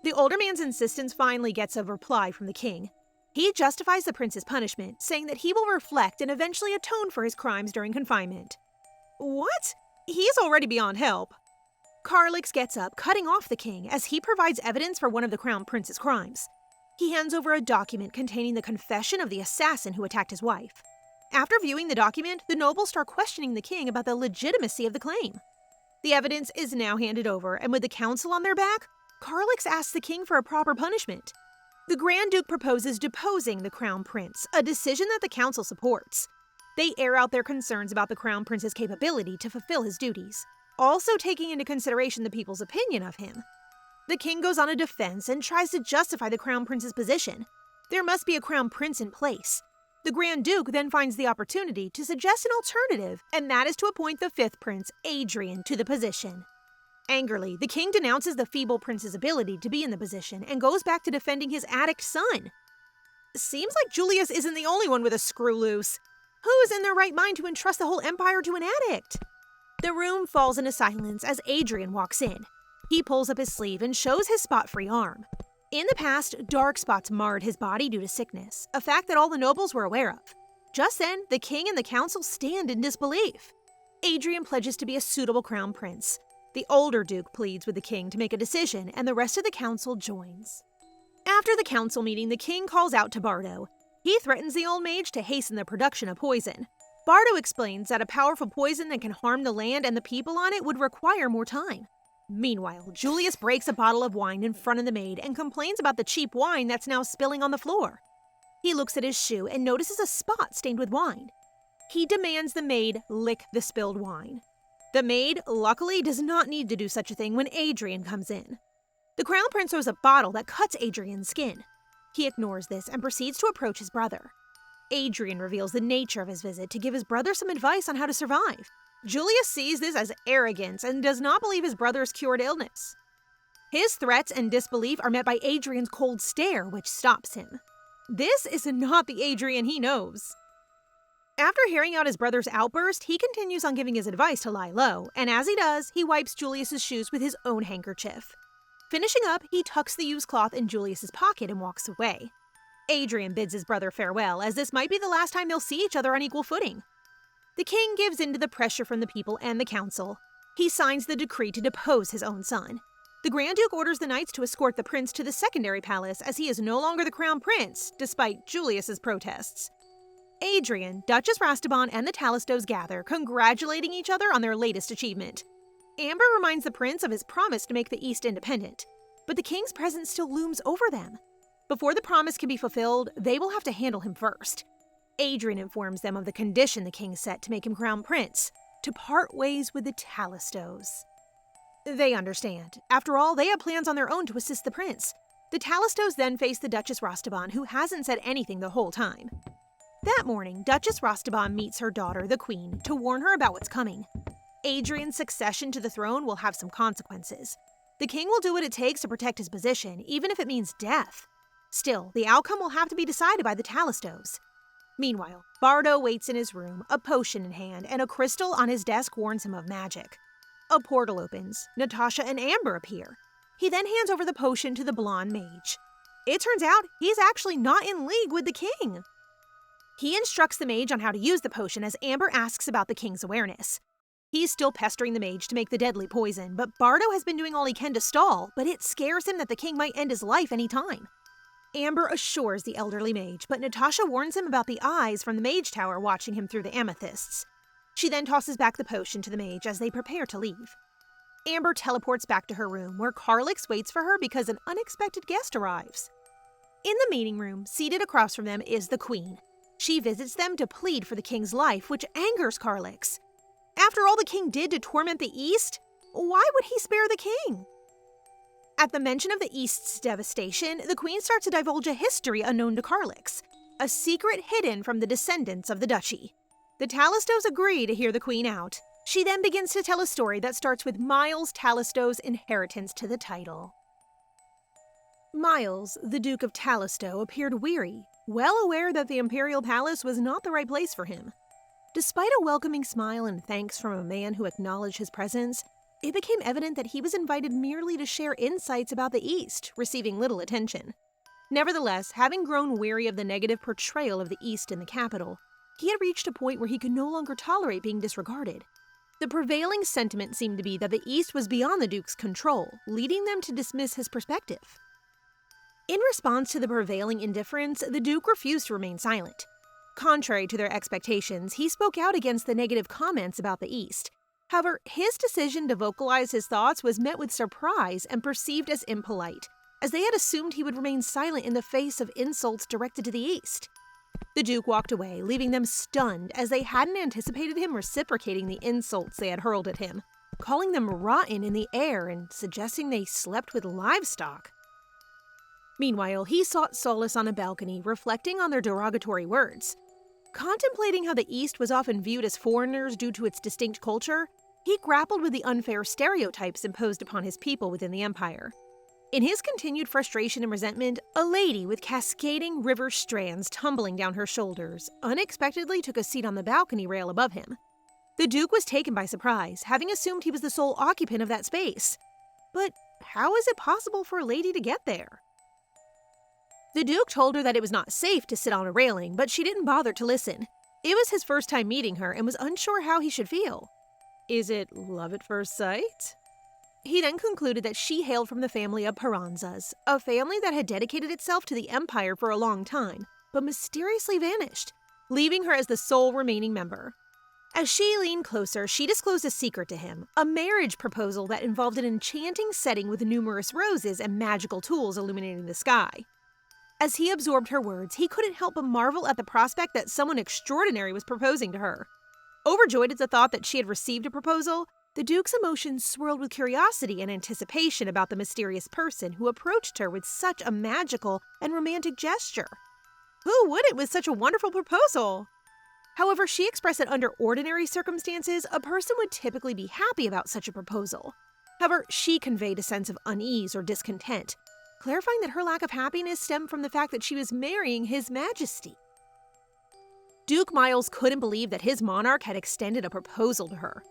The older man's insistence finally gets a reply from the king. He justifies the prince's punishment, saying that he will reflect and eventually atone for his crimes during confinement. What? He's already beyond help. Carlix gets up, cutting off the king as he provides evidence for one of the Crown Prince's crimes. He hands over a document containing the confession of the assassin who attacked his wife. After viewing the document, the nobles start questioning the king about the legitimacy of the claim. The evidence is now handed over, and with the council on their back, Carlix asks the king for a proper punishment. The Grand Duke proposes deposing the Crown Prince, a decision that the council supports. They air out their concerns about the Crown Prince's capability to fulfill his duties, also taking into consideration the people's opinion of him. The king goes on a defense and tries to justify the Crown Prince's position. There must be a Crown Prince in place. The Grand Duke then finds the opportunity to suggest an alternative, and that is to appoint the fifth prince, Adrian, to the position. Angrily, the king denounces the feeble prince's ability to be in the position and goes back to defending his addict son. Seems like Julius isn't the only one with a screw loose. Who's in their right mind to entrust the whole empire to an addict? The room falls into silence as Adrian walks in. He pulls up his sleeve and shows his spot-free arm. In the past, dark spots marred his body due to sickness, a fact that all the nobles were aware of. Just then, the king and the council stand in disbelief. Adrian pledges to be a suitable crown prince. The older duke pleads with the king to make a decision, and the rest of the council joins. After the council meeting, the king calls out to Bardo. He threatens the old mage to hasten the production of poison. Bardo explains that a powerful poison that can harm the land and the people on it would require more time. Meanwhile, Julius breaks a bottle of wine in front of the maid and complains about the cheap wine that's now spilling on the floor. He looks at his shoe and notices a spot stained with wine. He demands the maid lick the spilled wine. The maid, luckily, does not need to do such a thing when Adrian comes in. The Crown Prince throws a bottle that cuts Adrian's skin. He ignores this and proceeds to approach his brother. Adrian reveals the nature of his visit to give his brother some advice on how to survive. Julius sees this as arrogance and does not believe his brother's cured illness. His threats and disbelief are met by Adrian's cold stare, which stops him. This is not the Adrian he knows. After hearing out his brother's outburst, he continues on giving his advice to lie low, and as he does, he wipes Julius's shoes with his own handkerchief. Finishing up, he tucks the used cloth in Julius's pocket and walks away. Adrian bids his brother farewell, as this might be the last time they'll see each other on equal footing. The king gives in to the pressure from the people and the council. He signs the decree to depose his own son. The Grand Duke orders the knights to escort the prince to the secondary palace as he is no longer the crown prince, despite Julius's protests. Adrian, Duchess Rastaban, and the Talastos gather, congratulating each other on their latest achievement. Amber reminds the prince of his promise to make the East independent, but the king's presence still looms over them. Before the promise can be fulfilled, they will have to handle him first. Adrian informs them of the condition the king set to make him crown prince, to part ways with the Talastos. They understand. After all, they have plans on their own to assist the prince. The Talastos then face the Duchess Rastaban, who hasn't said anything the whole time. That morning, Duchess Rastaban meets her daughter, the queen, to warn her about what's coming. Adrian's succession to the throne will have some consequences. The king will do what it takes to protect his position, even if it means death. Still, the outcome will have to be decided by the Talastos. Meanwhile, Bardo waits in his room, a potion in hand, and a crystal on his desk warns him of magic. A portal opens. Natasha and Amber appear. He then hands over the potion to the blonde mage. It turns out he's actually not in league with the king. He instructs the mage on how to use the potion as Amber asks about the king's awareness. He's still pestering the mage to make the deadly poison, but Bardo has been doing all he can to stall, but it scares him that the king might end his life any time. Amber assures the elderly mage, but Natasha warns him about the eyes from the mage tower watching him through the amethysts. She then tosses back the potion to the mage as they prepare to leave. Amber teleports back to her room, where Carlix waits for her because an unexpected guest arrives. In the meeting room, seated across from them, is the queen. She visits them to plead for the king's life, which angers Carlix. After all the king did to torment the East, why would he spare the king? At the mention of the East's devastation, the queen starts to divulge a history unknown to Carlix, a secret hidden from the descendants of the duchy. The Talistows agree to hear the queen out. She then begins to tell a story that starts with Miles Talistow's inheritance to the title. Miles, the Duke of Talistow, appeared weary, well aware that the imperial palace was not the right place for him. Despite a welcoming smile and thanks from a man who acknowledged his presence, it became evident that he was invited merely to share insights about the East, receiving little attention. Nevertheless, having grown weary of the negative portrayal of the East in the capital, he had reached a point where he could no longer tolerate being disregarded. The prevailing sentiment seemed to be that the East was beyond the Duke's control, leading them to dismiss his perspective. In response to the prevailing indifference, the Duke refused to remain silent. Contrary to their expectations, he spoke out against the negative comments about the East. However, his decision to vocalize his thoughts was met with surprise and perceived as impolite, as they had assumed he would remain silent in the face of insults directed to the East. The Duke walked away, leaving them stunned as they hadn't anticipated him reciprocating the insults they had hurled at him, calling them rotten in the air and suggesting they slept with livestock. Meanwhile, he sought solace on a balcony, reflecting on their derogatory words. Contemplating how the East was often viewed as foreigners due to its distinct culture, he grappled with the unfair stereotypes imposed upon his people within the empire. In his continued frustration and resentment, a lady with cascading river strands tumbling down her shoulders unexpectedly took a seat on the balcony rail above him. The Duke was taken by surprise, having assumed he was the sole occupant of that space. But how is it possible for a lady to get there? The Duke told her that it was not safe to sit on a railing, but she didn't bother to listen. It was his first time meeting her and was unsure how he should feel. Is it love at first sight? He then concluded that she hailed from the family of Paranzas, a family that had dedicated itself to the empire for a long time, but mysteriously vanished, leaving her as the sole remaining member. As she leaned closer, she disclosed a secret to him, a marriage proposal that involved an enchanting setting with numerous roses and magical tools illuminating the sky. As he absorbed her words, he couldn't help but marvel at the prospect that someone extraordinary was proposing to her. Overjoyed at the thought that she had received a proposal, the Duke's emotions swirled with curiosity and anticipation about the mysterious person who approached her with such a magical and romantic gesture. Who wouldn't with such a wonderful proposal? However, she expressed that under ordinary circumstances, a person would typically be happy about such a proposal. However, she conveyed a sense of unease or discontent, clarifying that her lack of happiness stemmed from the fact that she was marrying His Majesty. Duke Miles couldn't believe that his monarch had extended a proposal to her.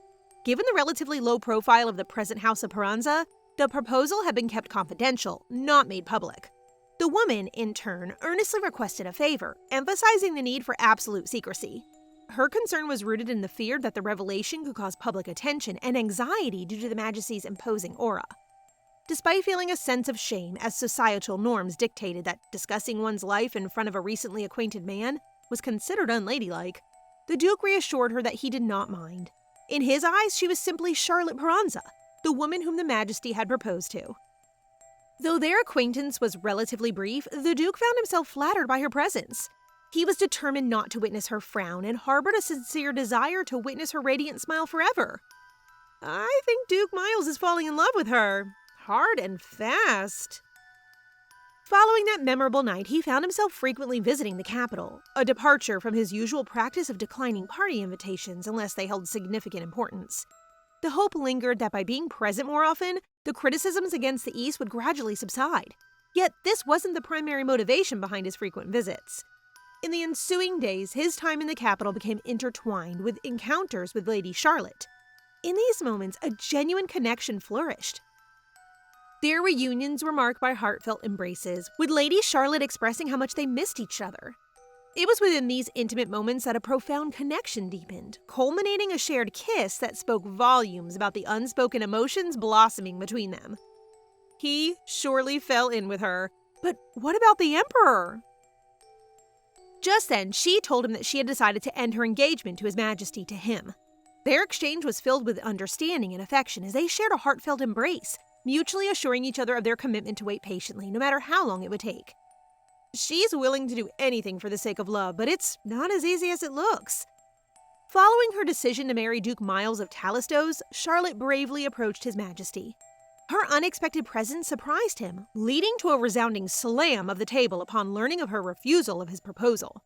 Given the relatively low profile of the present House of Paranza, the proposal had been kept confidential, not made public. The woman, in turn, earnestly requested a favor, emphasizing the need for absolute secrecy. Her concern was rooted in the fear that the revelation could cause public attention and anxiety due to the Majesty's imposing aura. Despite feeling a sense of shame as societal norms dictated that discussing one's life in front of a recently acquainted man was considered unladylike, the Duke reassured her that he did not mind. In his eyes, she was simply Charlotte Paranza, the woman whom the Majesty had proposed to. Though their acquaintance was relatively brief, the Duke found himself flattered by her presence. He was determined not to witness her frown and harbored a sincere desire to witness her radiant smile forever. I think Duke Miles is falling in love with her. Hard and fast. Following that memorable night, he found himself frequently visiting the capital, a departure from his usual practice of declining party invitations unless they held significant importance. The hope lingered that by being present more often, the criticisms against the East would gradually subside. Yet this wasn't the primary motivation behind his frequent visits. In the ensuing days, his time in the capital became intertwined with encounters with Lady Charlotte. In these moments, a genuine connection flourished. Their reunions were marked by heartfelt embraces, with Lady Charlotte expressing how much they missed each other. It was within these intimate moments that a profound connection deepened, culminating a shared kiss that spoke volumes about the unspoken emotions blossoming between them. He surely fell in with her, but what about the Emperor? Just then, she told him that she had decided to end her engagement to His Majesty to him. Their exchange was filled with understanding and affection as they shared a heartfelt embrace, mutually assuring each other of their commitment to wait patiently, no matter how long it would take. She's willing to do anything for the sake of love, but it's not as easy as it looks. Following her decision to marry Duke Miles of Talastos, Charlotte bravely approached His Majesty. Her unexpected presence surprised him, leading to a resounding slam of the table upon learning of her refusal of his proposal.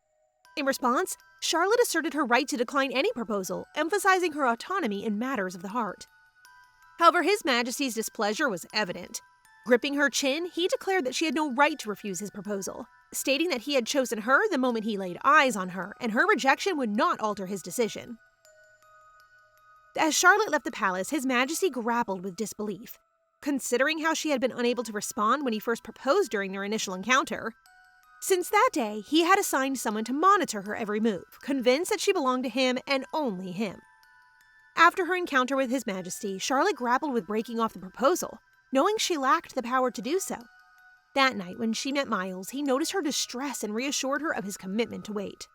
In response, Charlotte asserted her right to decline any proposal, emphasizing her autonomy in matters of the heart. However, His Majesty's displeasure was evident. Gripping her chin, he declared that she had no right to refuse his proposal, stating that he had chosen her the moment he laid eyes on her, and her rejection would not alter his decision. As Charlotte left the palace, His Majesty grappled with disbelief. Considering how she had been unable to respond when he first proposed during their initial encounter. Since that day, he had assigned someone to monitor her every move, convinced that she belonged to him and only him. After her encounter with His Majesty, Charlotte grappled with breaking off the proposal, knowing she lacked the power to do so. That night, when she met Miles, he noticed her distress and reassured her of his commitment to wait.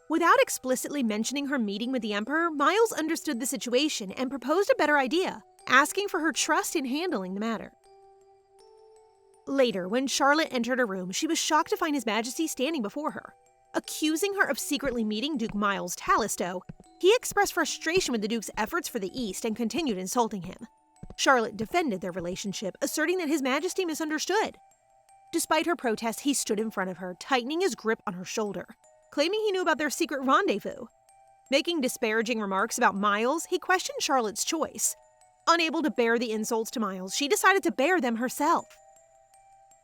Without explicitly mentioning her meeting with the Emperor, Miles understood the situation and proposed a better idea, asking for her trust in handling the matter. Later, when Charlotte entered her room, she was shocked to find His Majesty standing before her. Accusing her of secretly meeting Duke Miles Talisto, he expressed frustration with the Duke's efforts for the East and continued insulting him. Charlotte defended their relationship, asserting that His Majesty misunderstood. Despite her protest, he stood in front of her, tightening his grip on her shoulder, claiming he knew about their secret rendezvous. Making disparaging remarks about Miles, he questioned Charlotte's choice. Unable to bear the insults to Miles, she decided to bear them herself.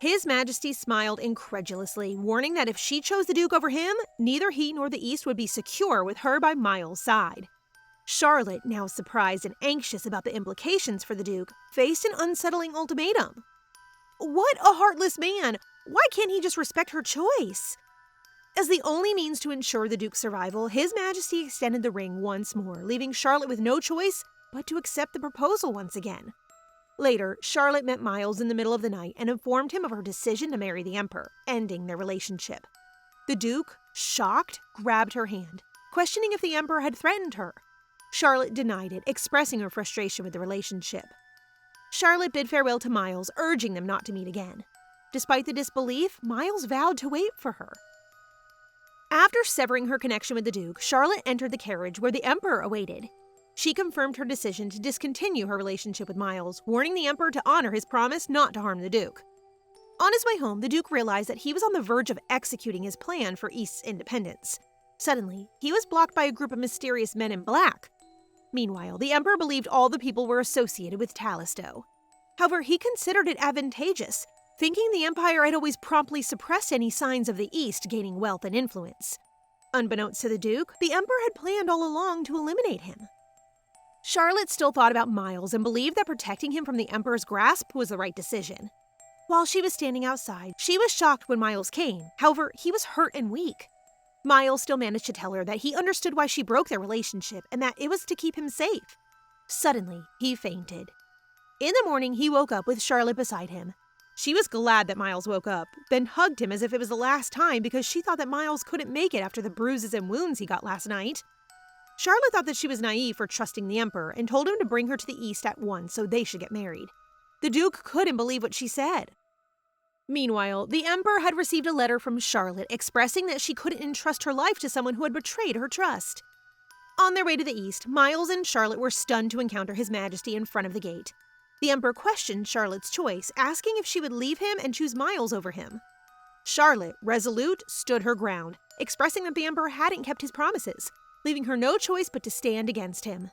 His Majesty smiled incredulously, warning that if she chose the Duke over him, neither he nor the East would be secure with her by Miles' side. Charlotte, now surprised and anxious about the implications for the Duke, faced an unsettling ultimatum. What a heartless man! Why can't he just respect her choice? As the only means to ensure the Duke's survival, His Majesty extended the ring once more, leaving Charlotte with no choice but to accept the proposal once again. Later, Charlotte met Miles in the middle of the night and informed him of her decision to marry the Emperor, ending their relationship. The Duke, shocked, grabbed her hand, questioning if the Emperor had threatened her. Charlotte denied it, expressing her frustration with the relationship. Charlotte bid farewell to Miles, urging them not to meet again. Despite the disbelief, Miles vowed to wait for her. After severing her connection with the Duke, Charlotte entered the carriage where the Emperor awaited. She confirmed her decision to discontinue her relationship with Miles, warning the Emperor to honor his promise not to harm the Duke. On his way home, the Duke realized that he was on the verge of executing his plan for East's independence. Suddenly, he was blocked by a group of mysterious men in black. Meanwhile, the Emperor believed all the people were associated with Talisto. However, he considered it advantageous, thinking the Empire had always promptly suppressed any signs of the East gaining wealth and influence. Unbeknownst to the Duke, the Emperor had planned all along to eliminate him. Charlotte still thought about Miles and believed that protecting him from the Emperor's grasp was the right decision. While she was standing outside, she was shocked when Miles came. However, he was hurt and weak. Miles still managed to tell her that he understood why she broke their relationship and that it was to keep him safe. Suddenly, he fainted. In the morning, he woke up with Charlotte beside him. She was glad that Miles woke up, then hugged him as if it was the last time because she thought that Miles couldn't make it after the bruises and wounds he got last night. Charlotte thought that she was naive for trusting the Emperor and told him to bring her to the East at once so they should get married. The Duke couldn't believe what she said. Meanwhile, the Emperor had received a letter from Charlotte expressing that she couldn't entrust her life to someone who had betrayed her trust. On their way to the East, Miles and Charlotte were stunned to encounter His Majesty in front of the gate. The Emperor questioned Charlotte's choice, asking if she would leave him and choose Miles over him. Charlotte, resolute, stood her ground, expressing that the Emperor hadn't kept his promises, leaving her no choice but to stand against him.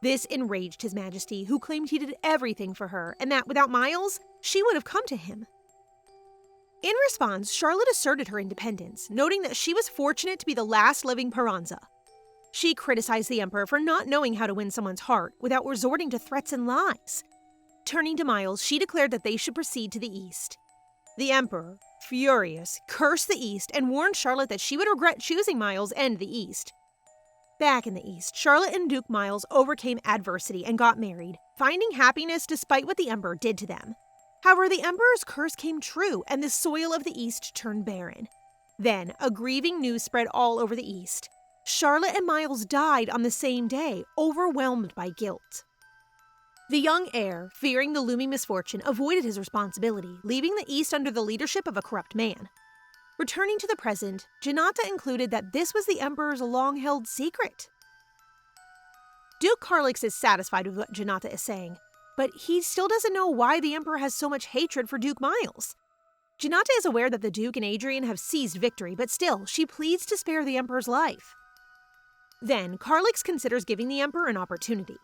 This enraged His Majesty, who claimed he did everything for her and that without Miles, she would have come to him. In response, Charlotte asserted her independence, noting that she was fortunate to be the last living Peranza. She criticized the Emperor for not knowing how to win someone's heart without resorting to threats and lies. Turning to Miles, she declared that they should proceed to the East. The Emperor, furious, cursed the East and warned Charlotte that she would regret choosing Miles and the East. Back in the East, Charlotte and Duke Miles overcame adversity and got married, finding happiness despite what the Emperor did to them. However, the Emperor's curse came true and the soil of the East turned barren. Then, a grieving news spread all over the East. Charlotte and Miles died on the same day, overwhelmed by guilt. The young heir, fearing the looming misfortune, avoided his responsibility, leaving the East under the leadership of a corrupt man. Returning to the present, Janata included that this was the Emperor's long-held secret. Duke Carlix is satisfied with what Janata is saying, but he still doesn't know why the Emperor has so much hatred for Duke Miles. Janata is aware that the Duke and Adrian have seized victory, but still, she pleads to spare the Emperor's life. Then, Carlix considers giving the Emperor an opportunity.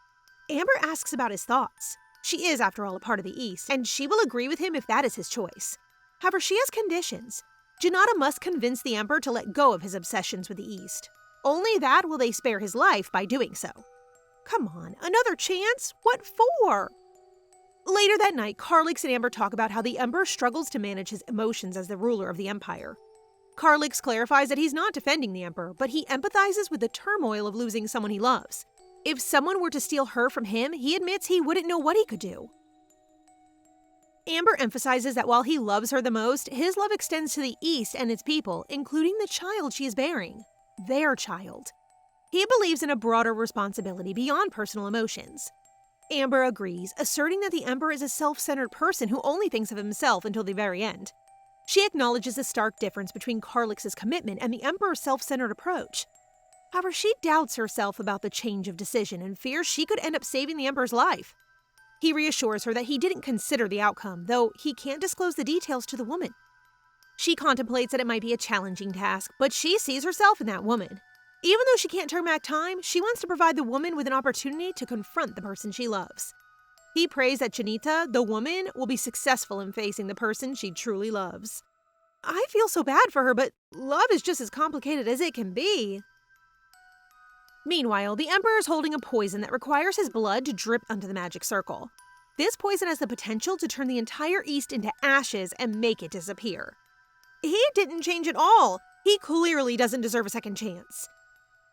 Amber asks about his thoughts. She is, after all, a part of the East, and she will agree with him if that is his choice. However, she has conditions. Janata must convince the Emperor to let go of his obsessions with the East. Only that will they spare his life by doing so. Come on, another chance? What for? Later that night, Carlix and Amber talk about how the Emperor struggles to manage his emotions as the ruler of the Empire. Carlix clarifies that he's not defending the Emperor, but he empathizes with the turmoil of losing someone he loves. If someone were to steal her from him, he admits he wouldn't know what he could do. Amber emphasizes that while he loves her the most, his love extends to the East and its people, including the child she is bearing. Their child. He believes in a broader responsibility beyond personal emotions. Amber agrees, asserting that the Emperor is a self-centered person who only thinks of himself until the very end. She acknowledges the stark difference between Carlix's commitment and the Emperor's self-centered approach. However, she doubts herself about the change of decision and fears she could end up saving the Emperor's life. He reassures her that he didn't consider the outcome, though he can't disclose the details to the woman. She contemplates that it might be a challenging task, but she sees herself in that woman. Even though she can't turn back time, she wants to provide the woman with an opportunity to confront the person she loves. He prays that Janita, the woman, will be successful in facing the person she truly loves. I feel so bad for her, but love is just as complicated as it can be. Meanwhile, the Emperor is holding a poison that requires his blood to drip onto the magic circle. This poison has the potential to turn the entire East into ashes and make it disappear. He didn't change at all. He clearly doesn't deserve a second chance.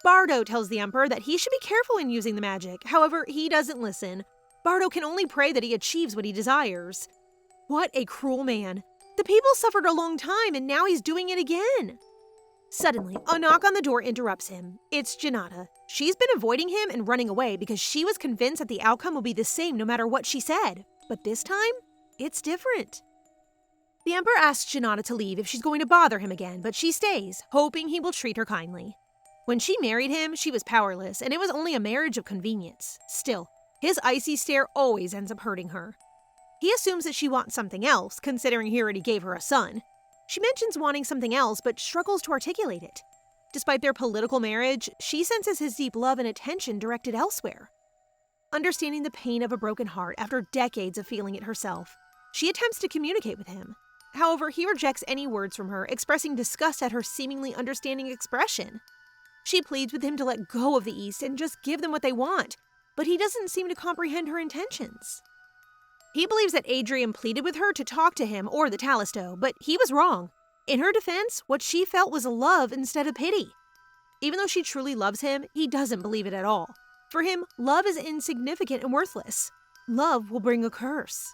Bardo tells the Emperor that he should be careful in using the magic. However, he doesn't listen. Bardo can only pray that he achieves what he desires. What a cruel man. The people suffered a long time, and now he's doing it again. Suddenly, a knock on the door interrupts him. It's Janata. She's been avoiding him and running away because she was convinced that the outcome will be the same no matter what she said. But this time, it's different. The Emperor asks Janata to leave if she's going to bother him again, but she stays, hoping he will treat her kindly. When she married him, she was powerless, and it was only a marriage of convenience. Still, his icy stare always ends up hurting her. He assumes that she wants something else, considering he already gave her a son. She mentions wanting something else, but struggles to articulate it. Despite their political marriage, she senses his deep love and attention directed elsewhere. Understanding the pain of a broken heart after decades of feeling it herself, she attempts to communicate with him. However, he rejects any words from her, expressing disgust at her seemingly understanding expression. She pleads with him to let go of the East and just give them what they want, but he doesn't seem to comprehend her intentions. He believes that Adrian pleaded with her to talk to him or the Talisto, but he was wrong. In her defense, what she felt was love instead of pity. Even though she truly loves him, he doesn't believe it at all. For him, love is insignificant and worthless. Love will bring a curse.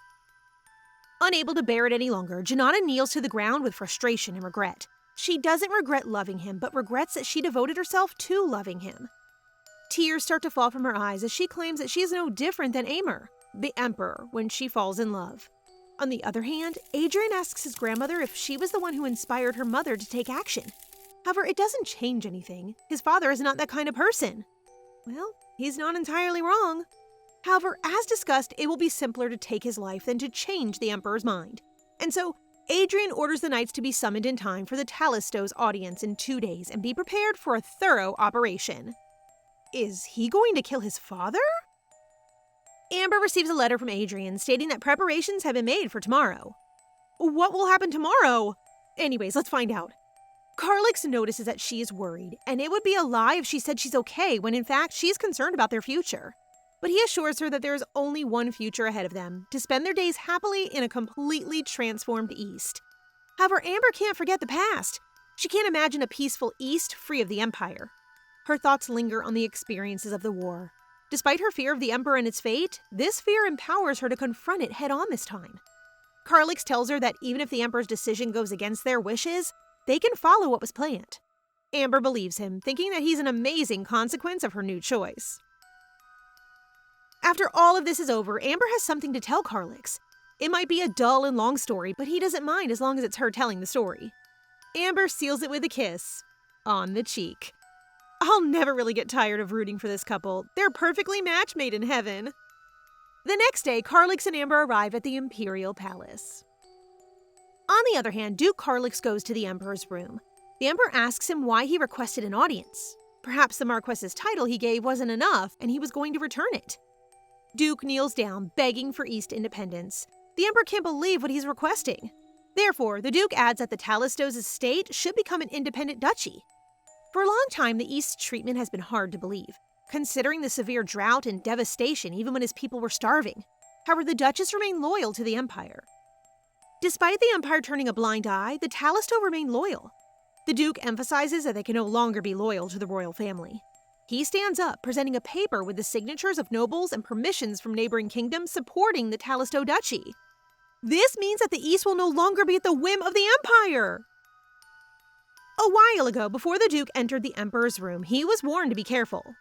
Unable to bear it any longer, Janata kneels to the ground with frustration and regret. She doesn't regret loving him, but regrets that she devoted herself to loving him. Tears start to fall from her eyes as she claims that she is no different than Amor, the Emperor, when she falls in love. On the other hand, Adrian asks his grandmother if she was the one who inspired her mother to take action. However, it doesn't change anything. His father is not that kind of person. Well, he's not entirely wrong. However, as discussed, it will be simpler to take his life than to change the Emperor's mind. And so, Adrian orders the knights to be summoned in time for the Talisto's audience in 2 days and be prepared for a thorough operation. Is he going to kill his father? Amber receives a letter from Adrian stating that preparations have been made for tomorrow. What will happen tomorrow? Anyways, let's find out. Carlix notices that she is worried, and it would be a lie if she said she's okay when in fact she's concerned about their future. But he assures her that there is only one future ahead of them, to spend their days happily in a completely transformed East. However, Amber can't forget the past. She can't imagine a peaceful East free of the Empire. Her thoughts linger on the experiences of the war. Despite her fear of the Emperor and its fate, this fear empowers her to confront it head-on this time. Carlix tells her that even if the Emperor's decision goes against their wishes, they can follow what was planned. Amber believes him, thinking that he's an amazing consequence of her new choice. After all of this is over, Amber has something to tell Carlix. It might be a dull and long story, but he doesn't mind as long as it's her telling the story. Amber seals it with a kiss on the cheek. I'll never really get tired of rooting for this couple. They're perfectly match made in heaven. The next day, Carlix and Amber arrive at the Imperial Palace. On the other hand, Duke Carlix goes to the Emperor's room. The Emperor asks him why he requested an audience. Perhaps the Marquess's title he gave wasn't enough, and he was going to return it. Duke kneels down, begging for East independence. The Emperor can't believe what he's requesting. Therefore, the Duke adds that the Talastos estate should become an independent duchy. For a long time, the East's treatment has been hard to believe, considering the severe drought and devastation even when his people were starving. However, the Duchess remained loyal to the Empire. Despite the Empire turning a blind eye, the Talasto remained loyal. The Duke emphasizes that they can no longer be loyal to the royal family. He stands up, presenting a paper with the signatures of nobles and permissions from neighboring kingdoms supporting the Talasto Duchy. This means that the East will no longer be at the whim of the Empire! A while ago, before the Duke entered the Emperor's room, he was warned to be careful.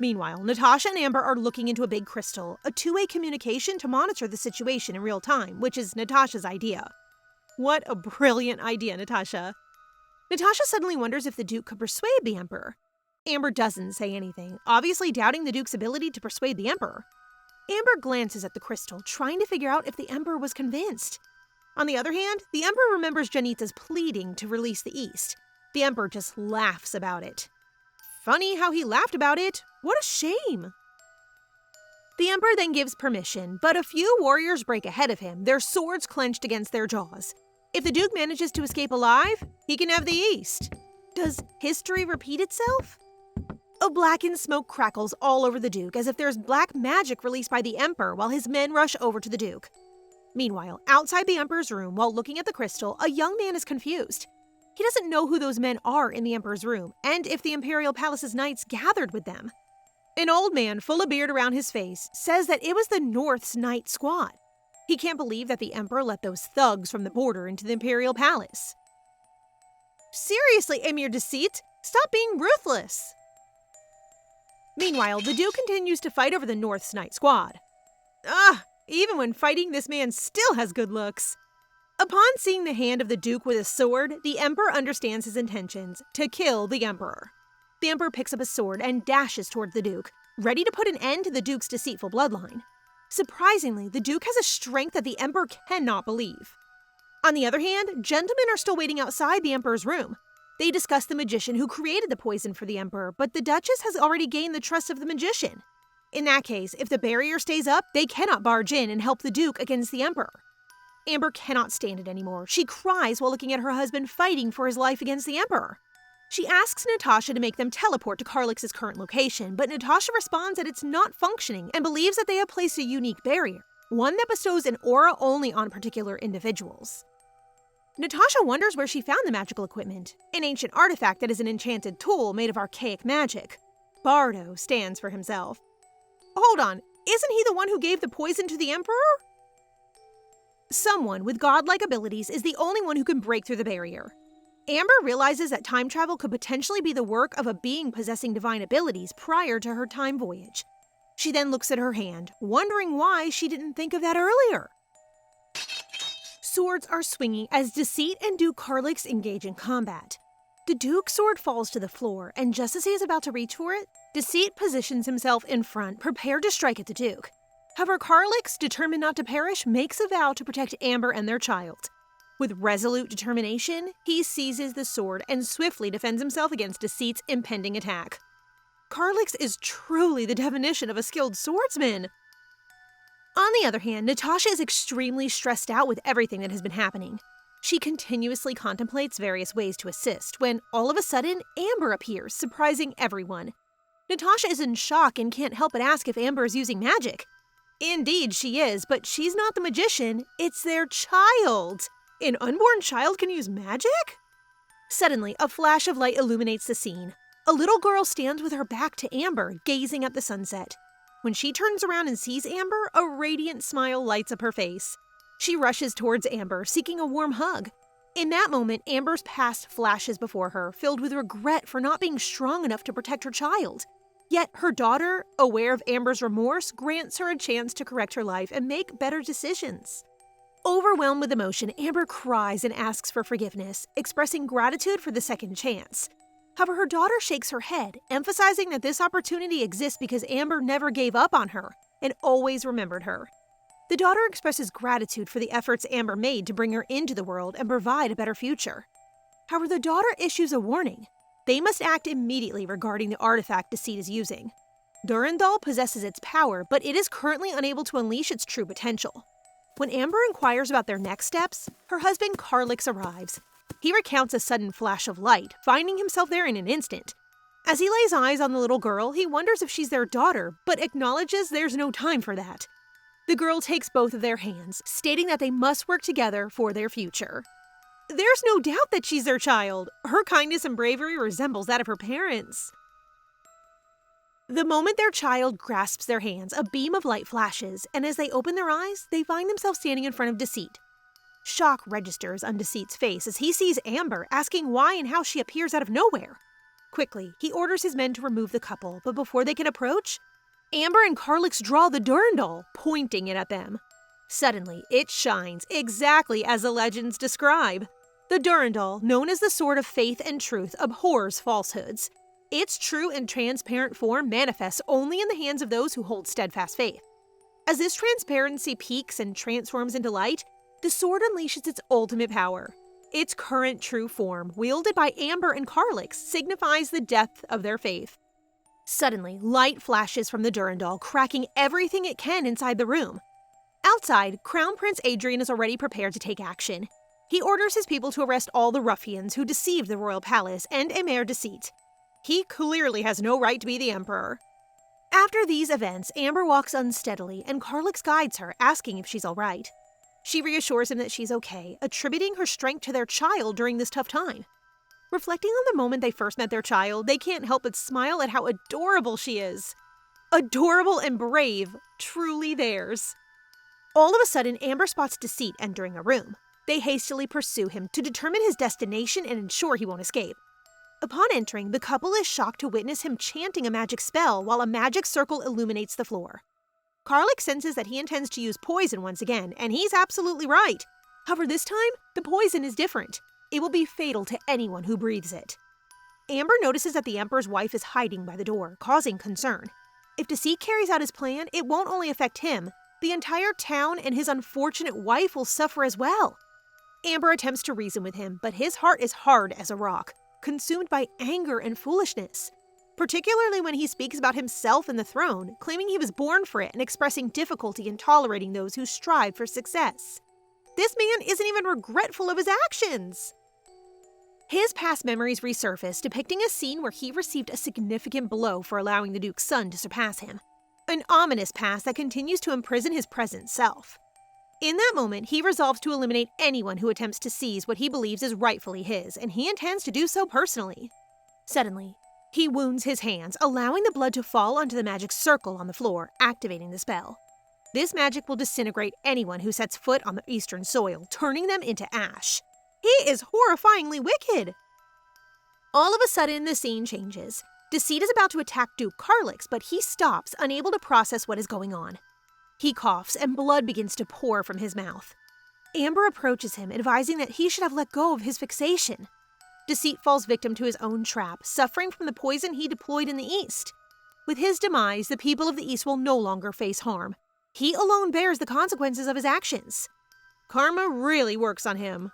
Meanwhile, Natasha and Amber are looking into a big crystal, a two-way communication to monitor the situation in real time, which is Natasha's idea. What a brilliant idea, Natasha. Natasha suddenly wonders if the Duke could persuade the Emperor. Amber doesn't say anything, obviously doubting the Duke's ability to persuade the Emperor. Amber glances at the crystal, trying to figure out if the Emperor was convinced. On the other hand, the Emperor remembers Janita's pleading to release the East. The Emperor just laughs about it. Funny how he laughed about it. What a shame. The Emperor then gives permission, but a few warriors break ahead of him, their swords clenched against their jaws. If the Duke manages to escape alive, he can have the East. Does history repeat itself? A blackened smoke crackles all over the Duke as if there's black magic released by the Emperor while his men rush over to the Duke. Meanwhile, outside the Emperor's room, while looking at the crystal, a young man is confused. He doesn't know who those men are in the Emperor's room, and if the Imperial Palace's knights gathered with them. An old man, full of beard around his face, says that it was the North's Knight Squad. He can't believe that the Emperor let those thugs from the border into the Imperial Palace. Seriously, Emir Deceit, stop being ruthless! Meanwhile, the Duke continues to fight over the North's Knight Squad. Even when fighting, this man still has good looks. Upon seeing the hand of the Duke with a sword, the Emperor understands his intentions, to kill the Emperor. The Emperor picks up a sword and dashes toward the Duke, ready to put an end to the Duke's deceitful bloodline. Surprisingly, the Duke has a strength that the Emperor cannot believe. On the other hand, gentlemen are still waiting outside the Emperor's room. They discuss the magician who created the poison for the Emperor, but the Duchess has already gained the trust of the magician. In that case, if the barrier stays up, they cannot barge in and help the Duke against the Emperor. Amber cannot stand it anymore. She cries while looking at her husband fighting for his life against the Emperor. She asks Natasha to make them teleport to Carlix's current location, but Natasha responds that it's not functioning and believes that they have placed a unique barrier, one that bestows an aura only on particular individuals. Natasha wonders where she found the magical equipment, an ancient artifact that is an enchanted tool made of archaic magic. Bardo stands for himself. Hold on, isn't he the one who gave the poison to the Emperor? Someone with godlike abilities is the only one who can break through the barrier. Amber realizes that time travel could potentially be the work of a being possessing divine abilities prior to her time voyage. She then looks at her hand, wondering why she didn't think of that earlier. Swords are swinging as Deceit and Duke Carlix engage in combat. The Duke's sword falls to the floor, and just as he is about to reach for it, Deceit positions himself in front, prepared to strike at the Duke. However, Carlix, determined not to perish, makes a vow to protect Amber and their child. With resolute determination, he seizes the sword and swiftly defends himself against Deceit's impending attack. Carlix is truly the definition of a skilled swordsman. On the other hand, Natasha is extremely stressed out with everything that has been happening. She continuously contemplates various ways to assist when, all of a sudden, Amber appears, surprising everyone. Natasha is in shock and can't help but ask if Amber is using magic. Indeed, she is, but she's not the magician, it's their child. An unborn child can use magic? Suddenly, a flash of light illuminates the scene. A little girl stands with her back to Amber, gazing at the sunset. When she turns around and sees Amber, a radiant smile lights up her face. She rushes towards Amber, seeking a warm hug. In that moment, Amber's past flashes before her, filled with regret for not being strong enough to protect her child. Yet her daughter, aware of Amber's remorse, grants her a chance to correct her life and make better decisions. Overwhelmed with emotion, Amber cries and asks for forgiveness, expressing gratitude for the second chance. However, her daughter shakes her head, emphasizing that this opportunity exists because Amber never gave up on her and always remembered her. The daughter expresses gratitude for the efforts Amber made to bring her into the world and provide a better future. However, the daughter issues a warning. They must act immediately regarding the artifact Deceit is using. Durandal possesses its power, but it is currently unable to unleash its true potential. When Amber inquires about their next steps, her husband Carlix arrives. He recounts a sudden flash of light, finding himself there in an instant. As he lays eyes on the little girl, he wonders if she's their daughter, but acknowledges there's no time for that. The girl takes both of their hands, stating that they must work together for their future. There's no doubt that she's their child. Her kindness and bravery resembles that of her parents. The moment their child grasps their hands, a beam of light flashes, and as they open their eyes, they find themselves standing in front of Deceit. Shock registers on Deceit's face as he sees Amber, asking why and how she appears out of nowhere. Quickly, he orders his men to remove the couple, but before they can approach, Amber and Carlix draw the Durandal, pointing it at them. Suddenly, it shines exactly as the legends describe. The Durandal, known as the Sword of Faith and Truth, abhors falsehoods. Its true and transparent form manifests only in the hands of those who hold steadfast faith. As this transparency peaks and transforms into light, the sword unleashes its ultimate power. Its current true form, wielded by Amber and Carlix, signifies the depth of their faith. Suddenly, light flashes from the Durandal, cracking everything it can inside the room. Outside, Crown Prince Adrian is already prepared to take action. He orders his people to arrest all the ruffians who deceived the royal palace and Emir Deceit. He clearly has no right to be the emperor. After these events, Amber walks unsteadily and Carlix guides her, asking if she's all right. She reassures him that she's okay, attributing her strength to their child during this tough time. Reflecting on the moment they first met their child, they can't help but smile at how adorable she is. Adorable and brave, truly theirs. All of a sudden, Amber spots Deceit entering a room. They hastily pursue him to determine his destination and ensure he won't escape. Upon entering, the couple is shocked to witness him chanting a magic spell while a magic circle illuminates the floor. Carlix senses that he intends to use poison once again, and he's absolutely right. However, this time, the poison is different. It will be fatal to anyone who breathes it. Amber notices that the Emperor's wife is hiding by the door, causing concern. If Deceit carries out his plan, it won't only affect him, the entire town and his unfortunate wife will suffer as well. Amber attempts to reason with him, but his heart is hard as a rock, consumed by anger and foolishness, particularly when he speaks about himself and the throne, claiming he was born for it and expressing difficulty in tolerating those who strive for success. This man isn't even regretful of his actions. His past memories resurface, depicting a scene where he received a significant blow for allowing the Duke's son to surpass him. An ominous past that continues to imprison his present self. In that moment, he resolves to eliminate anyone who attempts to seize what he believes is rightfully his, and he intends to do so personally. Suddenly, he wounds his hands, allowing the blood to fall onto the magic circle on the floor, activating the spell. This magic will disintegrate anyone who sets foot on the eastern soil, turning them into ash. He is horrifyingly wicked! All of a sudden, the scene changes. Deceit is about to attack Duke Carlix, but he stops, unable to process what is going on. He coughs, and blood begins to pour from his mouth. Amber approaches him, advising that he should have let go of his fixation. Deceit falls victim to his own trap, suffering from the poison he deployed in the East. With his demise, the people of the East will no longer face harm. He alone bears the consequences of his actions. Karma really works on him.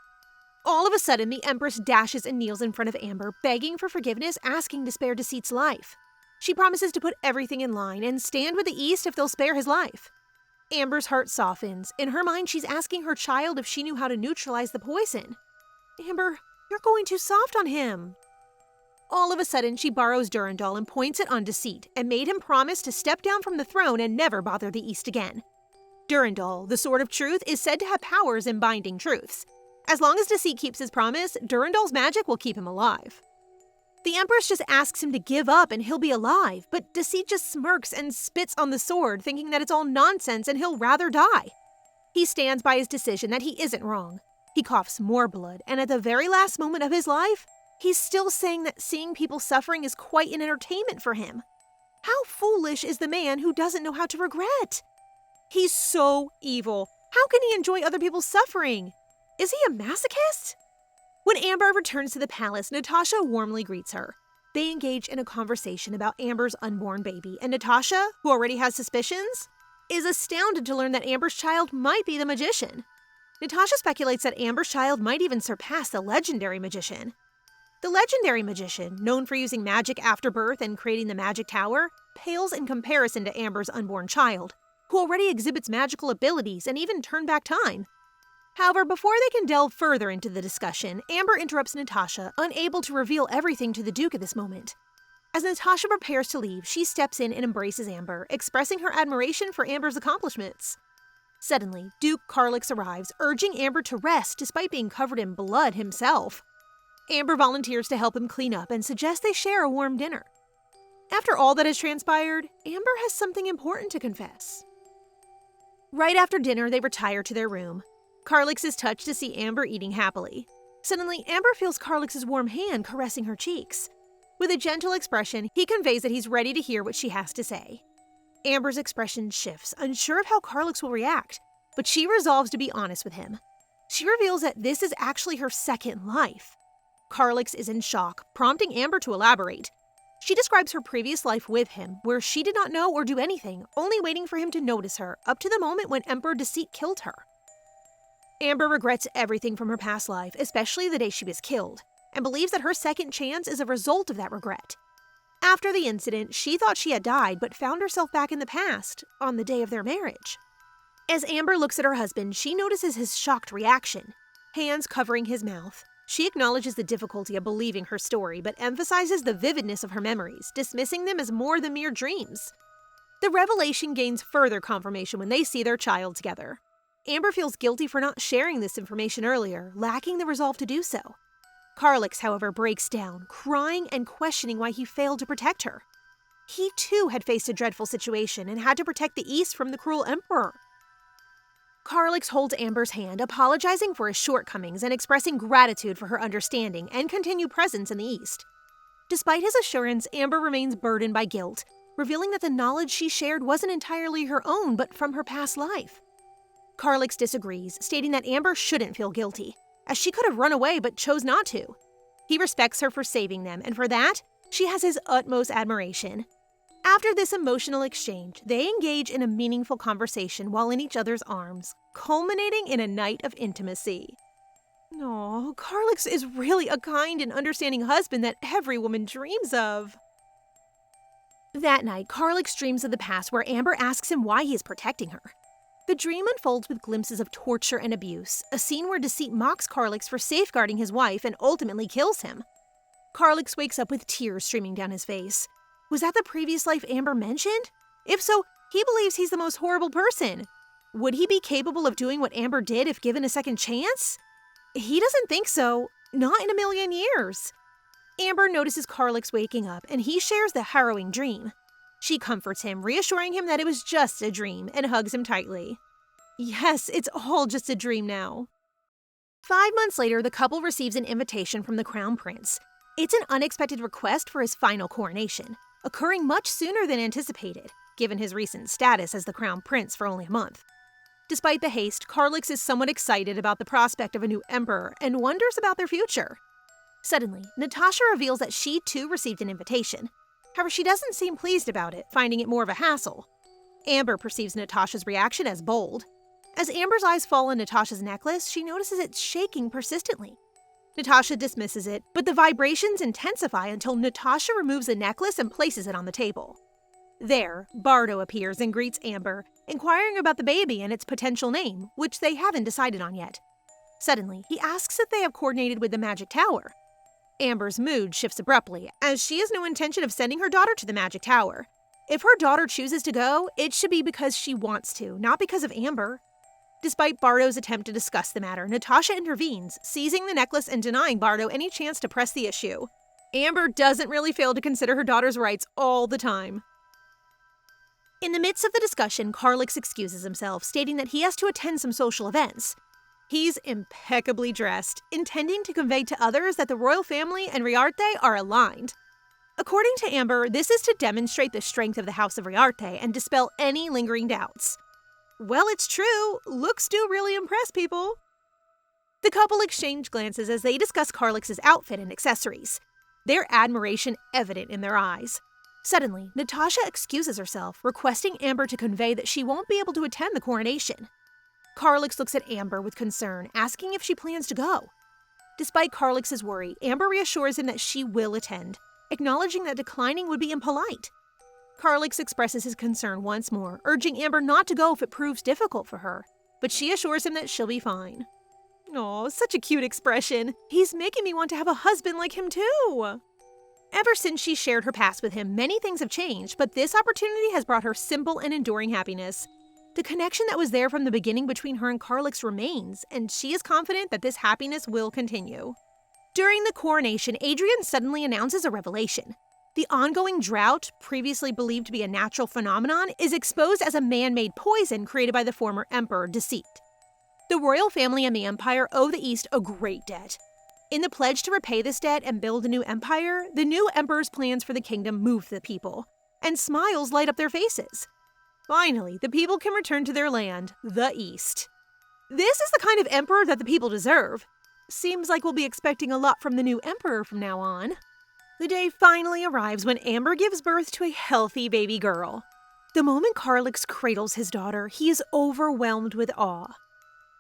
All of a sudden, the Empress dashes and kneels in front of Amber, begging for forgiveness, asking to spare Deceit's life. She promises to put everything in line and stand with the East if they'll spare his life. Amber's heart softens. In her mind, she's asking her child if she knew how to neutralize the poison. Amber, you're going too soft on him. All of a sudden, she borrows Durandal and points it on Deceit, and made him promise to step down from the throne and never bother the East again. Durandal, the Sword of Truth, is said to have powers in binding truths. As long as Deceit keeps his promise, Durandal's magic will keep him alive. The Empress just asks him to give up and he'll be alive, but Deceit just smirks and spits on the sword, thinking that it's all nonsense and he'll rather die. He stands by his decision that he isn't wrong. He coughs more blood, and at the very last moment of his life, he's still saying that seeing people suffering is quite an entertainment for him. How foolish is the man who doesn't know how to regret? He's so evil. How can he enjoy other people's suffering? Is he a masochist? When Amber returns to the palace, Natasha warmly greets her. They engage in a conversation about Amber's unborn baby, and Natasha, who already has suspicions, is astounded to learn that Amber's child might be the magician. Natasha speculates that Amber's child might even surpass the legendary magician. The legendary magician, known for using magic after birth and creating the magic tower, pales in comparison to Amber's unborn child, who already exhibits magical abilities and even turn back time. However, before they can delve further into the discussion, Amber interrupts Natasha, unable to reveal everything to the Duke at this moment. As Natasha prepares to leave, she steps in and embraces Amber, expressing her admiration for Amber's accomplishments. Suddenly, Duke Carlix arrives, urging Amber to rest despite being covered in blood himself. Amber volunteers to help him clean up and suggests they share a warm dinner. After all that has transpired, Amber has something important to confess. Right after dinner, they retire to their room. Carlix is touched to see Amber eating happily. Suddenly, Amber feels Carlix's warm hand caressing her cheeks. With a gentle expression, he conveys that he's ready to hear what she has to say. Amber's expression shifts, unsure of how Carlix will react, but she resolves to be honest with him. She reveals that this is actually her second life. Carlix is in shock, prompting Amber to elaborate. She describes her previous life with him, where she did not know or do anything, only waiting for him to notice her, up to the moment when Emperor Deceit killed her. Amber regrets everything from her past life, especially the day she was killed, and believes that her second chance is a result of that regret. After the incident, she thought she had died, but found herself back in the past, on the day of their marriage. As Amber looks at her husband, she notices his shocked reaction, hands covering his mouth. She acknowledges the difficulty of believing her story, but emphasizes the vividness of her memories, dismissing them as more than mere dreams. The revelation gains further confirmation when they see their child together. Amber feels guilty for not sharing this information earlier, lacking the resolve to do so. Carlix, however, breaks down, crying and questioning why he failed to protect her. He too had faced a dreadful situation and had to protect the East from the cruel Emperor. Carlix holds Amber's hand, apologizing for his shortcomings and expressing gratitude for her understanding and continued presence in the East. Despite his assurance, Amber remains burdened by guilt, revealing that the knowledge she shared wasn't entirely her own, but from her past life. Carlix disagrees, stating that Amber shouldn't feel guilty, as she could have run away but chose not to. He respects her for saving them, and for that, she has his utmost admiration. After this emotional exchange, they engage in a meaningful conversation while in each other's arms, culminating in a night of intimacy. No, Carlix is really a kind and understanding husband that every woman dreams of. That night, Carlix dreams of the past where Amber asks him why he is protecting her. The dream unfolds with glimpses of torture and abuse, a scene where Deceit mocks Carlix for safeguarding his wife and ultimately kills him. Carlix wakes up with tears streaming down his face. Was that the previous life Amber mentioned? If so, he believes he's the most horrible person. Would he be capable of doing what Amber did if given a second chance? He doesn't think so, not in a million years. Amber notices Carlix waking up, and he shares the harrowing dream. She comforts him, reassuring him that it was just a dream, and hugs him tightly. Yes, it's all just a dream now. 5 months later, the couple receives an invitation from the Crown Prince. It's an unexpected request for his final coronation, occurring much sooner than anticipated, given his recent status as the Crown Prince for only a month. Despite the haste, Carlix is somewhat excited about the prospect of a new emperor and wonders about their future. Suddenly, Natasha reveals that she too received an invitation. However, she doesn't seem pleased about it, finding it more of a hassle. Amber perceives Natasha's reaction as bold. As Amber's eyes fall on Natasha's necklace, she notices it's shaking persistently. Natasha dismisses it, but the vibrations intensify until Natasha removes the necklace and places it on the table. There, Bardo appears and greets Amber, inquiring about the baby and its potential name, which they haven't decided on yet. Suddenly, he asks if they have coordinated with the Magic Tower. Amber's mood shifts abruptly, as she has no intention of sending her daughter to the Magic Tower. If her daughter chooses to go, it should be because she wants to, not because of Amber. Despite Bardo's attempt to discuss the matter, Natasha intervenes, seizing the necklace and denying Bardo any chance to press the issue. Amber doesn't really fail to consider her daughter's rights all the time. In the midst of the discussion, Carlix excuses himself, stating that he has to attend some social events. He's impeccably dressed, intending to convey to others that the royal family and Riarte are aligned. According to Amber, this is to demonstrate the strength of the House of Riarte and dispel any lingering doubts. Well, it's true. Looks do really impress people. The couple exchange glances as they discuss Carlix's outfit and accessories, their admiration evident in their eyes. Suddenly, Natasha excuses herself, requesting Amber to convey that she won't be able to attend the coronation. Carlix looks at Amber with concern, asking if she plans to go. Despite Carlix's worry, Amber reassures him that she will attend, acknowledging that declining would be impolite. Carlix expresses his concern once more, urging Amber not to go if it proves difficult for her, but she assures him that she'll be fine. Aw, such a cute expression. He's making me want to have a husband like him too. Ever since she shared her past with him, many things have changed, but this opportunity has brought her simple and enduring happiness. The connection that was there from the beginning between her and Carlix remains, and she is confident that this happiness will continue. During the coronation, Adrian suddenly announces a revelation. The ongoing drought, previously believed to be a natural phenomenon, is exposed as a man-made poison created by the former emperor, Deceit. The royal family and the empire owe the East a great debt. In the pledge to repay this debt and build a new empire, the new emperor's plans for the kingdom move the people, and smiles light up their faces. Finally, the people can return to their land, the East. This is the kind of emperor that the people deserve. Seems like we'll be expecting a lot from the new emperor from now on. The day finally arrives when Amber gives birth to a healthy baby girl. The moment Carlix cradles his daughter, he is overwhelmed with awe.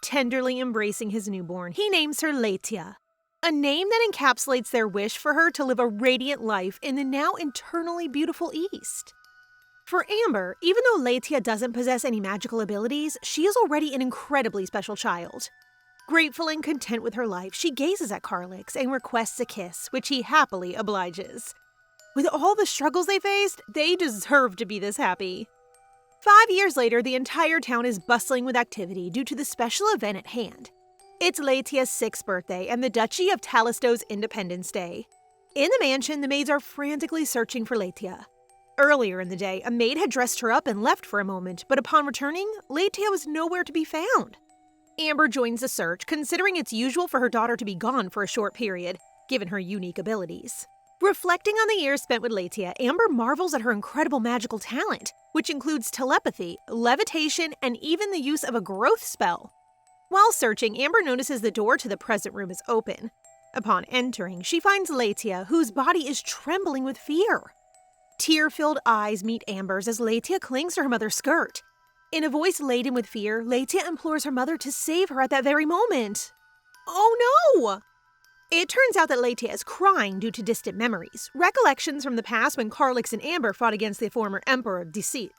Tenderly embracing his newborn, he names her Laetia, a name that encapsulates their wish for her to live a radiant life in the now eternally beautiful East. For Amber, even though Laetia doesn't possess any magical abilities, she is already an incredibly special child. Grateful and content with her life, she gazes at Carlix and requests a kiss, which he happily obliges. With all the struggles they faced, they deserve to be this happy. 5 years later, the entire town is bustling with activity due to the special event at hand. It's Laetia's 6th birthday and the Duchy of Talisto's Independence Day. In the mansion, the maids are frantically searching for Laetia. Earlier in the day, a maid had dressed her up and left for a moment, but upon returning, Laetia was nowhere to be found. Amber joins the search, considering it's usual for her daughter to be gone for a short period, given her unique abilities. Reflecting on the years spent with Laetia, Amber marvels at her incredible magical talent, which includes telepathy, levitation, and even the use of a growth spell. While searching, Amber notices the door to the present room is open. Upon entering, she finds Laetia, whose body is trembling with fear. Tear-filled eyes meet Amber's as Laetia clings to her mother's skirt. In a voice laden with fear, Laetia implores her mother to save her at that very moment. Oh no! It turns out that Laetia is crying due to distant memories, recollections from the past when Carlix and Amber fought against the former emperor, Deceit.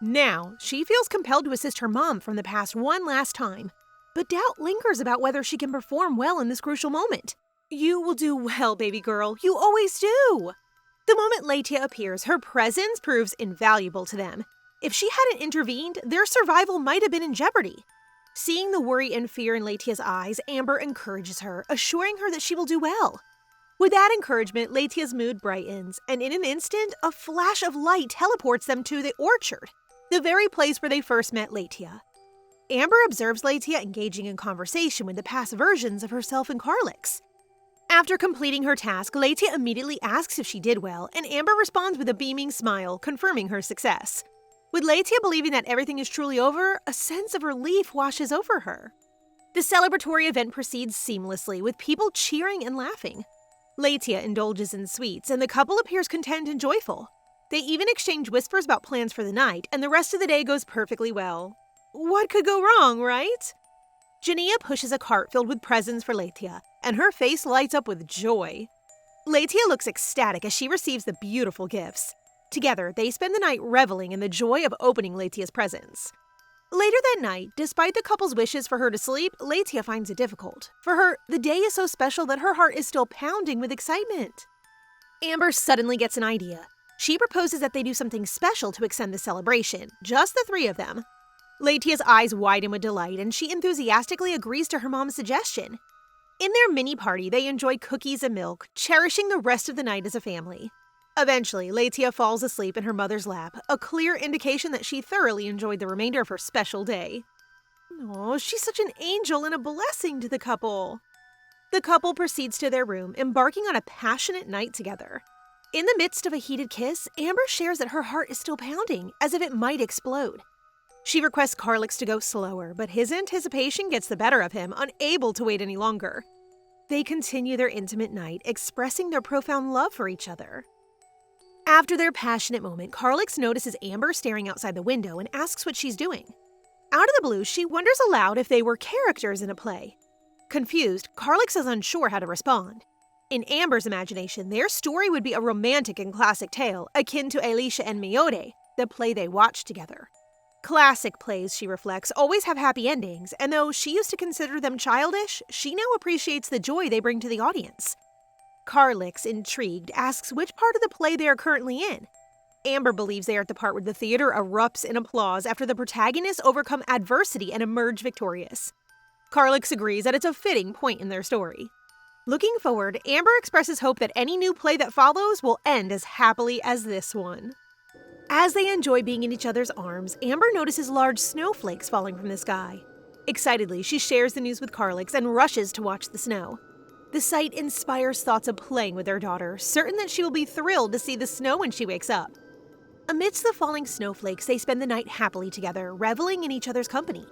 Now, she feels compelled to assist her mom from the past one last time, but doubt lingers about whether she can perform well in this crucial moment. You will do well, baby girl. You always do. The moment Laetia appears, her presence proves invaluable to them. If she hadn't intervened, their survival might have been in jeopardy. Seeing the worry and fear in Laetia's eyes, Amber encourages her, assuring her that she will do well. With that encouragement, Laetia's mood brightens, and in an instant, a flash of light teleports them to the orchard, the very place where they first met Laetia. Amber observes Laetia engaging in conversation with the past versions of herself and Carlix. After completing her task, Laetia immediately asks if she did well, and Amber responds with a beaming smile, confirming her success. With Laetia believing that everything is truly over, a sense of relief washes over her. The celebratory event proceeds seamlessly, with people cheering and laughing. Laetia indulges in sweets, and the couple appears content and joyful. They even exchange whispers about plans for the night, and the rest of the day goes perfectly well. What could go wrong, right? Jania pushes a cart filled with presents for Laetia, and her face lights up with joy. Laetia looks ecstatic as she receives the beautiful gifts. Together, they spend the night reveling in the joy of opening Laetia's presents. Later that night, despite the couple's wishes for her to sleep, Laetia finds it difficult. For her, the day is so special that her heart is still pounding with excitement. Amber suddenly gets an idea. She proposes that they do something special to extend the celebration, just the three of them. Laetia's eyes widen with delight, and she enthusiastically agrees to her mom's suggestion. In their mini party, they enjoy cookies and milk, cherishing the rest of the night as a family. Eventually, Laetia falls asleep in her mother's lap, a clear indication that she thoroughly enjoyed the remainder of her special day. Oh, she's such an angel and a blessing to the couple. The couple proceeds to their room, embarking on a passionate night together. In the midst of a heated kiss, Amber shares that her heart is still pounding, as if it might explode. She requests Carlix to go slower, but his anticipation gets the better of him, unable to wait any longer. They continue their intimate night, expressing their profound love for each other. After their passionate moment, Carlix notices Amber staring outside the window and asks what she's doing. Out of the blue, she wonders aloud if they were characters in a play. Confused, Carlix is unsure how to respond. In Amber's imagination, their story would be a romantic and classic tale, akin to Alicia and Miode, the play they watched together. Classic plays, she reflects, always have happy endings, and though she used to consider them childish, she now appreciates the joy they bring to the audience. Carlix, intrigued, asks which part of the play they are currently in. Amber believes they are at the part where the theater erupts in applause after the protagonists overcome adversity and emerge victorious. Carlix agrees that it's a fitting point in their story. Looking forward, Amber expresses hope that any new play that follows will end as happily as this one. As they enjoy being in each other's arms, Amber notices large snowflakes falling from the sky. Excitedly, she shares the news with Carlix and rushes to watch the snow. The sight inspires thoughts of playing with their daughter, certain that she will be thrilled to see the snow when she wakes up. Amidst the falling snowflakes, they spend the night happily together, reveling in each other's company.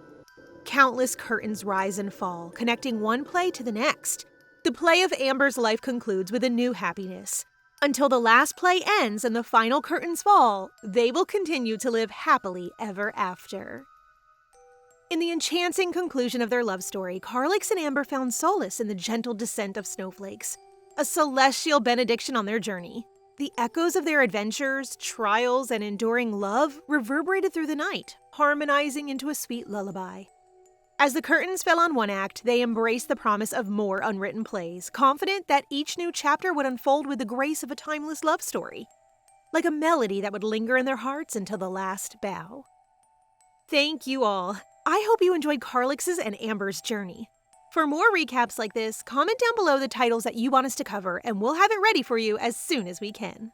Countless curtains rise and fall, connecting one play to the next. The play of Amber's life concludes with a new happiness. Until the last play ends and the final curtains fall, they will continue to live happily ever after. In the enchanting conclusion of their love story, Carlix and Amber found solace in the gentle descent of snowflakes, a celestial benediction on their journey. The echoes of their adventures, trials, and enduring love reverberated through the night, harmonizing into a sweet lullaby. As the curtains fell on one act, they embraced the promise of more unwritten plays, confident that each new chapter would unfold with the grace of a timeless love story, like a melody that would linger in their hearts until the last bow. Thank you all. I hope you enjoyed Carlix's and Amber's journey. For more recaps like this, comment down below the titles that you want us to cover, and we'll have it ready for you as soon as we can.